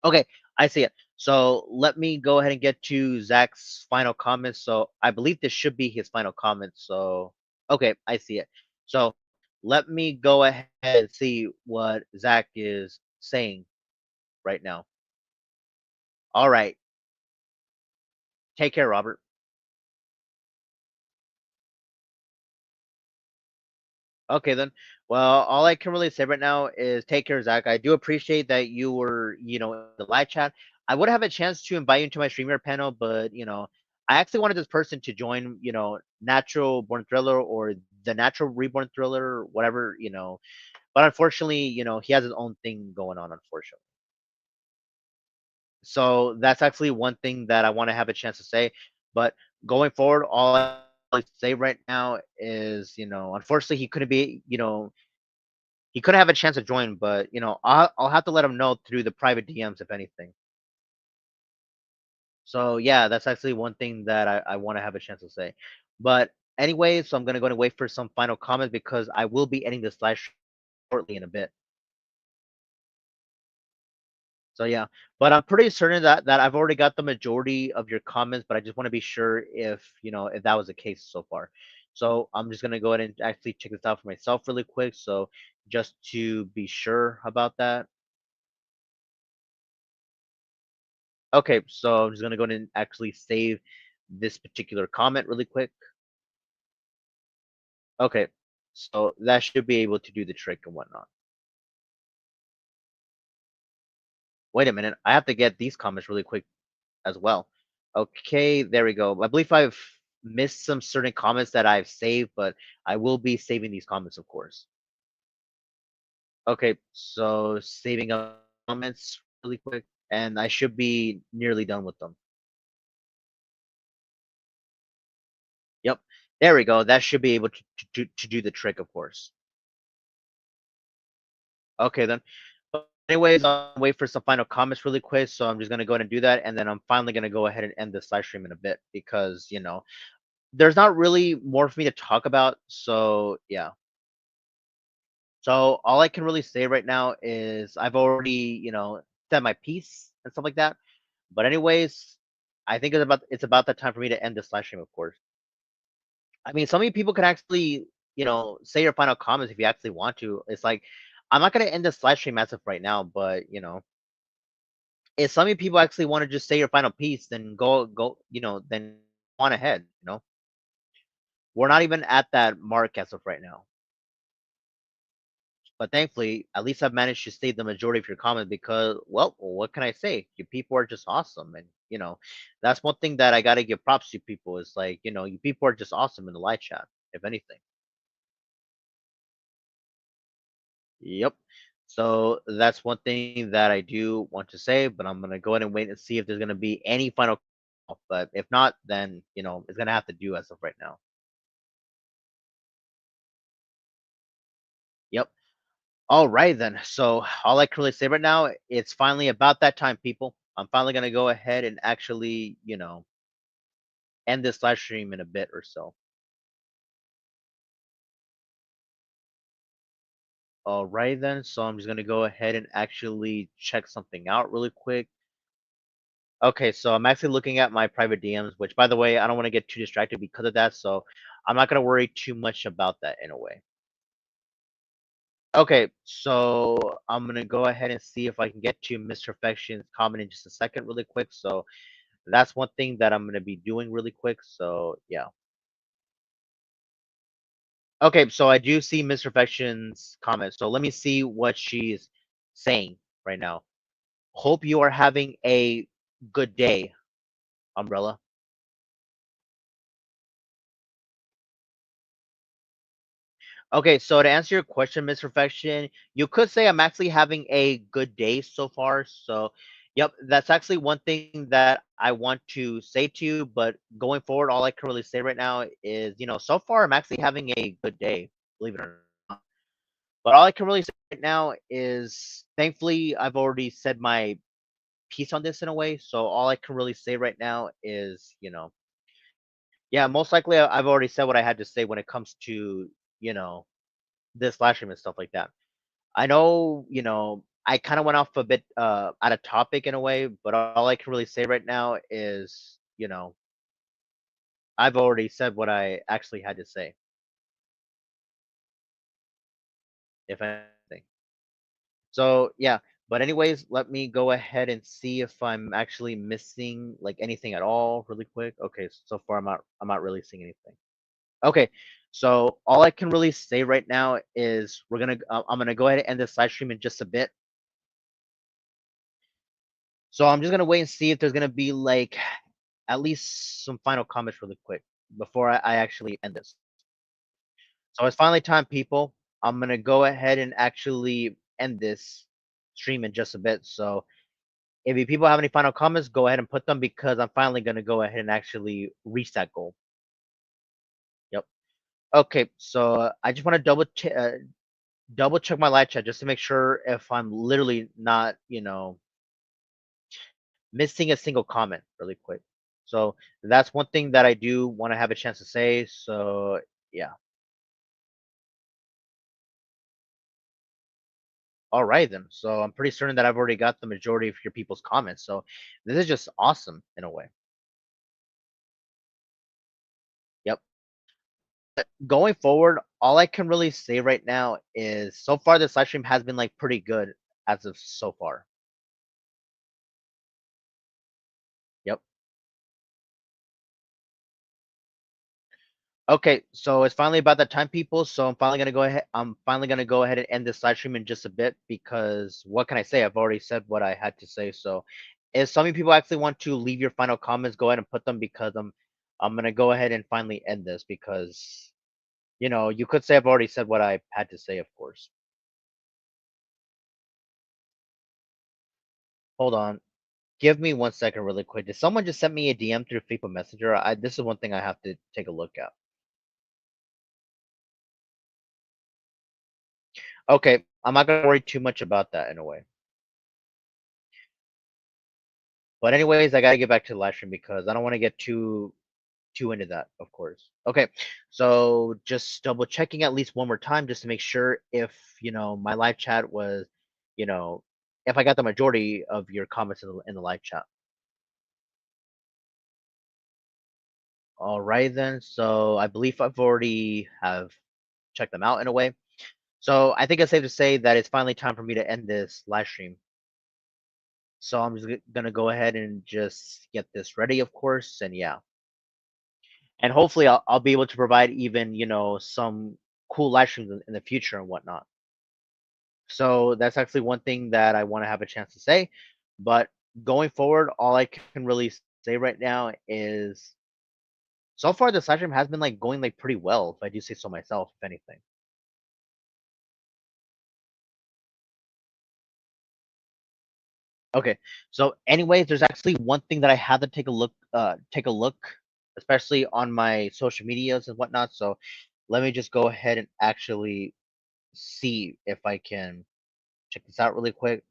Okay, I see it. So let me go ahead and get to Zach's final comments. So I believe this should be his final comment. So okay, I see it. So let me go ahead and see what Zach is saying right now. All right. Take care, Robert. Okay then. Well, all I can really say right now is take care, Zach. I do appreciate that you were, in the live chat. I would have a chance to invite you into my streamer panel, but I actually wanted this person to join, Natural Born Thriller or the Natural Reborn Thriller, whatever. But unfortunately, he has his own thing going on, unfortunately. So that's actually one thing that I want to have a chance to say. But going forward, all I say right now is, unfortunately, he couldn't have a chance to join, but I'll have to let him know through the private DMs if anything. So yeah, that's actually one thing that I want to have a chance to say. But anyway, so I'm gonna go and wait for some final comments because I will be ending this live shortly in a bit. So yeah, but I'm pretty certain that I've already got the majority of your comments, but I just want to be sure if that was the case so far. So I'm just gonna go ahead and actually check this out for myself really quick. So just to be sure about that. Okay, so I'm just gonna go ahead and actually save this particular comment really quick. Okay, so that should be able to do the trick and whatnot. Wait a minute, I have to get these comments really quick as well. Okay, there we go. I believe I've missed some certain comments that I've saved, but I will be saving these comments, of course. Okay, so saving up comments really quick, and I should be nearly done with them. Yep, there we go. That should be able to do the trick, of course. Okay then. But anyways, I'll wait for some final comments really quick. So I'm just gonna go ahead and do that, and then I'm finally gonna go ahead and end this live stream in a bit because there's not really more for me to talk about. So yeah. So all I can really say right now is I've already, said my piece and stuff like that. But anyways, I think it's about that time for me to end this live stream, of course. I mean, some of you people can actually, say your final comments if you actually want to. It's like I'm not gonna end this live stream as of right now, but if some of you people actually want to just say your final piece, then go, then on ahead. We're not even at that mark as of right now. But thankfully, at least I've managed to state the majority of your comments because, well, what can I say? You people are just awesome, and that's one thing that I gotta give props to people is like, you people are just awesome in the live chat, if anything. Yep. So that's one thing that I do want to say, but I'm gonna go ahead and wait and see if there's gonna be any final. But if not, then it's gonna have to do as of right now. Yep. All right then. So all I can really say right now, it's finally about that time, people. I'm finally gonna go ahead and actually, end this live stream in a bit or so. All right then. So I'm just gonna go ahead and actually check something out really quick. Okay, so I'm actually looking at my private DMs, which by the way, I don't want to get too distracted because of that. So I'm not gonna worry too much about that in a way. Okay, so I'm gonna go ahead and see if I can get to Mr. Perfection's comment in just a second, really quick. So that's one thing that I'm gonna be doing really quick. So yeah. Okay, so I do see Miss Perfection's comment. So let me see what she's saying right now. Hope you are having a good day, Umbrella. Okay, so to answer your question, Miss Perfection, you could say I'm actually having a good day so far. So, yep, that's actually one thing that I want to say to you. But going forward, all I can really say right now is, so far I'm actually having a good day, believe it or not. But all I can really say right now is, thankfully, I've already said my piece on this in a way. So all I can really say right now is, yeah, most likely I've already said what I had to say when it comes to, you know, this live stream and stuff like that. I know, I kind of went off a bit out of topic in a way, but all I can really say right now is, I've already said what I actually had to say, if anything. So yeah, but anyways, let me go ahead and see if I'm actually missing like anything at all really quick. Okay, so far I'm not really seeing anything. Okay, so all I can really say right now is I'm gonna go ahead and end this live stream in just a bit. So I'm just gonna wait and see if there's gonna be like at least some final comments really quick before I actually end this. So it's finally time, people. I'm gonna go ahead and actually end this stream in just a bit. So if you people have any final comments, go ahead and put them because I'm finally gonna go ahead and actually reach that goal. Yep. Okay. So I just want to double check my live chat just to make sure if I'm literally not, missing a single comment really quick. So that's one thing that I do want to have a chance to say. So yeah. All right then. So I'm pretty certain that I've already got the majority of your people's comments. So this is just awesome in a way. Yep. Going forward, all I can really say right now is so far this live stream has been like pretty good as of so far. Yep. Okay, so it's finally about that time, people. So I'm finally gonna go ahead and end this live stream in just a bit because what can I say? I've already said what I had to say. So if some of you people actually want to leave your final comments, go ahead and put them because I'm gonna go ahead and finally end this because you could say I've already said what I had to say, of course. Hold on. Give me 1 second really quick. Did someone just send me a DM through Facebook Messenger? This is one thing I have to take a look at. Okay, I'm not gonna worry too much about that in a way. But anyways, I gotta get back to the live stream because I don't want to get too into that, of course. Okay, so just double checking at least one more time just to make sure if my live chat was, you know, if I got the majority of your comments in the live chat. All right then. So I believe I've already have checked them out in a way. So I think it's safe to say that it's finally time for me to end this live stream. So I'm just gonna go ahead and just get this ready, of course, and yeah. And hopefully I'll be able to provide even some cool live streams in the future and whatnot. So that's actually one thing that I want to have a chance to say. But going forward, all I can really say right now is so far the live stream has been like going like pretty well, if I do say so myself, if anything. Okay. So anyways, there's actually one thing that I had to take a look, especially on my social medias and whatnot. So let me just go ahead and actually see if I can check this out really quick.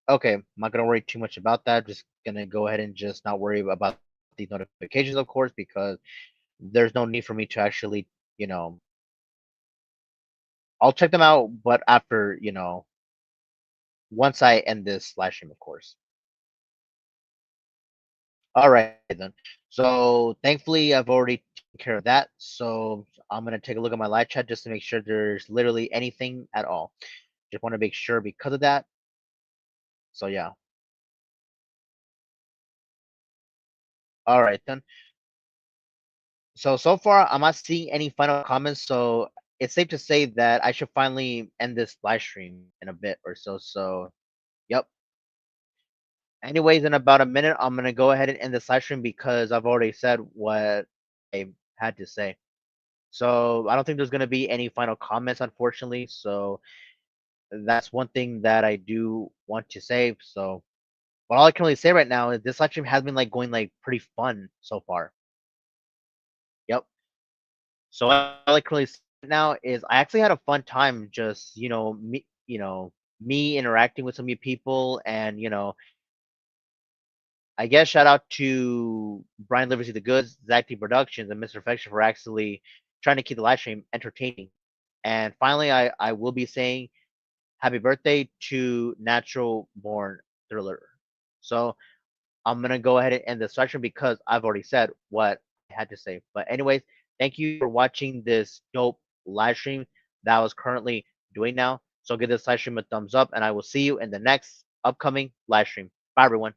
Okay, I'm not gonna worry too much about that. Just gonna go ahead and just not worry about these notifications, of course, because there's no need for me to actually, you know, I'll check them out, but after, once I end this live stream, of course. All right then. So thankfully, I've already taken care of that. So I'm gonna take a look at my live chat just to make sure there's literally anything at all. Just want to make sure because of that. So yeah. All right then. So far, I'm not seeing any final comments. So it's safe to say that I should finally end this live stream in a bit or so. So yep. Anyways, in about a minute, I'm gonna go ahead and end this live stream because I've already said what I had to say. So I don't think there's gonna be any final comments, unfortunately. So that's one thing that I do want to say. So, but all I can really say right now is this live stream has been like going like pretty fun so far. Yep. So all I can really say now is I actually had a fun time just me interacting with so many people, and I guess shout out to Brian Liberty the Goods, Zach T Productions, and Mr. Affection for actually trying to keep the live stream entertaining. And finally, I will be saying happy birthday to Natural Born Thriller. So I'm gonna go ahead and end the section because I've already said what I had to say. But anyways, thank you for watching this dope live stream that I was currently doing now. So give this live stream a thumbs up, and I will see you in the next upcoming live stream. Bye everyone.